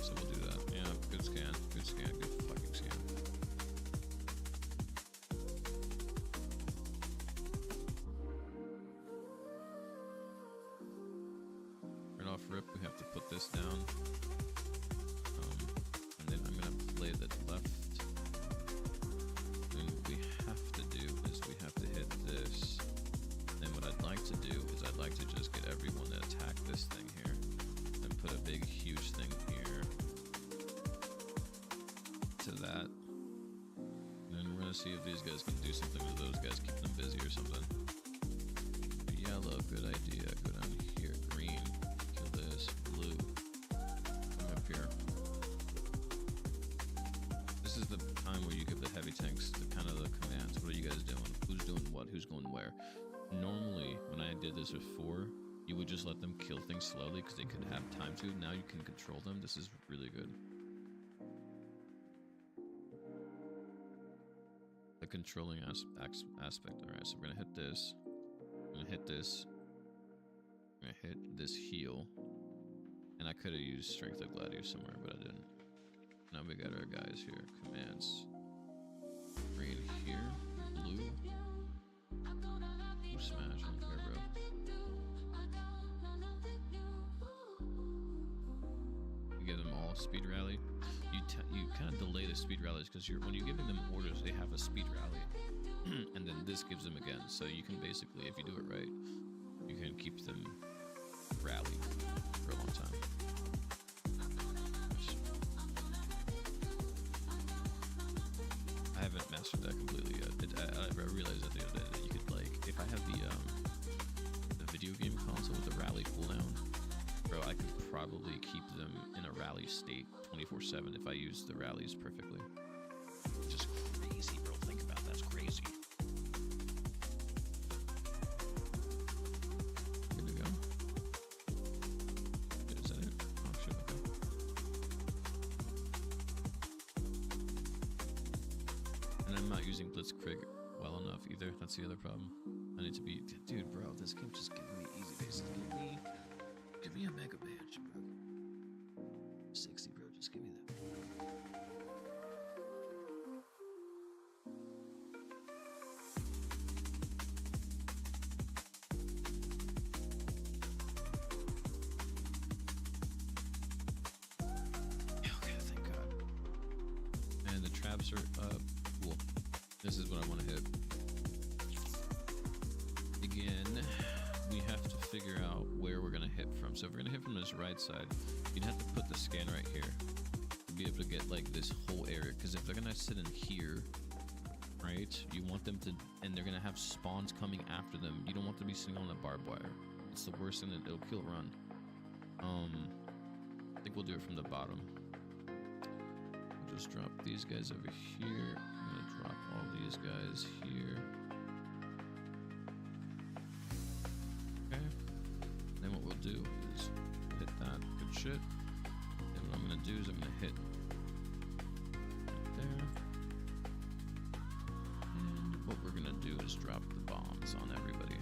So we'll do that. Yeah, good scan, good fucking scan. Right off rip, we have to put this down. And then I'm gonna play the left. And what we have to do is we have to hit this. And what I'd like to do is I'd like to just get everyone to attack this thing here. And put a big, huge thing here. To that. And then we're gonna see if these guys can do something to those guys, keep them busy or something. Yellow, good idea. Go down here. Green. Kill this. Blue. Come up here. This is the time where you give the heavy tanks the kind of the commands. What are you guys doing? Who's doing what? Who's going where? Normally, when I did this before, you would just let them kill things slowly because they could have time to. Now you can control them. This is really good. The controlling aspect. Alright, so we're gonna hit this. I'm gonna hit this. I'm gonna hit this heal. And I could have used Strength of Gladius somewhere, but I didn't. Now we got our guys here. Commands. Green here. Blue. Blue smash. I don't care, bro. You give them all speed rally. You kind of delay the speed rallies because when you're giving them orders, they have a speed rally. And then this gives them again. So you can basically, if you do it right, you can keep them rallied for a long time. I haven't mastered that completely yet. I realized at the other day that you could, like, if I have the video game console with the rally cooldown, bro, I could probably keep them in a rally state 24/7 if I use the rallies perfectly. Just crazy, bro. Think about that. That's crazy. Good to go. Is that it? Oh, shit, okay. And I'm not using Blitzkrieg well enough either. That's the other problem. I need to be... Dude, bro, this game just giving me easy bases. Give me a mega badge, bro. 60, bro. Just give me that. Okay, thank God. And the traps are cool. This is what I want to hit. Again, we have to figure out where we're going to hit from. So if we're going to hit from this right side, you'd have to put the scan right here to be able to get like this whole area. Because if they're going to sit in here, right, you want them to, and they're going to have spawns coming after them. You don't want them to be sitting on the barbed wire. It's the worst thing that it'll kill run. I think we'll do it from the bottom. We'll just drop these guys over here. I'm going to drop all these guys here. Then what we'll do is hit that good shit. And what I'm gonna do is I'm gonna hit right there. And what we're gonna do is drop the bombs on everybody.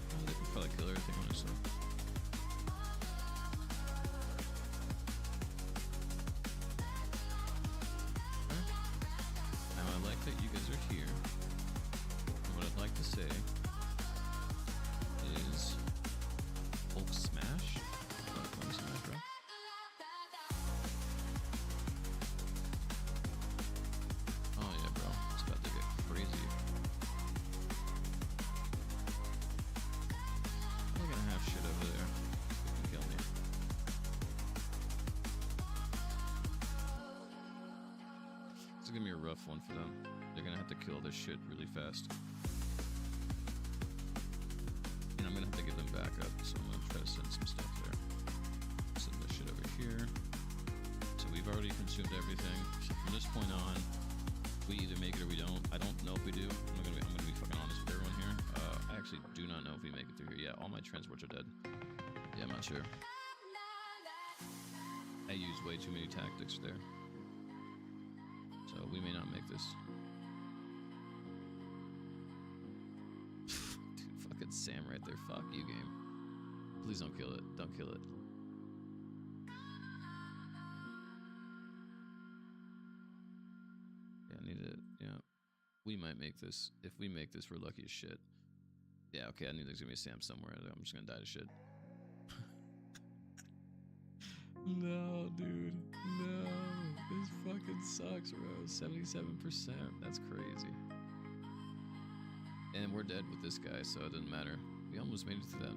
Oh, they could probably kill everything, honestly. That you guys are here. And what I'd like to say is Hulk smash. Let me smash, bro. Oh yeah, bro. It's about to get crazy. They're gonna have shit over there. They can kill me. is gonna be a rough one for them. They're gonna have to kill this shit really fast. And I'm gonna have to give them backup, so I'm gonna try to send some stuff there. Send this shit over here. So we've already consumed everything. So from this point on, we either make it or we don't. I don't know if we do. I'm gonna be fucking honest with everyone here. I actually do not know if we make it through here. Yeah, all my transports are dead. Yeah, I'm not sure. I used way too many tactics there. So we may not make this. Dude, fucking Sam right there. Fuck you, game. Please don't kill it. Don't kill it. Yeah, I need it. Yeah. We might make this. If we make this, we're lucky as shit. Yeah, okay, I knew there's gonna be a Sam somewhere. I'm just gonna die to shit. No, dude. No. This fucking sucks, bro. 77%. That's crazy. And we're dead with this guy, so it doesn't matter. We almost made it through that.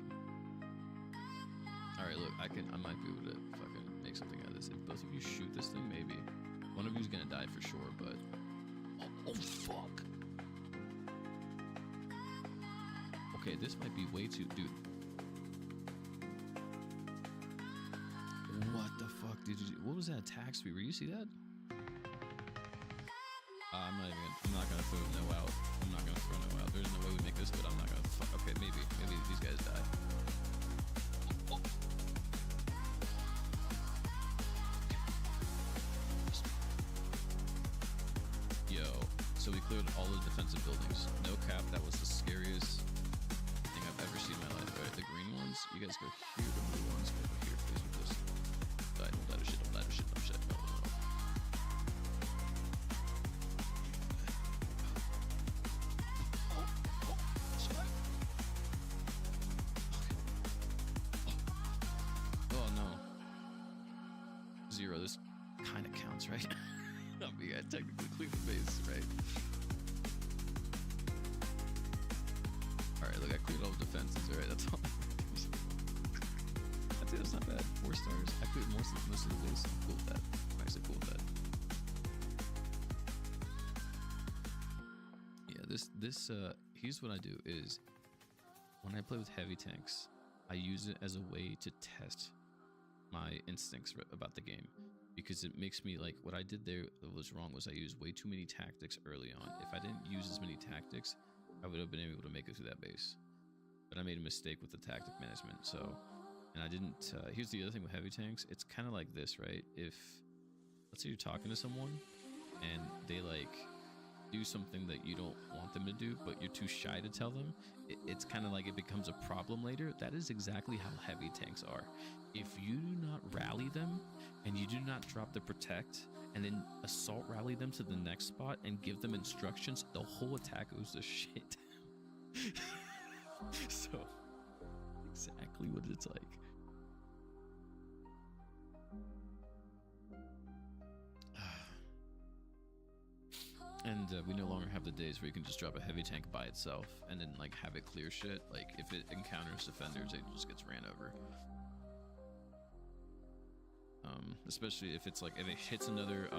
Alright, look, I might be able to fucking make something out of this. If both of you shoot this thing, maybe. One of you's gonna die for sure, but... Oh, fuck! Okay, this might be way too... Dude. What the fuck did you do? What was that attack speed? Were you see that? I'm not gonna throw no out. I'm not gonna throw no out. There's no way we make this, but I'm not gonna fuck. Okay, maybe these guys die. Oh. Yo, so we cleared all the defensive buildings. No cap, that was the scariest thing I've ever seen in my life. Alright, the green ones, you guys go here, the blue ones go here, please with this. Don't die to shit, don't die to shit, no shit, no. Oh no. Zero, this kind of counts, right? I mean, I technically cleaned the base, right? Alright, look, I cleared all the defenses, alright, that's all. I'd say that's not bad. 4 stars. I cleared most of the base. I'm cool with that. I'm actually cool with that. Yeah, here's what I do is, when I play with heavy tanks, I use it as a way to test my instincts about the game. Because it makes me like, what I did there that was wrong was I used way too many tactics early on. If I didn't use as many tactics, I would have been able to make it through that base. But I made a mistake with the tactic management, so... And I didn't, here's the other thing with heavy tanks, it's kind of like this, right? If, let's say you're talking to someone, and they like, do something that you don't want them to do, but you're too shy to tell them, it's kind of like it becomes a problem later. That is exactly how heavy tanks are. If you do not rally them, and you do not drop the protect, and then assault rally them to the next spot, and give them instructions, the whole attack goes to shit. So, exactly what it's like. And we no longer have the days where you can just drop a heavy tank by itself and then like have it clear shit. Like if it encounters defenders, it just gets ran over. Especially if it's like, if it hits another,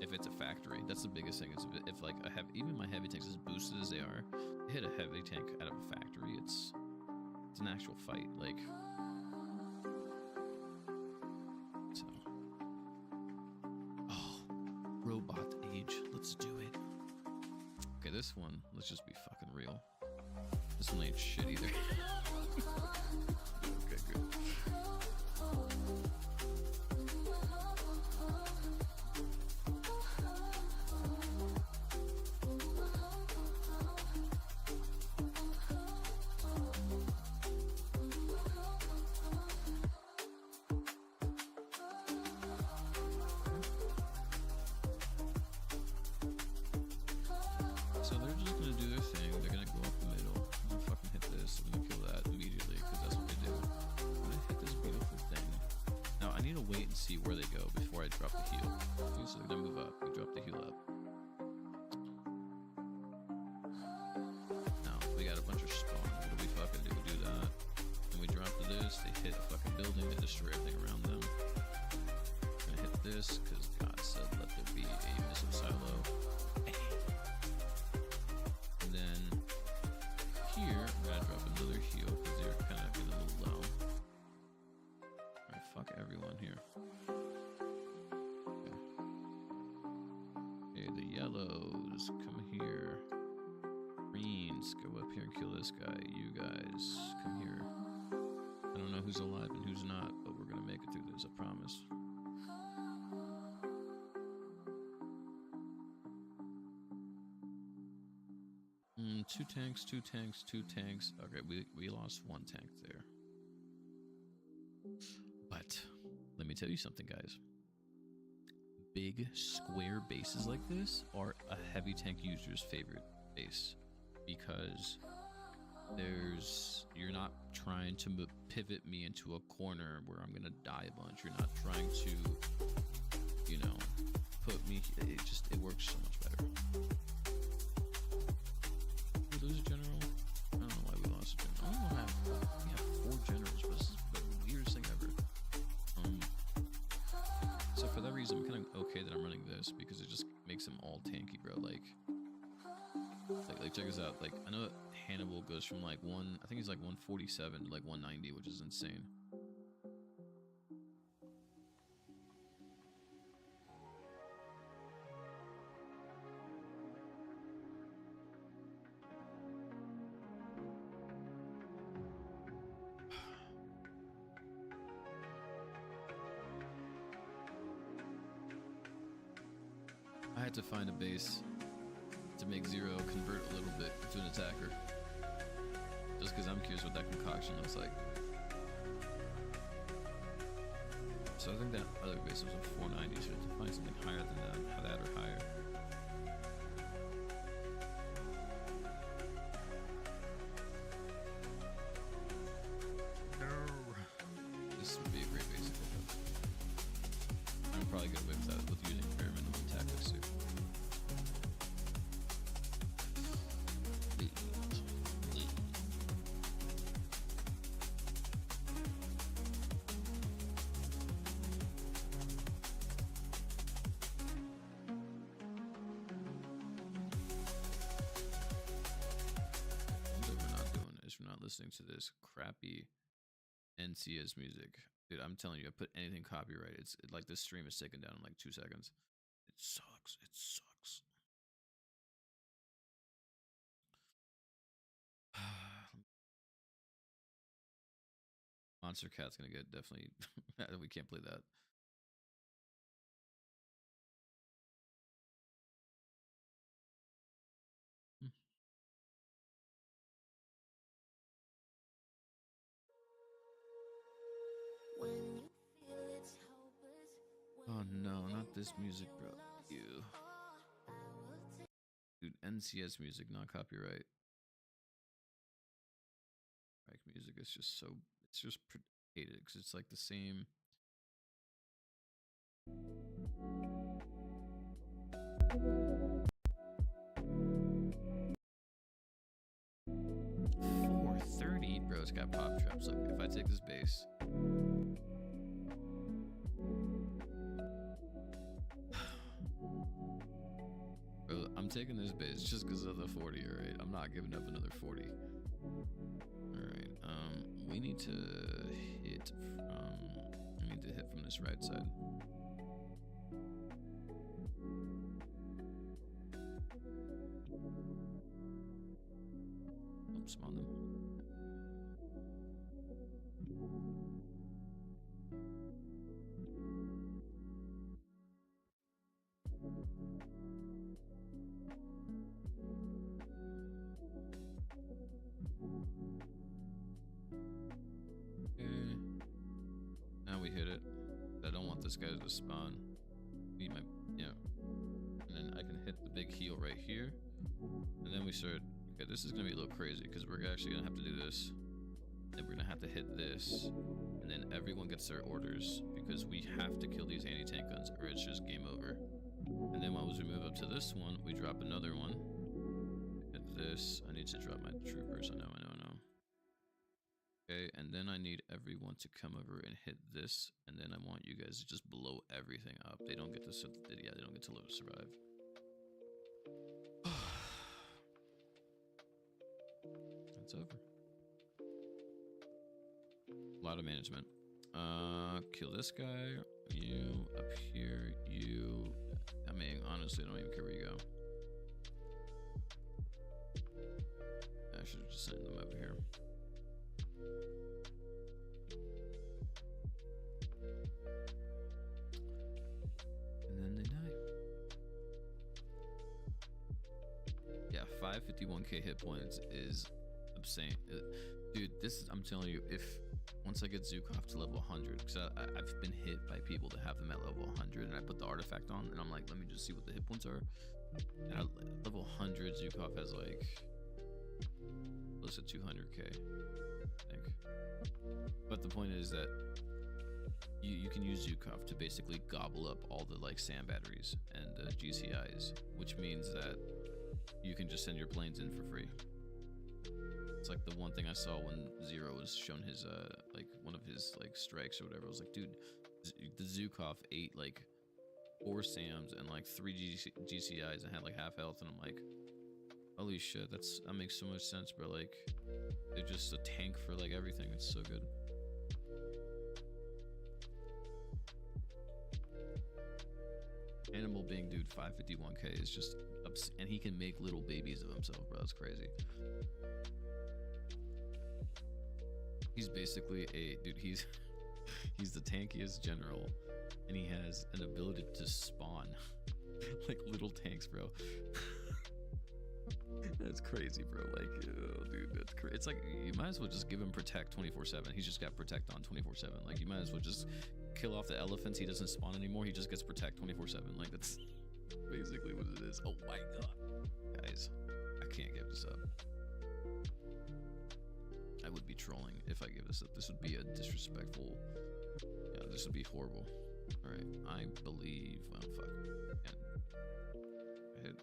if it's a factory, that's the biggest thing. Is if like even my heavy tanks, as boosted as they are, hit a heavy tank out of a factory, it's an actual fight. Like, so, oh, robot age, let's do it. Okay, this one, let's just be fucking real. This one ain't shit either. Okay, good. So they're just gonna do their thing. They're gonna go up the middle. I'm gonna fucking hit this. I'm gonna kill that immediately because that's what they do. I'm gonna hit this beautiful thing. Now I need to wait and see where they go before I drop the heal. Okay, so they're gonna move up. We drop the heal up. Now we got a bunch of spawn. What do we fucking do? We do that. And we drop to this. They hit a fucking building. They destroy everything around them. I'm gonna hit this because God said let there be a missile silo. everyone here. Okay, the yellows, come here. Greens, go up here and kill this guy. You guys, come here. I don't know who's alive and who's not, but we're gonna make it through this, I promise. Two tanks, two tanks, two tanks. Okay, we lost one tank there. But let me tell you something, guys. Big square bases like this are a heavy tank user's favorite base, because you're not trying to pivot me into a corner where I'm gonna die a bunch. You're not trying to, you know, put me. It works so much better. Did we lose a general? I don't know why we lost a general. I don't know why we have 4 generals. But this is the weirdest thing ever. So for that reason, I'm kind of okay that I'm running this, because it just makes them all tanky, bro. Like check this out. Like, I know Hannibal goes from like I think he's like 147 to like 190, which is insane. I had to find a base to make Zero convert a little bit to an attacker, just because I'm curious what that concoction looks like. So I think that other base was a 490, so I have to find something higher than that or higher. No. This would be a great base to pick up. I'm probably gonna whip that with using experimental tactics too. 'Cause we're not doing is we're not listening to this crappy NCS music. Dude, I'm telling you, I put anything copyrighted. It's like this stream is taken down in like 2 seconds. It sucks. It sucks. Monster Cat's gonna get definitely. We can't play that. Oh no, not this music, bro. You. Dude, NCS music, not copyright. Like music is just so. It's just hated because it's like the same. $430, bro. It's got pop traps. Look, if I take this base. Bro, I'm taking this base just because of the 40, alright? I'm not giving up another 40. Alright, we need to hit from this right side. Oops, spawn them. Okay. Now we hit it. I don't want this guy to spawn. Need my, yeah. And then I can hit the big heal right here. And then we start, okay, this is gonna be a little crazy because we're actually gonna have to do this. Then we're gonna have to hit this. And then everyone gets their orders because we have to kill these anti-tank guns or it's just game over. And then once we move up to this one, we drop another one. Hit this. I need to drop my troopers. I know. Okay, and then I need everyone to come over and hit this, and then I want you guys to just blow everything up. They don't get to they don't get to survive. It's over. A lot of management. Kill this guy. You up here. You. I mean, honestly, I don't even care where you go. I should have just sent them over here. And then they die. Yeah, 551k hit points is insane. Dude, this is, I'm telling you, if once I get Zukov to level 100, because I've been hit by people that have them at level 100, and I put the artifact on, and I'm like, let me just see what the hit points are. And at level 100, Zukov has like close to 200k, I think. But the point is that you can use Zukov to basically gobble up all the like sand batteries and GCIs, which means that you can just send your planes in for free. It's like the one thing I saw when Zero was shown his like one of his like strikes or whatever. I was like, dude, the Zukov ate like 4 SAMs and like 3 GCIs and had like half health, and I'm like, holy shit, that makes so much sense, bro. Like, they're just a tank for like everything. It's so good. Animal being, dude, 551k is just and he can make little babies of himself, bro. That's crazy. He's basically he's the tankiest general, and he has an ability to spawn like little tanks, bro. That's crazy, bro. Like, oh, dude, that's crazy. It's like, you might as well just give him protect 24/7. He's just got protect on 24/7. Like, you might as well just kill off the elephants. He doesn't spawn anymore. He just gets protect 24/7. Like, that's basically what it is. Oh my god, guys, I can't give this up. I would be trolling if I give this up. This would be a disrespectful. Yeah, this would be horrible. All right, I believe. Well, fuck. I hit.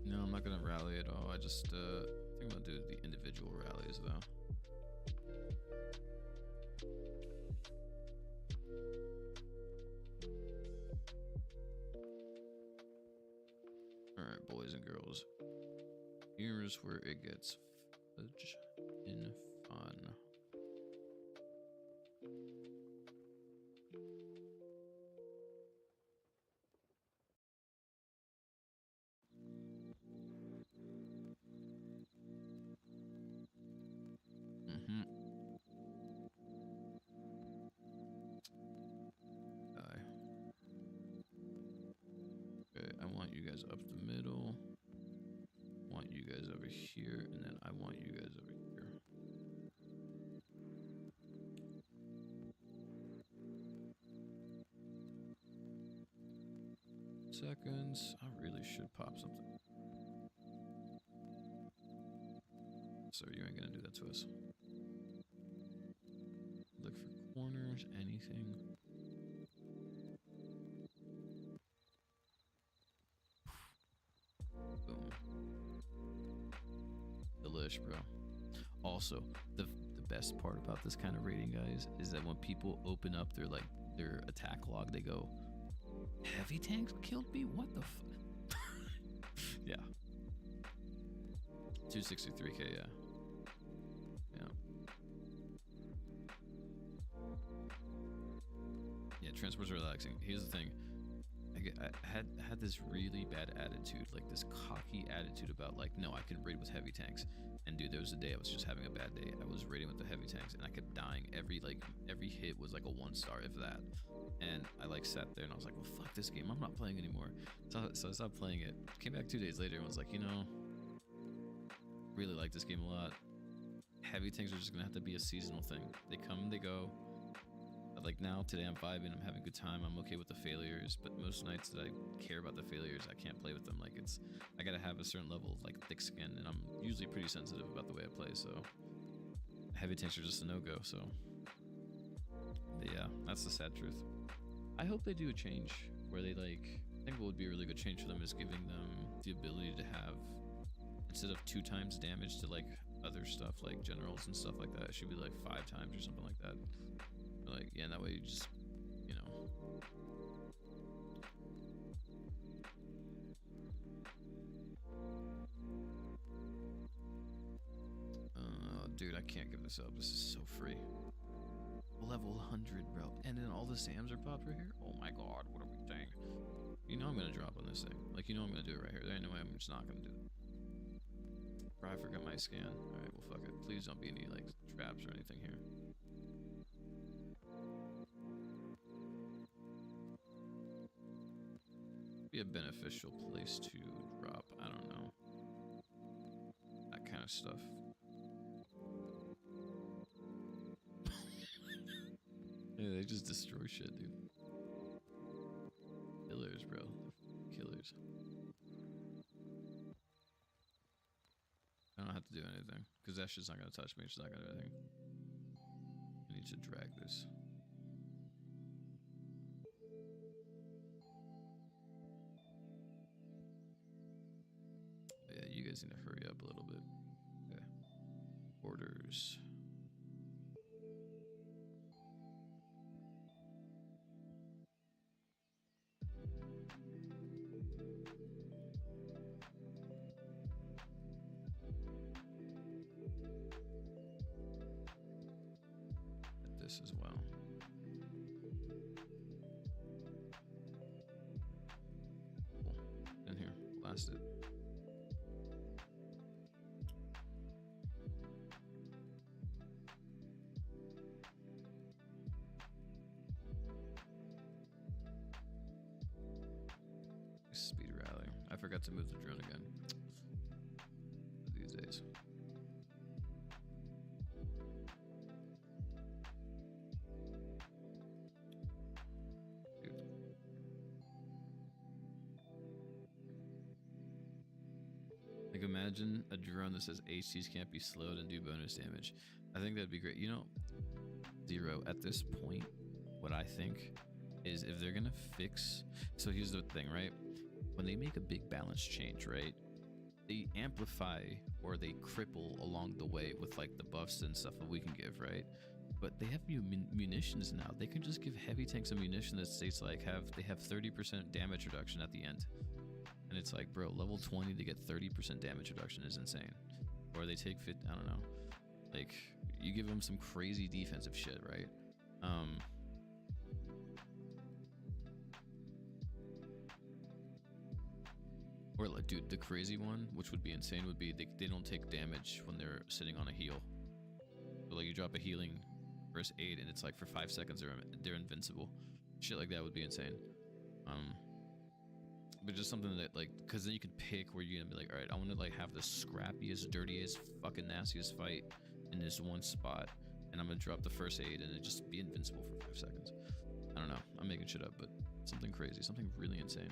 No, I'm not gonna rally at all. I just think I'm gonna do the individual rallies though. Alright, boys and girls. Here's where it gets fudge in fun. You guys up the middle, want you guys over here, and then I want you guys over here. Seconds. I really should pop something. So you ain't gonna do that to us. Look for corners, anything. Boom. Delish, bro. Also, the best part about this kind of raiding, guys, is that when people open up their attack log, they go, heavy tanks killed me? What the f yeah. 263k, yeah. Yeah. Yeah, transports are relaxing. Here's the thing. I had this really bad attitude, like this cocky attitude about like, no, I can raid with heavy tanks. And dude, there was a day I was just having a bad day. I was raiding with the heavy tanks and I kept dying. Every hit was like a 1-star, if that. And I like sat there and I was like, well, fuck this game. I'm not playing anymore. So I stopped playing it. Came back 2 days later and was like, you know, really like this game a lot. Heavy tanks are just gonna have to be a seasonal thing. They come, they go. Like now, today I'm vibing, I'm having a good time, I'm okay with the failures, but most nights that I care about the failures, I can't play with them. Like I gotta have a certain level of like thick skin, and I'm usually pretty sensitive about the way I play, so heavy tanks are just a no-go, so. But yeah, that's the sad truth. I hope they do a change where they like, I think what would be a really good change for them is giving them the ability to have, instead of 2 times damage to like other stuff like generals and stuff like that, it should be like 5 times or something like that. Like, yeah, that way you just, can't give this up. This is so free. Level 100, bro. And then all the SAMs are popped right here? Oh my god, what are we saying? You know I'm gonna drop on this thing. Like, you know I'm gonna do it right here. There ain't no way I'm just not gonna do it. Bro, I forgot my scan. Alright, well, fuck it. Please don't be any, like, traps or anything here. Be a beneficial place to drop, I don't know. That kind of stuff. Yeah, they just destroy shit, dude. Killers, bro. Killers. I don't have to do anything, because that shit's not gonna touch me. It's not gonna do anything. I need to drag this. Yeah, you guys need to hurry up a little bit. Okay. Orders. This as well. Cool. In here. Blast it. Speed rally. I forgot to move the drone again. These days. Like, imagine a drone that says HCs can't be slowed and do bonus damage. I think that'd be great. You know, Zero, at this point, what I think is if they're gonna fix... So here's the thing, right? When they make a big balance change, right? They amplify or they cripple along the way with, like, the buffs and stuff that we can give, right? But they have munitions now. They can just give heavy tanks a munition that states, like, they have 30% damage reduction at the end. And it's like, bro, level 20 to get 30% damage reduction is insane. Or they take 50, I don't know. Like, you give them some crazy defensive shit, right? Or, like, dude, the crazy one, which would be insane, would be they don't take damage when they're sitting on a heal. So, like, you drop a healing first aid, and it's like for 5 seconds they're invincible. Shit like that would be insane. But just something that, like, because then you can pick where you're gonna be like, all right, I want to, like, have the scrappiest, dirtiest, fucking nastiest fight in this one spot, and I'm gonna drop the first aid and it just be invincible for 5 seconds. I don't know. I'm making shit up, but something crazy, something really insane.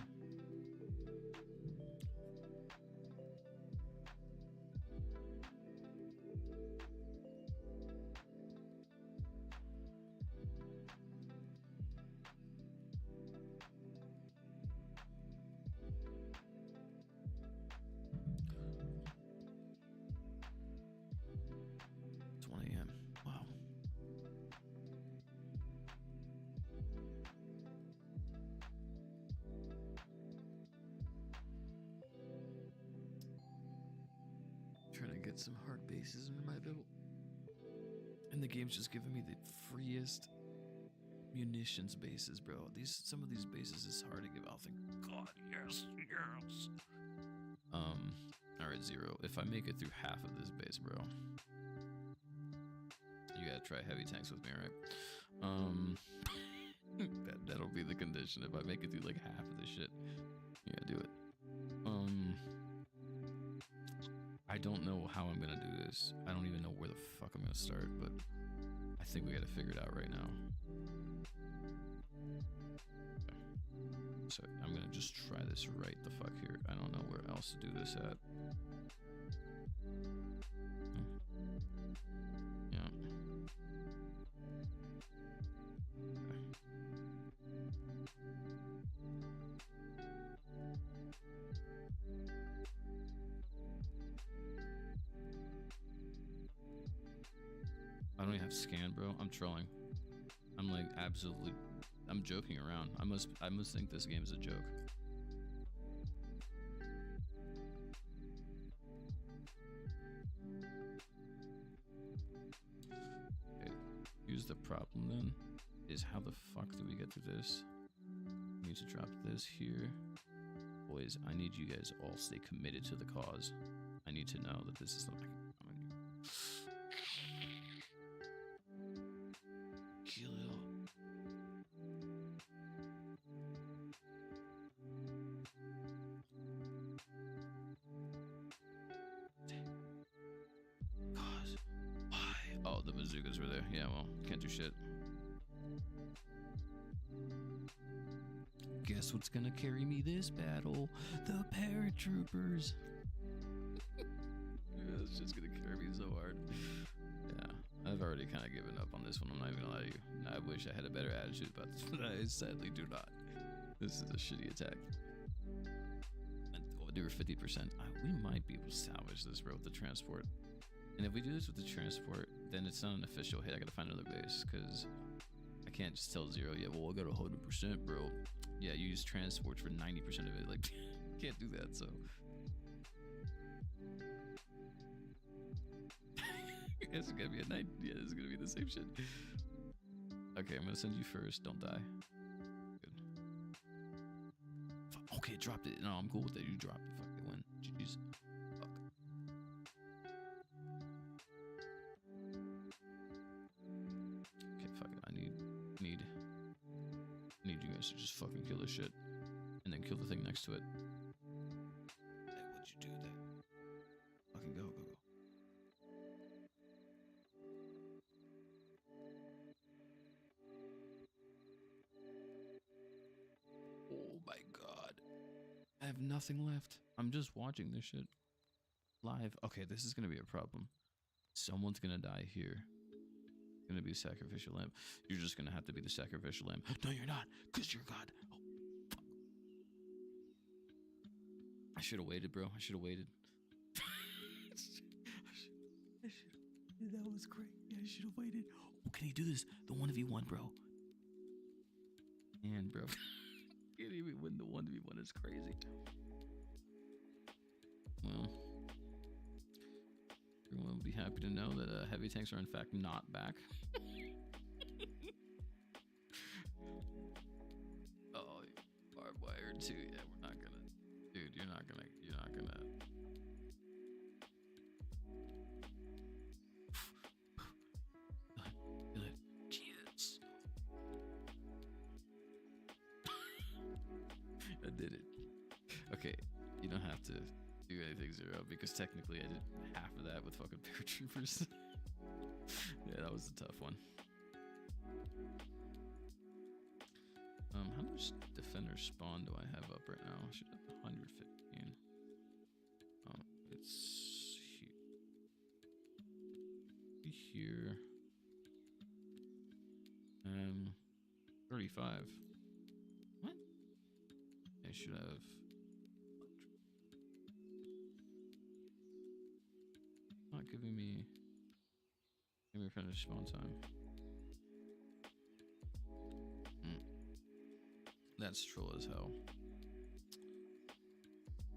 Trying to get some hard bases under my belt, and the game's just giving me the freest munitions bases, bro. Some of these bases is hard to give out. Thank God, yes. All right, Zero. If I make it through half of this base, bro, you gotta try heavy tanks with me, right? That'll be the condition. If I make it through like half of this shit, yeah, do it. I don't know how I'm gonna do this. I don't even know where the fuck I'm gonna start, but I think we gotta figure it out right now. Okay. So I'm gonna just try this right the fuck here. I don't know where else to do this at. Yeah. I don't even have scan, bro. I'm trolling. I'm like absolutely. I'm joking around. I must think this game is a joke. problem then is how the fuck do we get to this? We need to drop this here. Boys, I need you guys all stay committed to the cause. I need to know that this is something kill it all. Cause why? Oh, the bazookas were there. Yeah, well, can't do shit. Guess what's gonna carry me this battle? The paratroopers. It's just gonna carry me so hard. Yeah, I've already kind of given up on this one. I'm not even gonna lie to you. I wish I had a better attitude about this, but I sadly do not. This is a shitty attack. Oh, they were 50%. We might be able to salvage this, bro, with the transport. And if we do this with the transport, then it's not an official hit. I gotta find another base, because I can't just tell Zero, yeah, well, I got 100%, bro. Yeah, you use transports for 90% of it. Like, can't do that, so. It's gonna be a night. Yeah, it's gonna be the same shit. Okay, I'm gonna send you first. Don't die. Good. Fuck. Okay, dropped it. No, I'm cool with that. You dropped it. Fuck it. Win. GG's. Fuck. Okay, fuck it. I need you guys to just fucking kill this shit, and then kill the thing next to it. Hey, what'd you do there? Fucking go. Oh my god. I have nothing left. I'm just watching this shit live. Okay, this is gonna be a problem. Someone's gonna die here. It's gonna be a sacrificial lamb. You're just gonna have to be the sacrificial lamb. No, you're not, because you're God. Oh, fuck. I should have waited, bro. I should have waited. That was great. Yeah, I should have waited. Oh, can he do this? The 1v1, bro. Man, bro. Can't even win the 1v1. It's crazy. Well, everyone will be happy to know that heavy tanks are in fact not back. Oh, barbed wire too. Yeah, we're not gonna, dude. You're not gonna. Good. Jesus. I did it. Okay, you don't have to do anything, Zero, because technically I did half of that with fucking paratroopers. Yeah, that was a tough one. How much defender spawn do I have up right now? I should have 115. It's here. 35. What? I should have. Not giving me. Give me finish spawn time. That's troll as hell.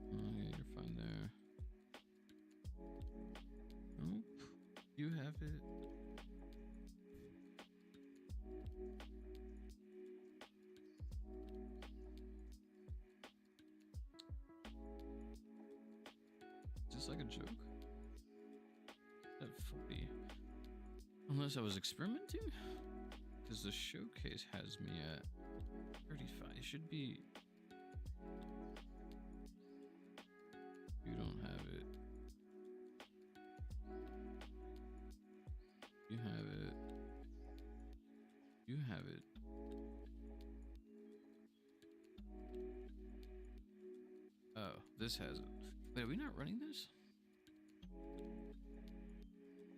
Okay, you're fine there. Nope. You have it. Is this like a joke? At 40. Unless I was experimenting? Because the showcase has me at 35. It should be. You don't have it. You have it. You have it. Oh, this has it. Wait, are we not running this?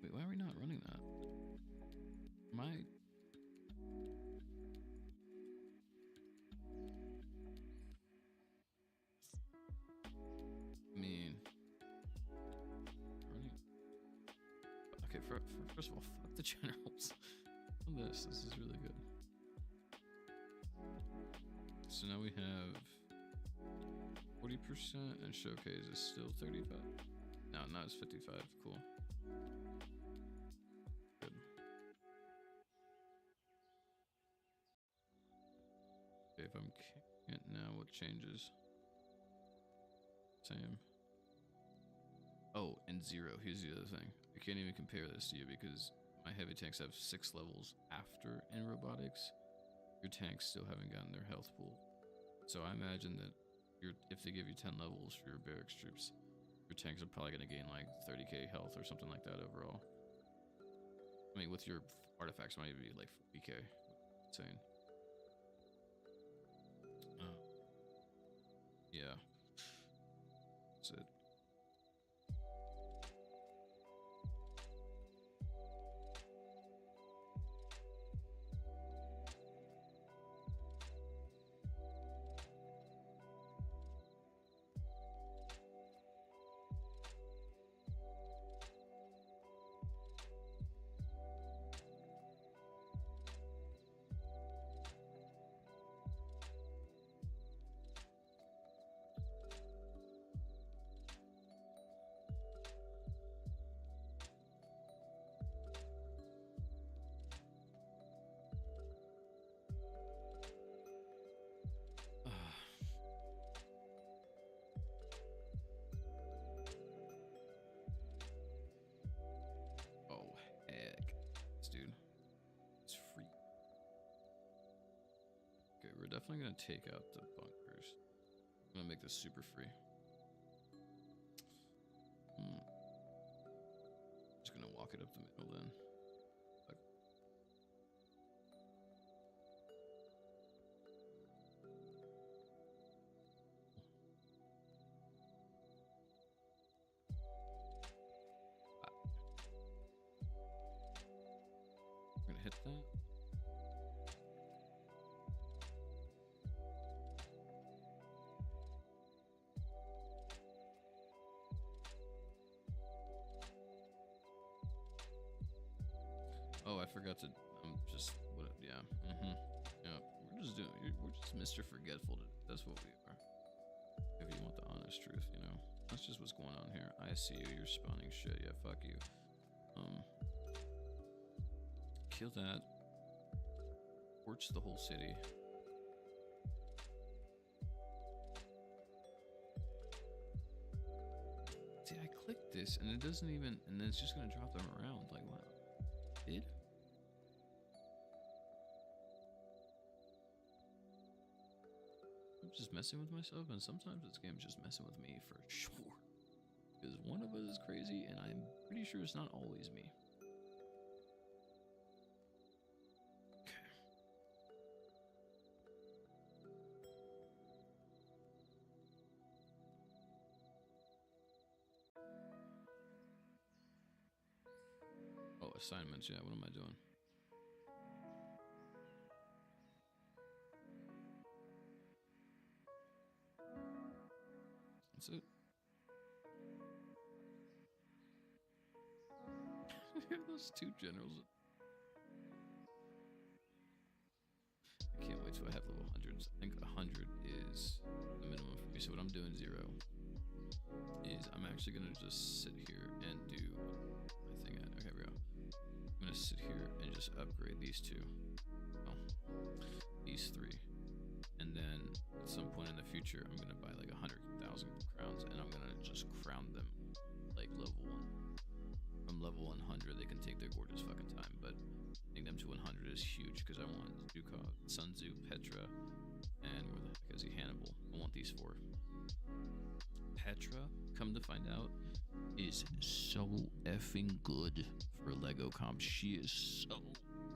Wait, why are we not running that? Am I... Okay, first of all, fuck the generals. This is really good. So now we have 40% and showcase is still 35. No, now it's 55. Cool. Good. I'm kicking it now, what changes? Same. Oh, and 0. Here's the other thing. I can't even compare this to you because my heavy tanks have 6 levels after in robotics. Your tanks still haven't gotten their health pool. So I imagine that if they give you 10 levels for your barracks troops, your tanks are probably going to gain like 30k health or something like that overall. I mean, with your artifacts, might even be like 40k. Insane. Yeah. That's it. We're definitely gonna take out the bunkers. I'm gonna make this super free. Just gonna walk it up the middle then. We're gonna hit that. Oh, I forgot to. I'm just. What? Yeah. Yeah. We're just doing. We're just Mr. Forgetful. That's what we are. If you want the honest truth, you know. That's just what's going on here. I see you. You're spawning shit. Yeah. Fuck you. Kill that. Torch the whole city. See, I clicked this and it doesn't even. And then it's just gonna drop them around. Like what? Did? I'm just messing with myself, and sometimes this game's just messing with me for sure. Because one of us is crazy, and I'm pretty sure it's not always me. Okay. Oh, assignments, yeah, what am I doing? That's it. Those two generals. I can't wait till I have level 100s. I think 100 is the minimum for me. So what I'm doing, 0, is I'm actually gonna just sit here and do my thing. Okay, we go. I'm gonna sit here and just upgrade these 2. Oh, these 3. And then at some point in the future, I'm gonna buy like 100,000 crowns, and I'm gonna just crown them like level 1. From level 100, they can take their gorgeous fucking time, but getting them to 100 is huge because I want Dukov, Sun Tzu, Petra, and where the heck is he? Hannibal. I want these 4. Petra, come to find out, is so effing good for Lego comp. She is so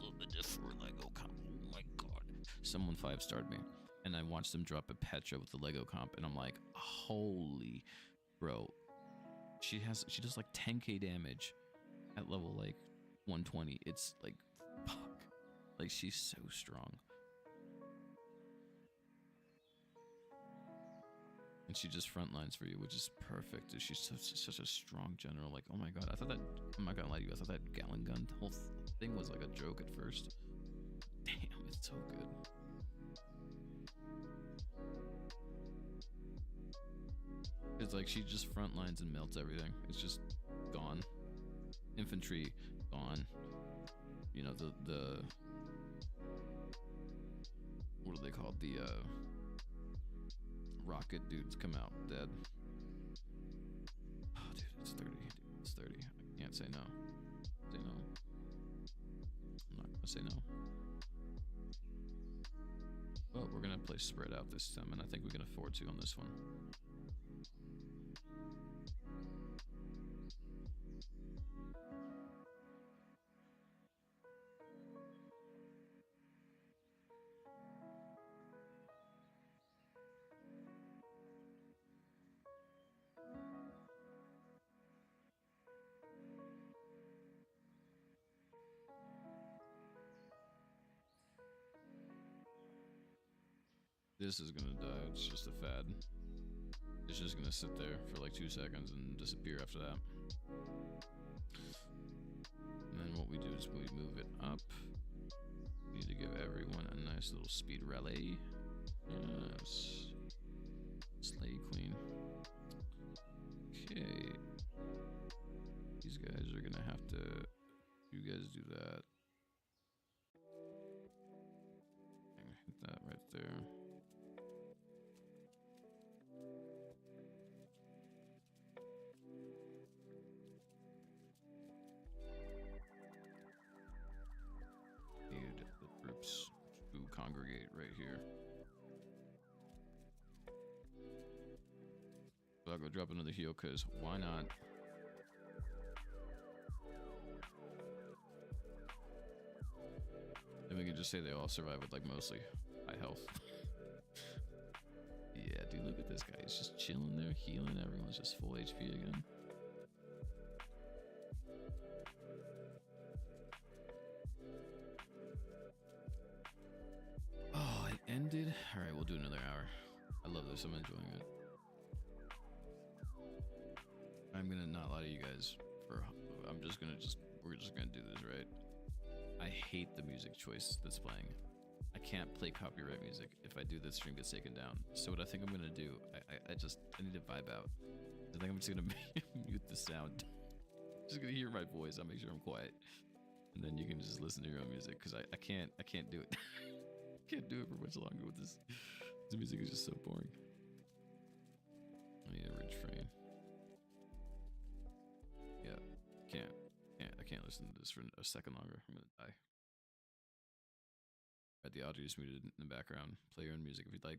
good for Lego comp. Oh my god. Someone 5-starred me, and I watched them drop a Petra with the Lego comp, and I'm like, holy bro. She does like 10k damage at level like 120. It's like, fuck. Like, she's so strong. And she just front lines for you, which is perfect. She's such a strong general. Like, oh my god, I thought that, I'm not gonna lie to you, I thought that Gallon gun whole thing was like a joke at first. Damn, it's so good. It's like she just front lines and melts everything. It's just gone. Infantry, gone. You know, the what are they called? The rocket dudes come out dead. Oh, dude, it's 30. Dude, it's 30. I can't say no. Say no. I'm not gonna say no. Well, we're gonna play spread out this time, and I think we can afford to on this one. This is gonna die. It's just a fad. It's just gonna sit there for like 2 seconds and disappear after that. And then what we do is we move it up. We need to give everyone a nice little speed rally. Yes. Slay Queen. Okay. These guys are gonna have to. You guys do that. Hit that right there. Need the troops to congregate right here. So I'll go drop another heal, because why not? Then we can just say they all survive with like mostly high health. Yeah, dude, look at this guy. He's just chilling there, healing. Everyone's just full HP again. Oh, it ended. All right, we'll do another hour. I love this. I'm enjoying it. I'm gonna not lie to you guys. We're just gonna do this, right? I hate the music choice that's playing. I can't play copyright music. If I do, the stream gets taken down. So what I think I'm gonna do, I need to vibe out. I think I'm just gonna mute the sound. Just gonna hear my voice. I'll make sure I'm quiet, and then you can just listen to your own music, because I can't do it. Can't do it for much longer with this. This music is just so boring. I need a ridge frame. Yeah, I can't listen to this for a second longer. I'm gonna die. Right, the audio is muted in the background. Play your own music if you'd like.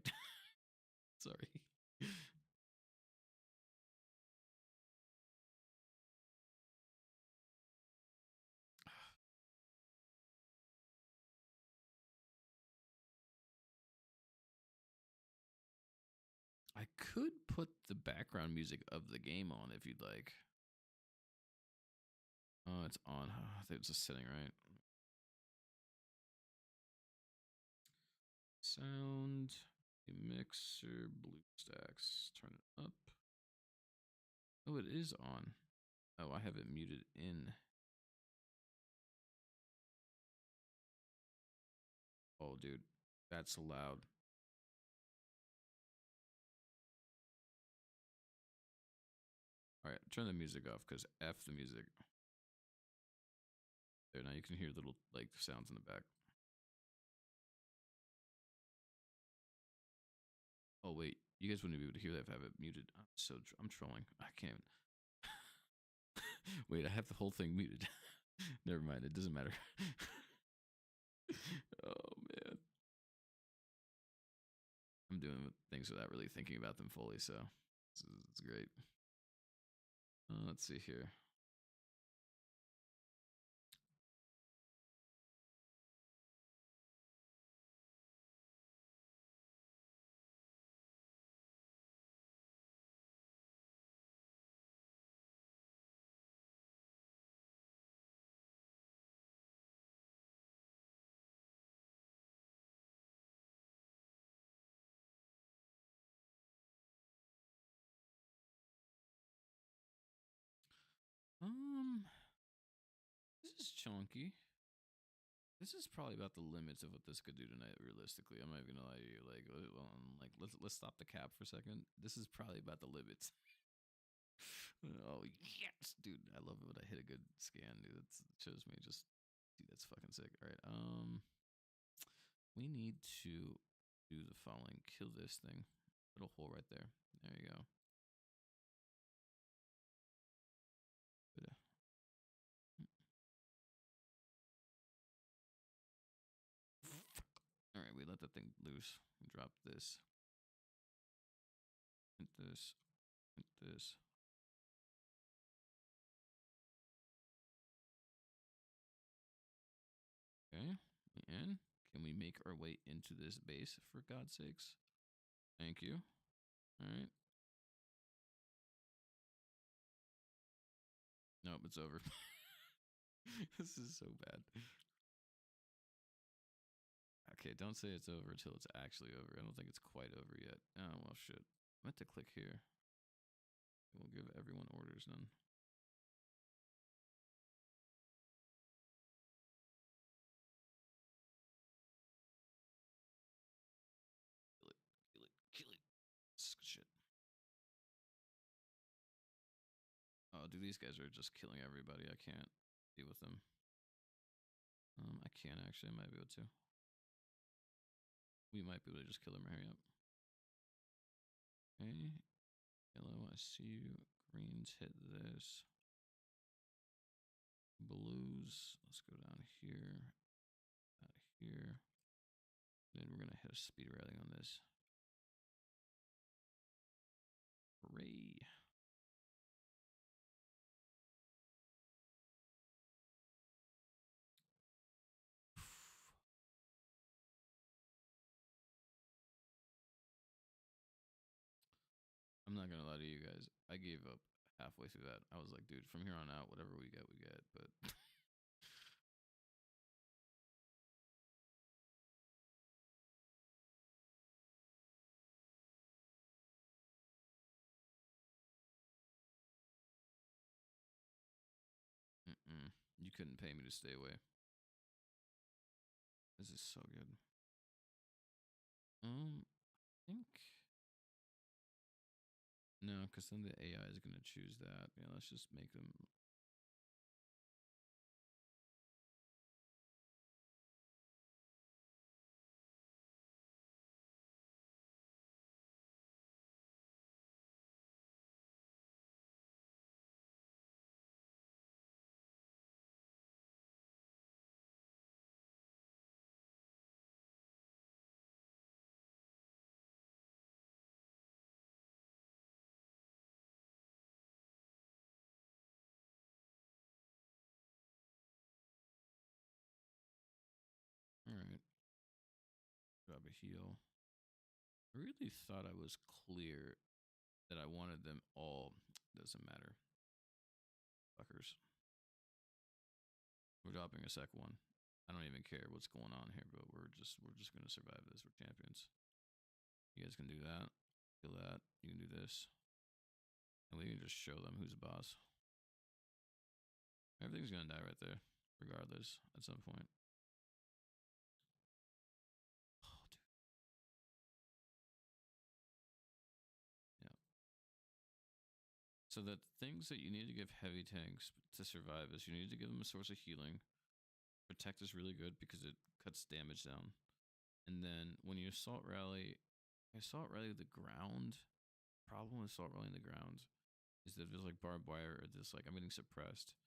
Sorry. I could put the background music of the game on if you'd like. Oh, it's on. I think it's a setting, right? Sound, mixer, BlueStacks. Turn it up. Oh, it is on. Oh, I have it muted in. Oh, dude, that's loud. All right, turn the music off, because F the music. There, now you can hear little like sounds in the back. Oh wait, you guys wouldn't be able to hear that if I have it muted. I'm trolling. I can't. Wait, I have the whole thing muted. Never mind, it doesn't matter. Oh man, I'm doing things without really thinking about them fully, so it's great. Let's see here. This is chunky. This is probably about the limits of what this could do tonight. Realistically, I'm not even gonna lie to you. Like, let's stop the cap for a second. This is probably about the limits. Oh yes, dude! I love it when I hit a good scan, dude. It shows me just, dude, that's fucking sick. All right, we need to do the following. Kill this thing. Little hole right there. There you go. Good. All right, we let that thing loose. We drop this. Hit this. Hit this. Okay, we in. Can we make our way into this base, for God's sakes? Thank you. All right. Nope, it's over. This is so bad. Okay, don't say it's over until it's actually over. I don't think it's quite over yet. Oh, well, shit. I meant to click here. We'll give everyone orders then. Kill it. Kill it. Kill it. Shit. Oh, dude, these guys are just killing everybody. I can't deal with them. I can actually. I might be able to. We might be able to just kill them. Hurry up. Okay. Yellow, I see you. Greens, hit this. Blues, let's go down here. Out here. Then we're going to hit a speed rally on this. Hooray. I'm not gonna lie to you guys. I gave up halfway through that. I was like, dude, from here on out, whatever we get, we get. But you couldn't pay me to stay away. This is so good. I think no, because then the AI is gonna choose that. Yeah, let's just make them. All right, grab a heal. I really thought I was clear that I wanted them all. Doesn't matter. Fuckers. We're dropping a sec one. I don't even care what's going on here, but we're just gonna survive this. We're champions. You guys can do that. Kill that. You can do this. And we can just show them who's the boss. Everything's gonna die right there, regardless, at some point. Oh, dude. Yeah. So the things that you need to give heavy tanks to survive is you need to give them a source of healing. Protect is really good because it cuts damage down. And then when you assault rally the ground. Problem with assault rallying the ground is that if there's like barbed wire or this like I'm getting suppressed,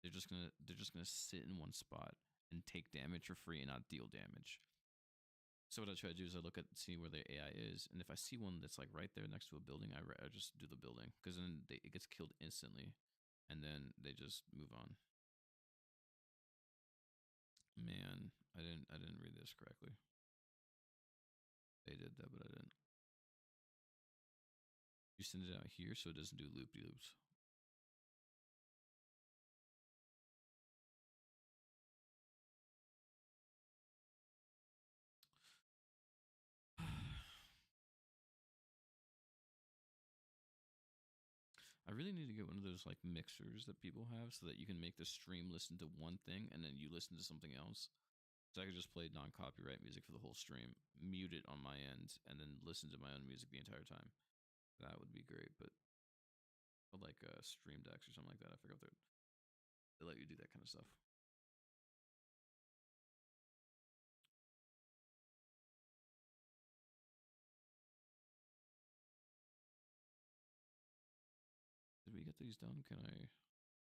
they're just gonna sit in one spot and take damage for free and not deal damage. So what I try to do is I look at see where the AI is, and if I see one that's like right there next to a building, I just do the building because then it gets killed instantly, and then they just move on. Man, I didn't read this correctly. They did that, but I didn't. You send it out here so it doesn't do loop de loops. I really need to get one of those like mixers that people have so that you can make the stream listen to one thing and then you listen to something else. So I could just play non-copyright music for the whole stream, mute it on my end, and then listen to my own music the entire time. That would be great, but like Stream Decks or something like that. I forgot they let you do that kind of stuff. get these done, can I?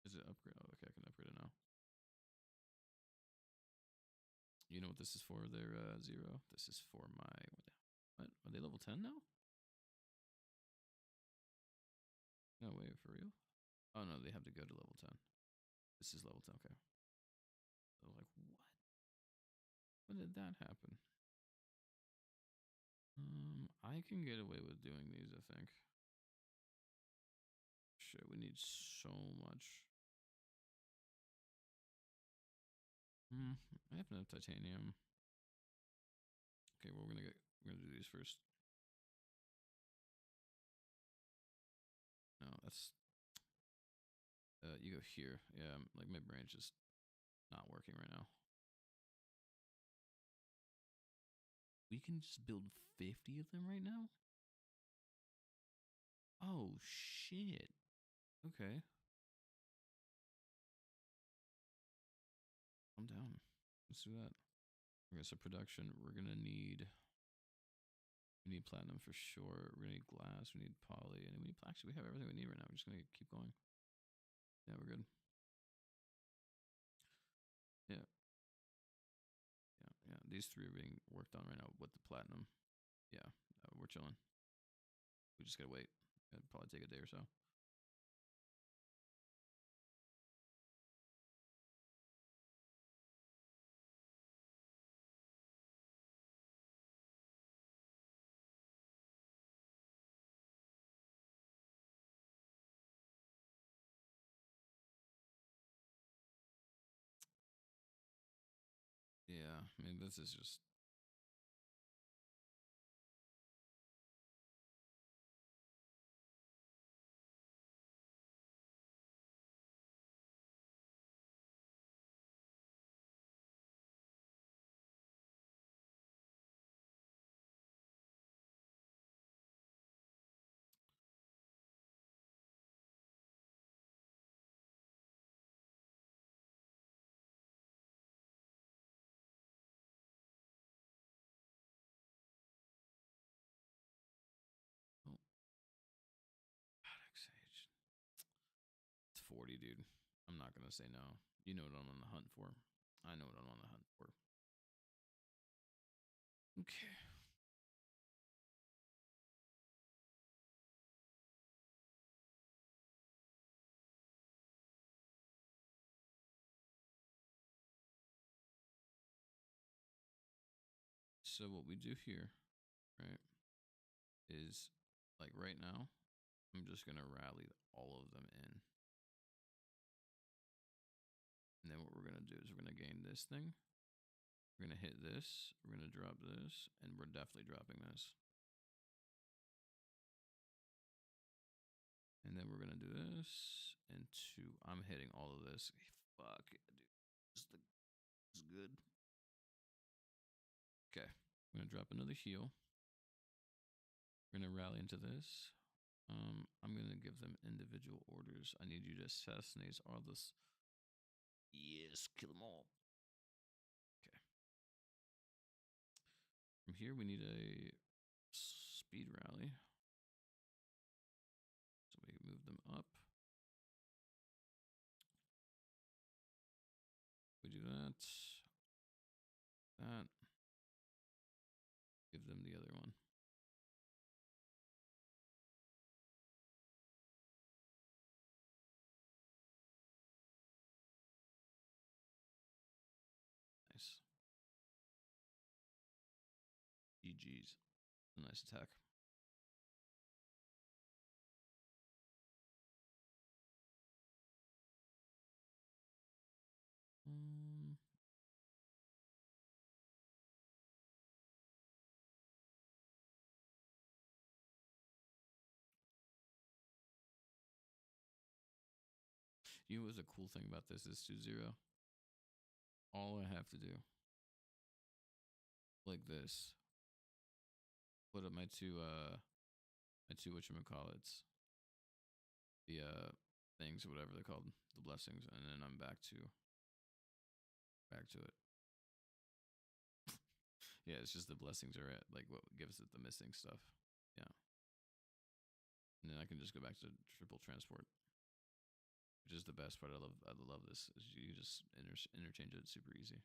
Is it upgrade? Oh, okay, I can upgrade it now. You know what this is for there, Zero? This is for my... What? Are they level 10 now? No, wait, for real? Oh, no, they have to go to level 10. This is level 10, okay. So like, what? When did that happen? I can get away with doing these, I think. Shit, we need so much. I have enough titanium. Okay, well, we're gonna do these first. No, that's you go here. Yeah, like my brain's just not working right now. We can just build 50 of them right now? Oh shit. Okay. I'm down. Let's do that. Okay, so production, we need platinum for sure. We need glass, we need poly, and we need actually we have everything we need right now. We're just gonna keep going. Yeah, we're good. Yeah. Yeah. These three are being worked on right now with the platinum. Yeah, we're chilling. We just gotta wait. It'll probably take a day or so. Yeah, I mean this is just oh, Robotics age. It's 40, dude. I'm not gonna say no. You know what I'm on the hunt for. I know what I'm on the hunt for. Okay. So what we do here, right, is like right now, I'm just gonna rally all of them in. And then what we're gonna do is we're gonna gain this thing. We're gonna hit this, we're gonna drop this, and we're definitely dropping this. And then we're gonna do this and two. I'm hitting all of this. Fuck it, dude. This is good. Okay. I'm gonna drop another heal. We're gonna rally into this. I'm gonna give them individual orders. I need you to assassinate all this. Yes, kill them all. Okay. From here, we need a speed rally. So we move them up. We do that. That. Give them the other one. Nice. GG's. A nice attack. You know what's a cool thing about this is 2-0. All I have to do, like this, put up my two whatchamacallits, the things or whatever they're called, the blessings, and then I'm back to it. Yeah, it's just the blessings are at like what gives it the missing stuff. Yeah. And then I can just go back to triple transport. which is the best part. I love this. Is you just interchange it super easy.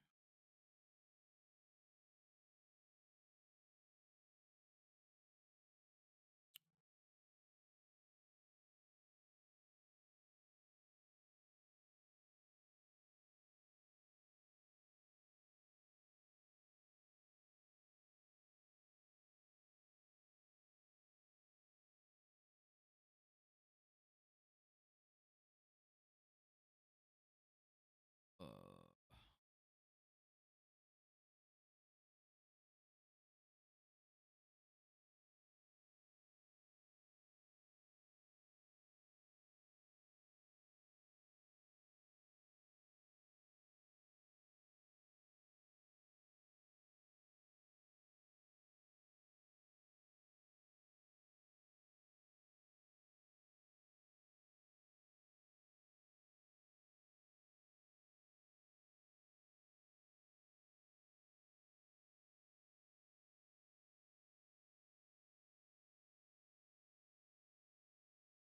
Uh,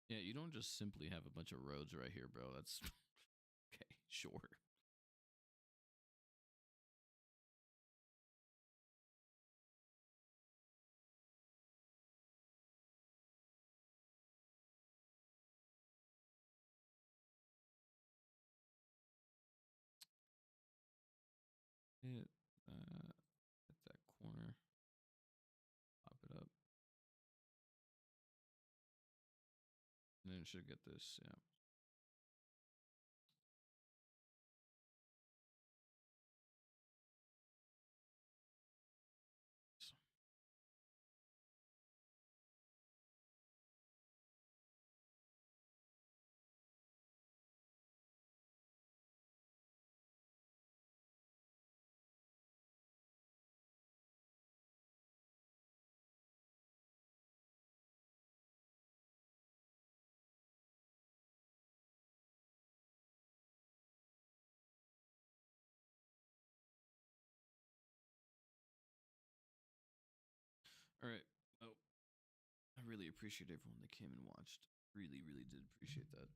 yeah, you don't just simply have a bunch of roads right here, bro. That's okay. Sure. Hit hit that corner. Pop it up, and then it should get this. Yeah. So, all right. Oh, I really appreciate everyone that came and watched. Really, really did appreciate that.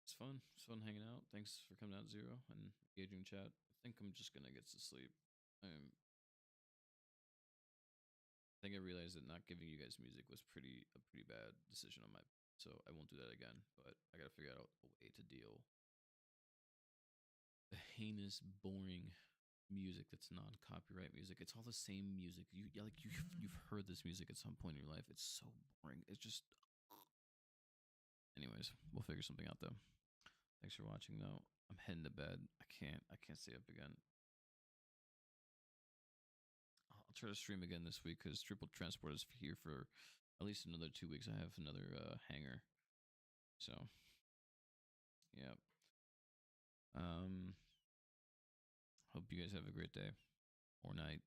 It's fun. It's fun hanging out. Thanks for coming out, Zero, and engaging chat. I think I'm just gonna get to sleep. I think I realized that not giving you guys music was a pretty bad decision on my. So I won't do that again. But I gotta figure out a way to deal the heinous, boring music that's non-copyright music. It's all the same music. You've heard this music at some point in your life. It's so boring. It's just. Anyways, we'll figure something out though. Thanks for watching though. I'm heading to bed. I can't stay up again. I'll try to stream again this week because Triple Transport is here for at least another 2 weeks. I have another hanger, so yeah. Um, hope you guys have a great day or night.